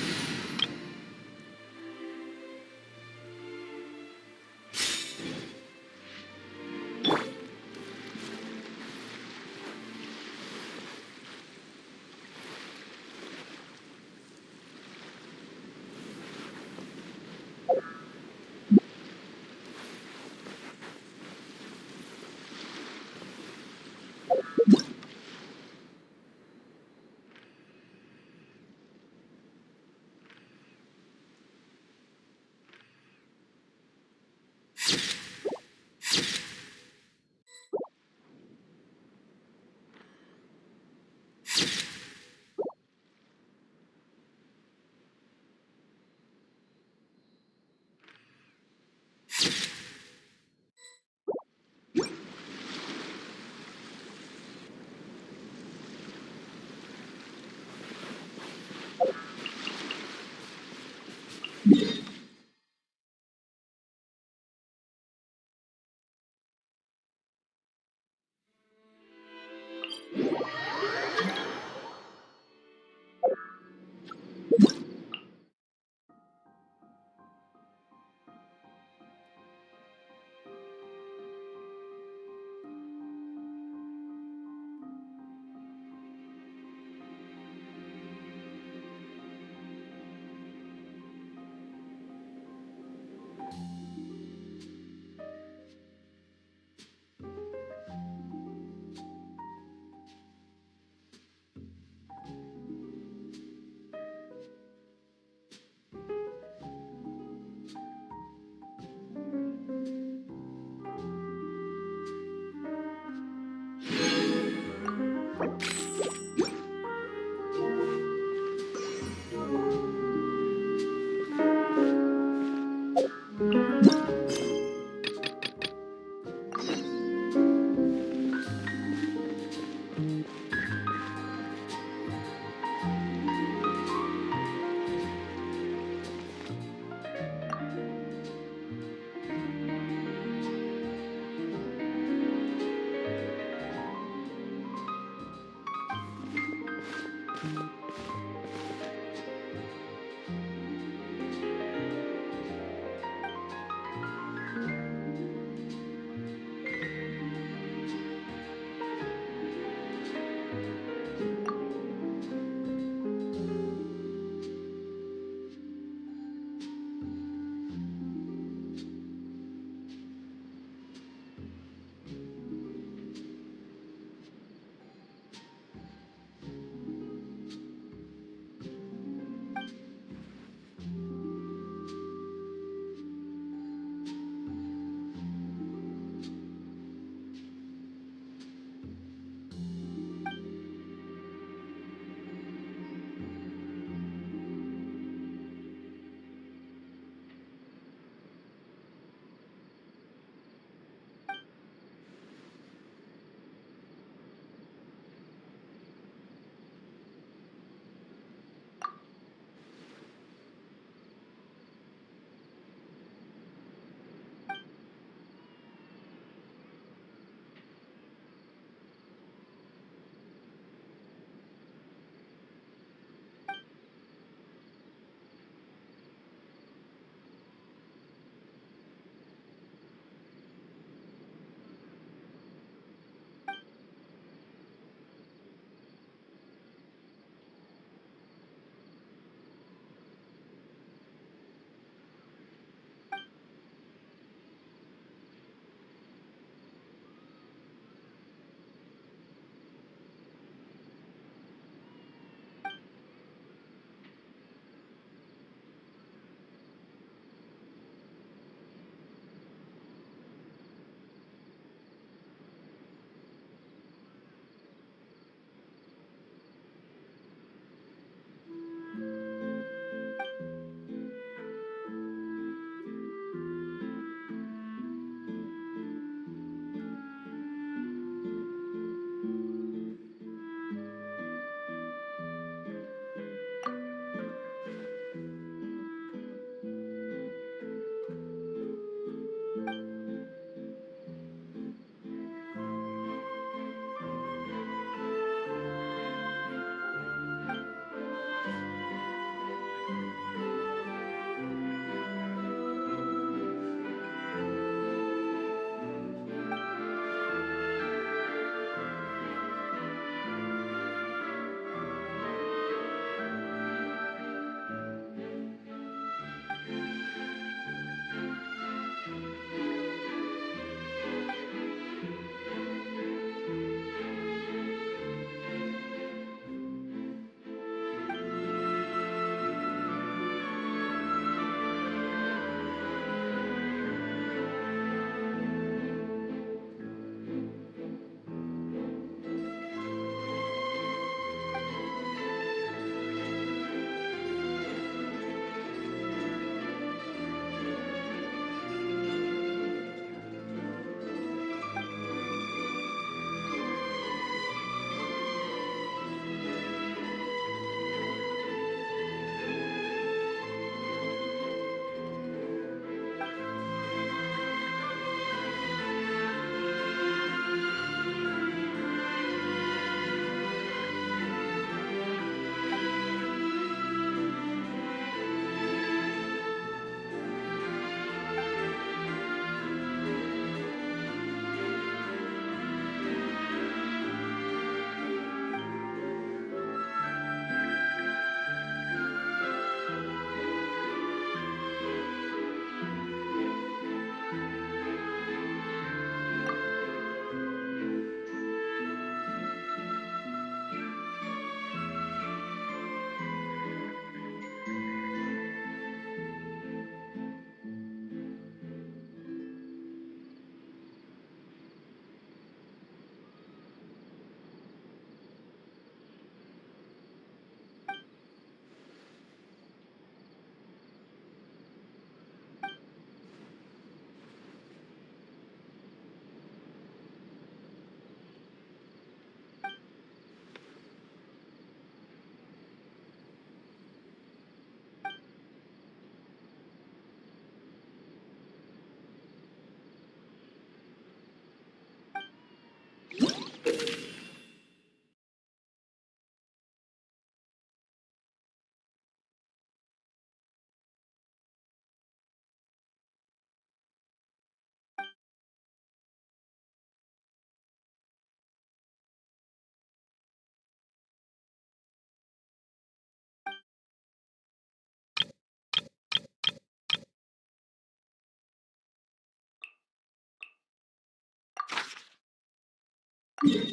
Yeah!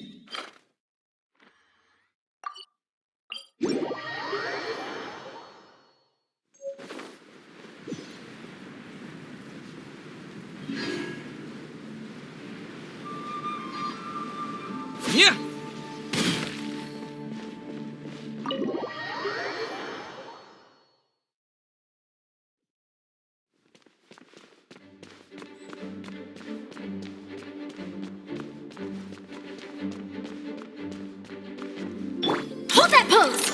Hold that pose!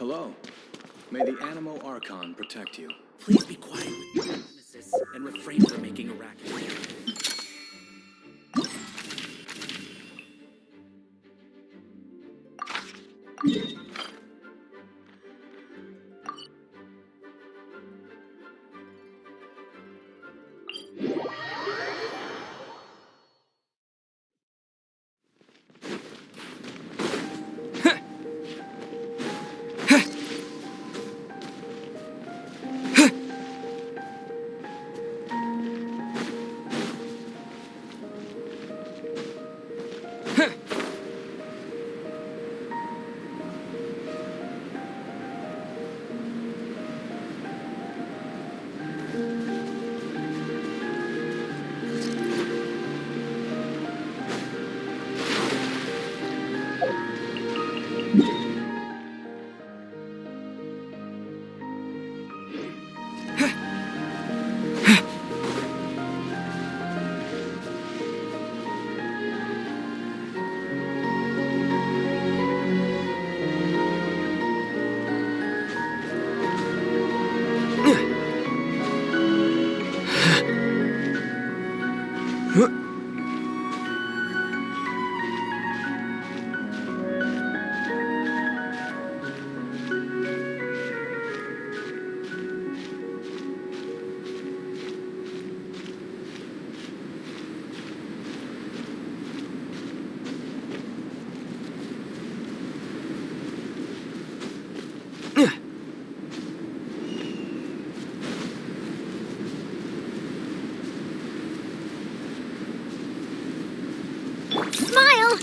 Hello. May the Animo Archon protect you. Please be quiet with your nemesis and refrain from making a racket. Smile!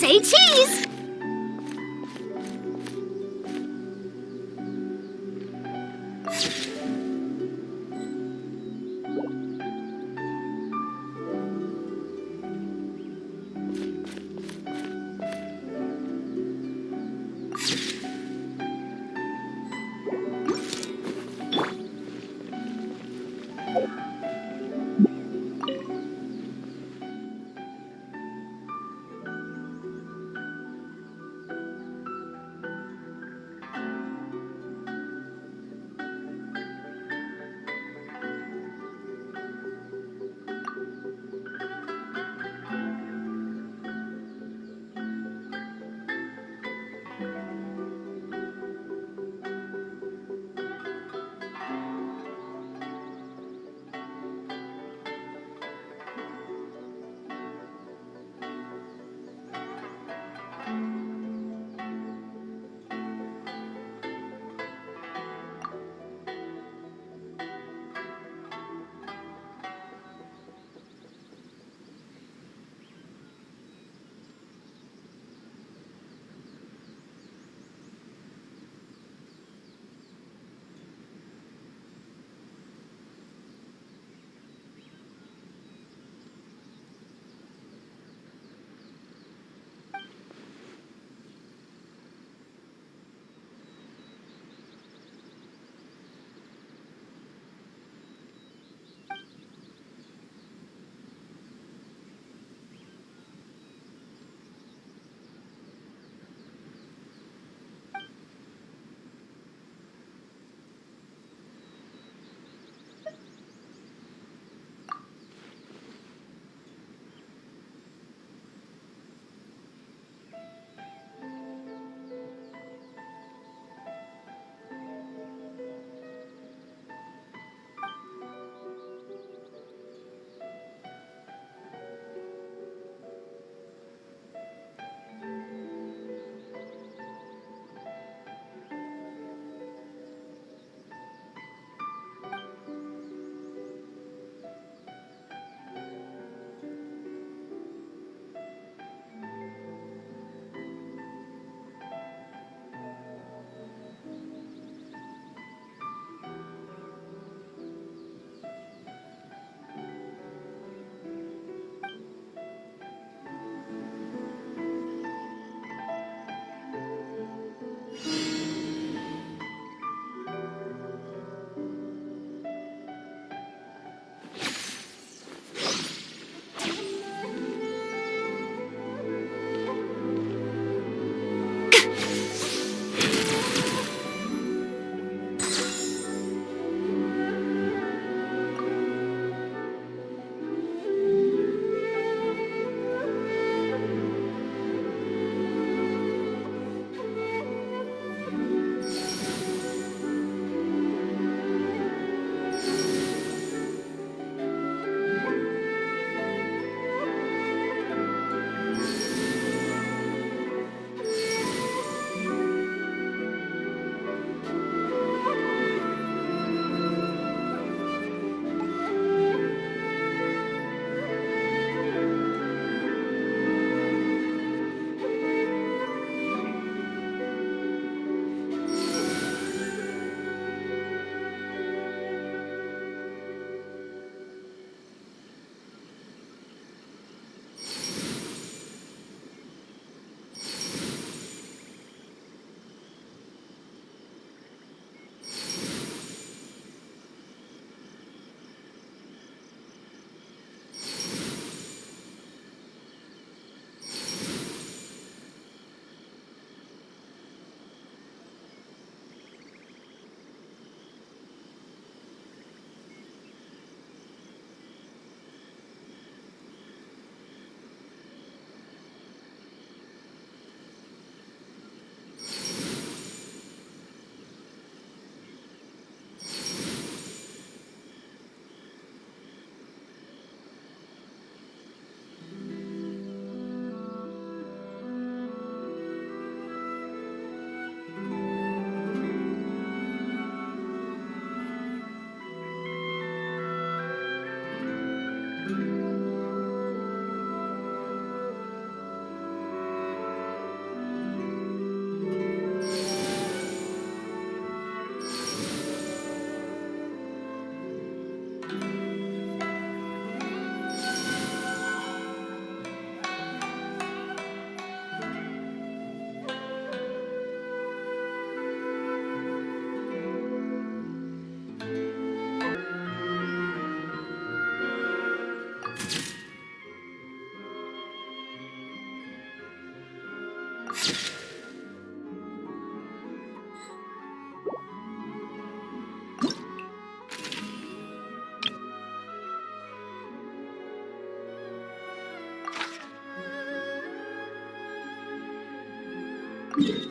Say cheese! Smile!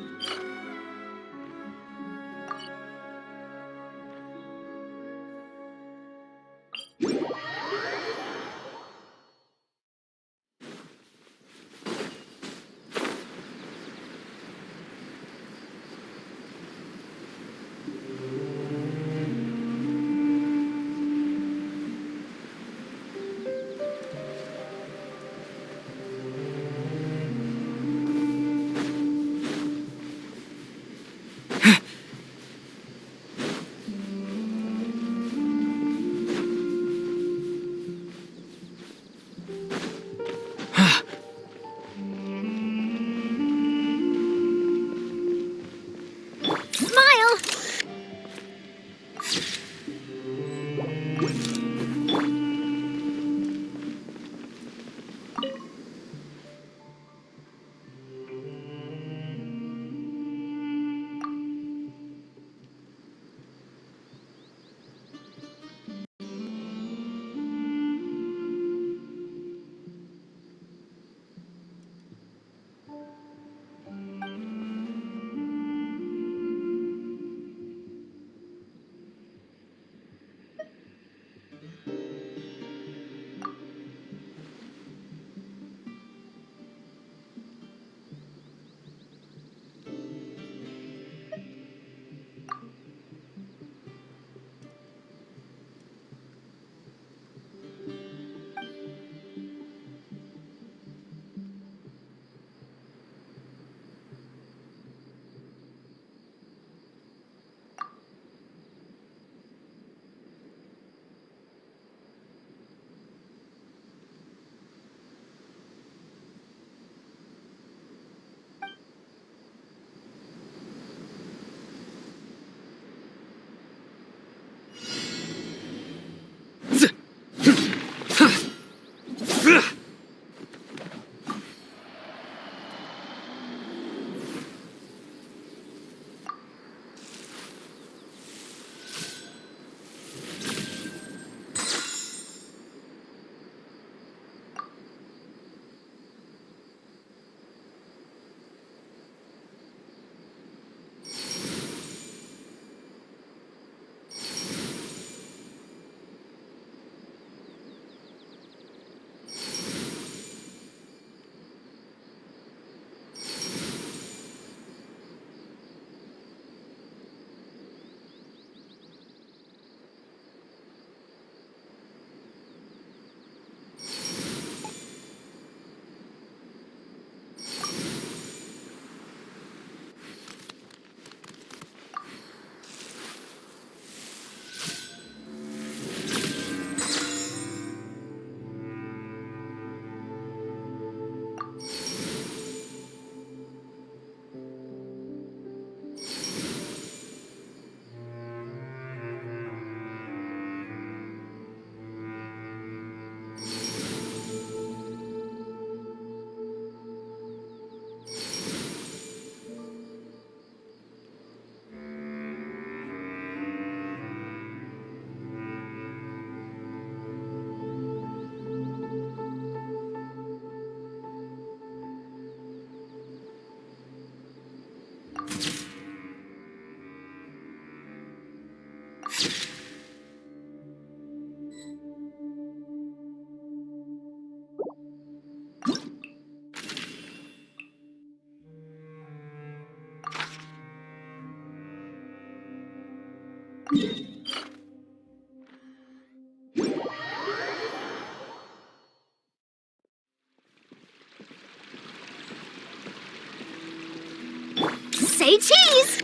Say cheese!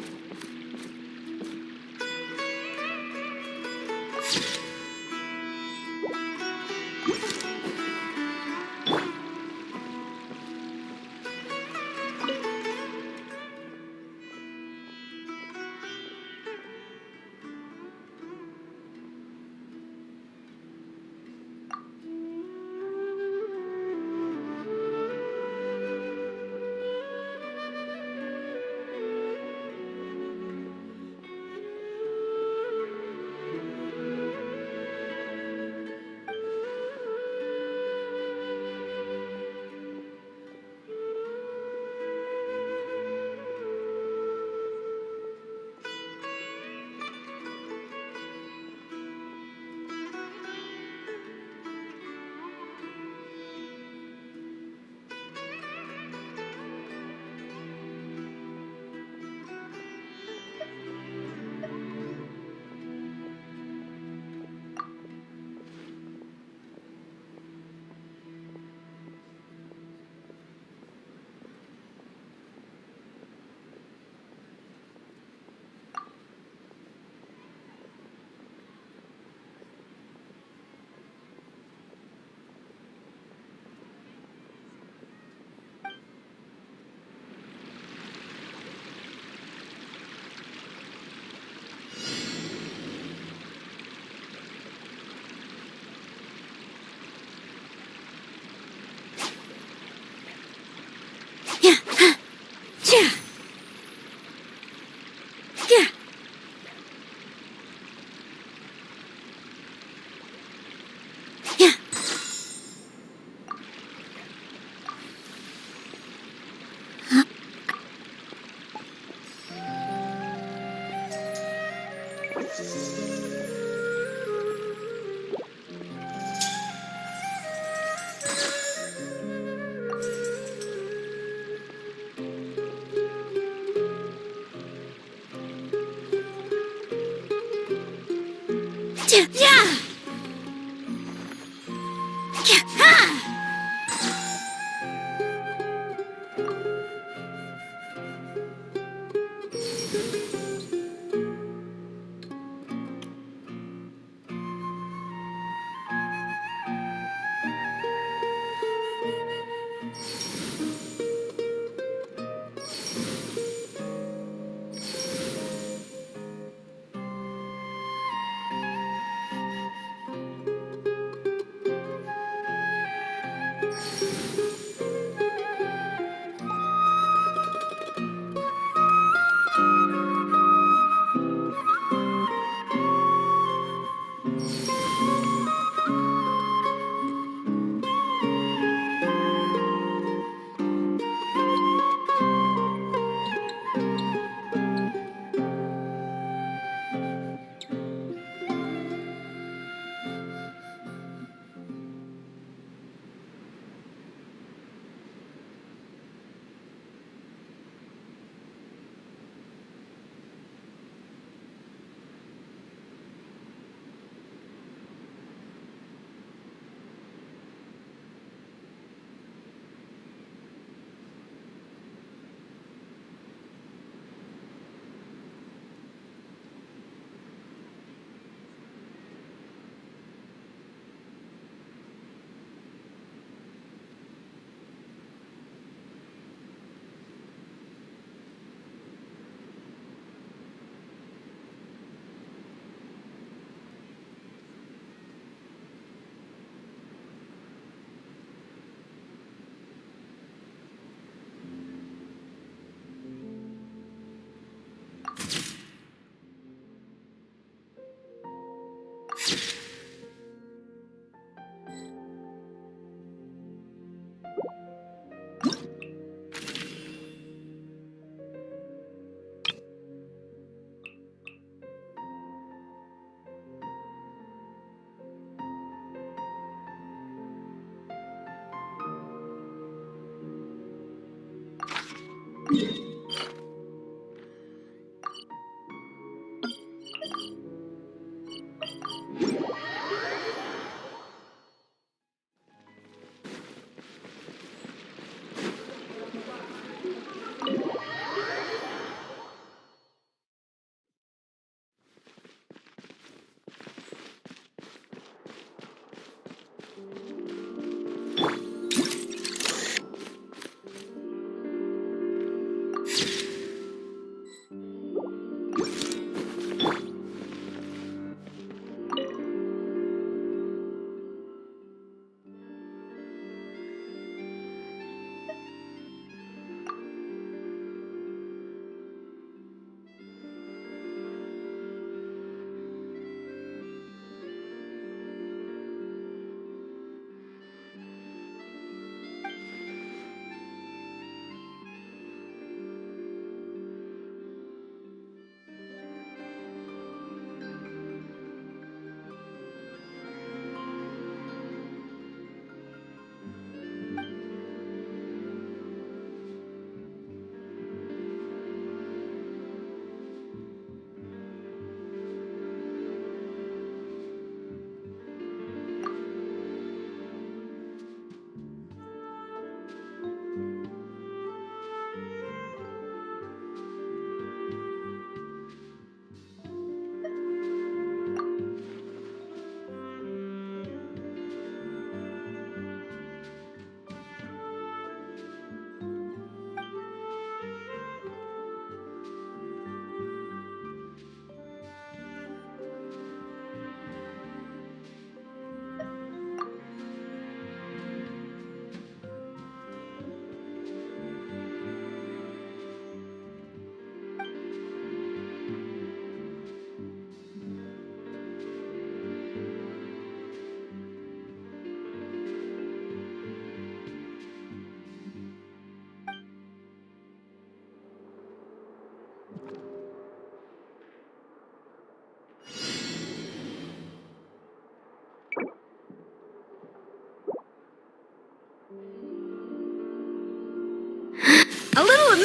A little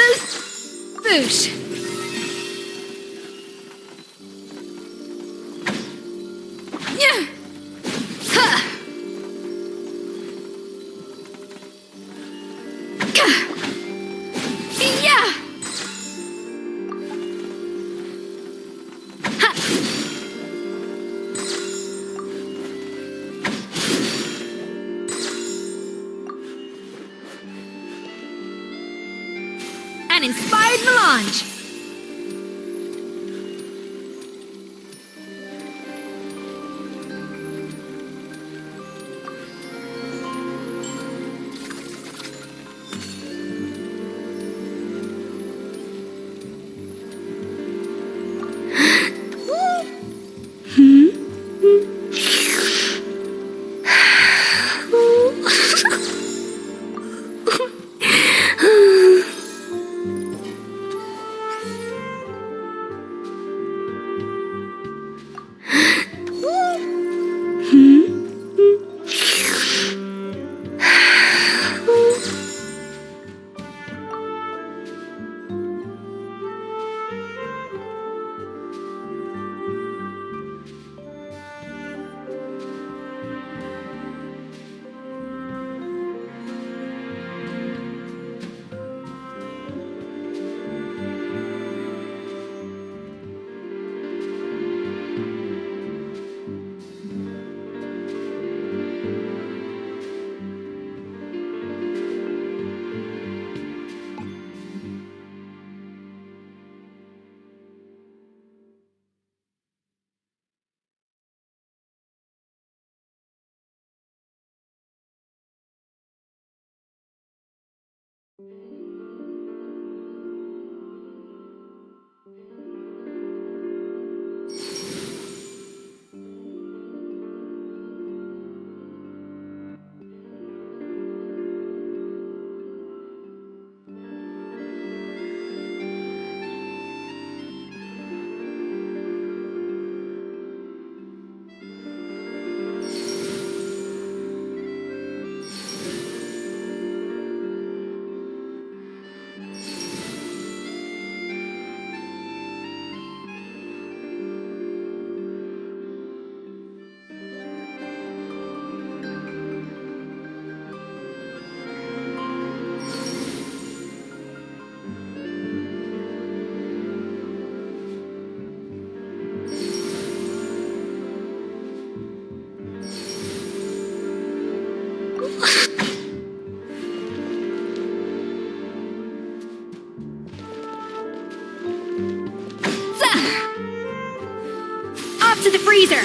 boosh. Yeah. Ha. an inspired melange. Off to the freezer!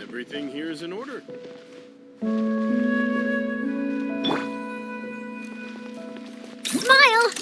Everything here is in order. Smile!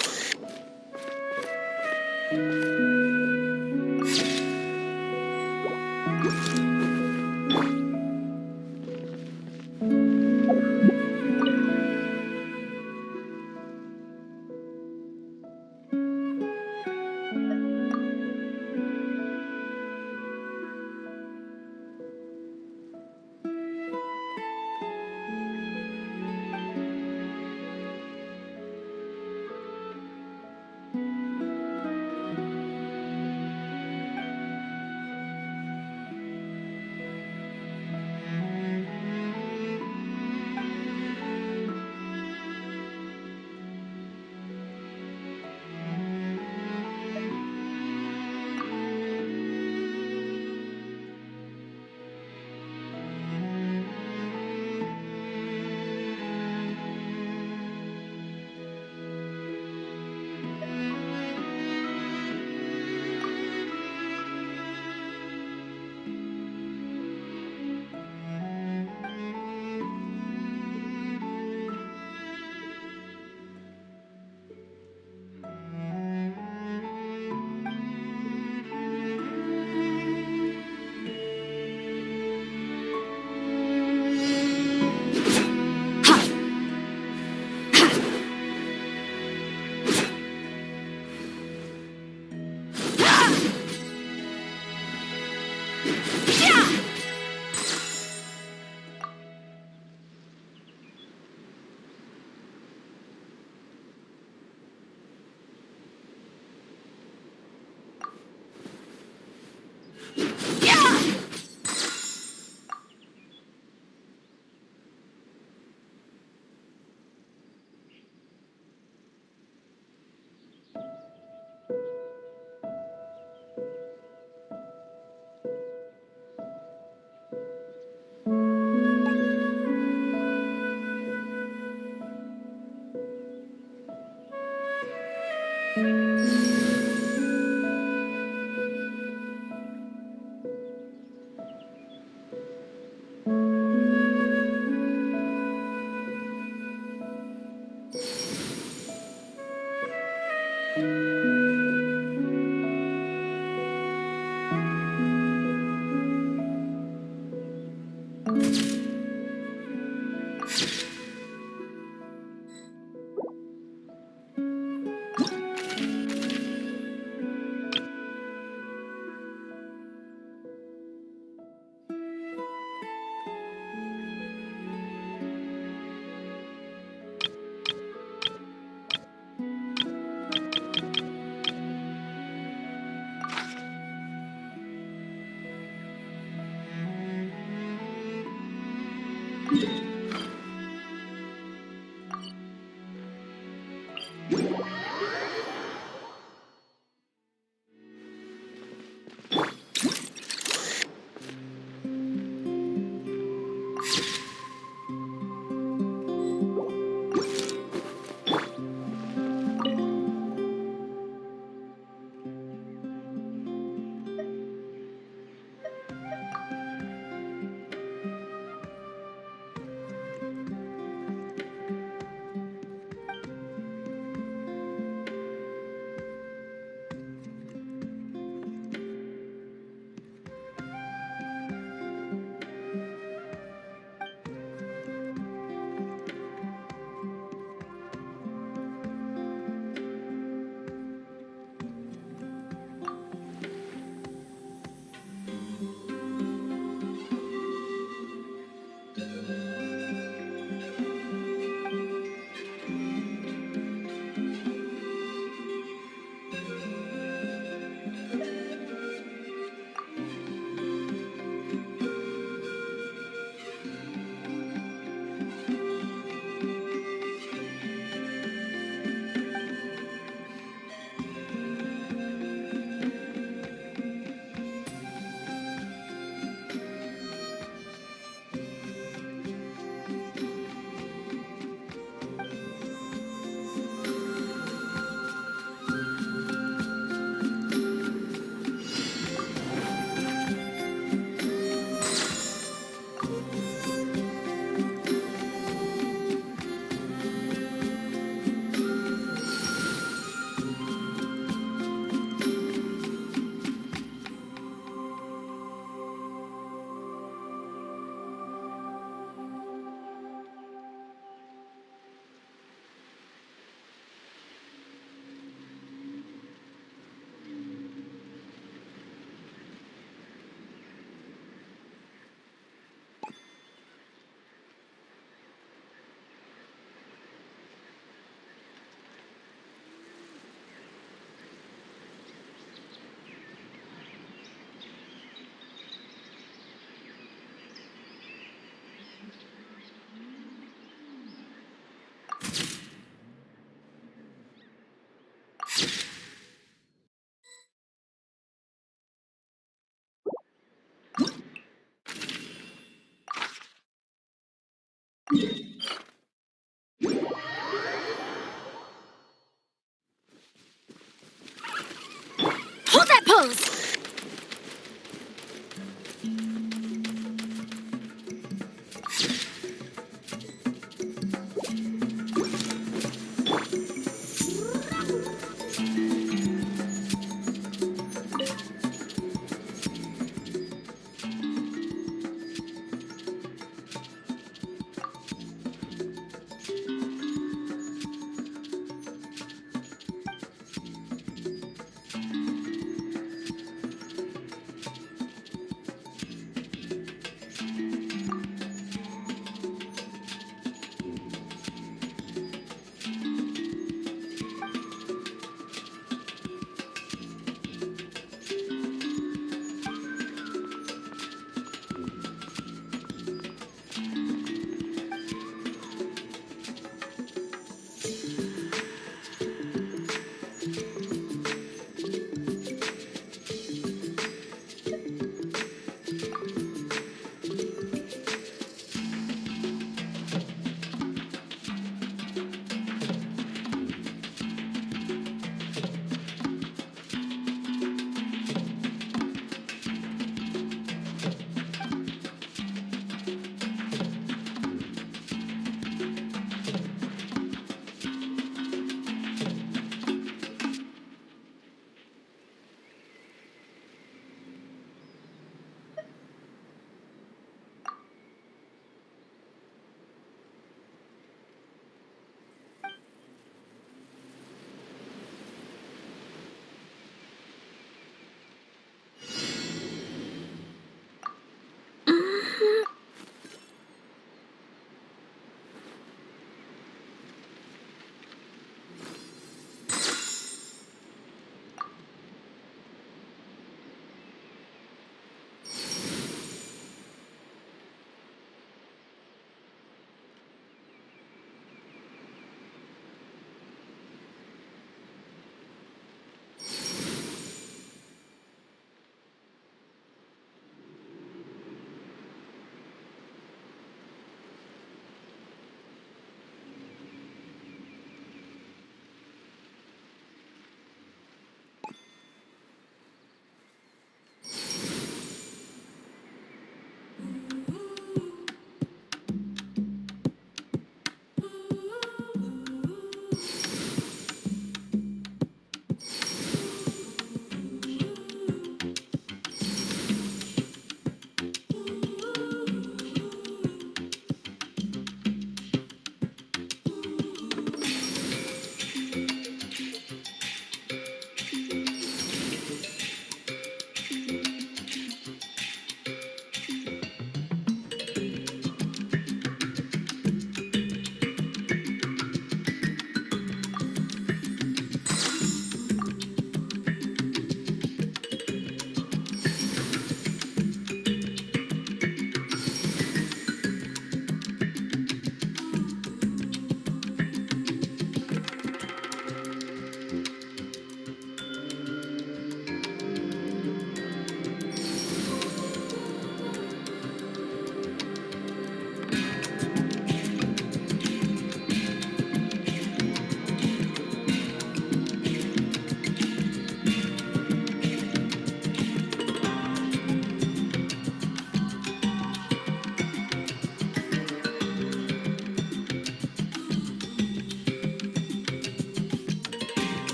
Hold that pose!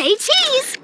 Say cheese!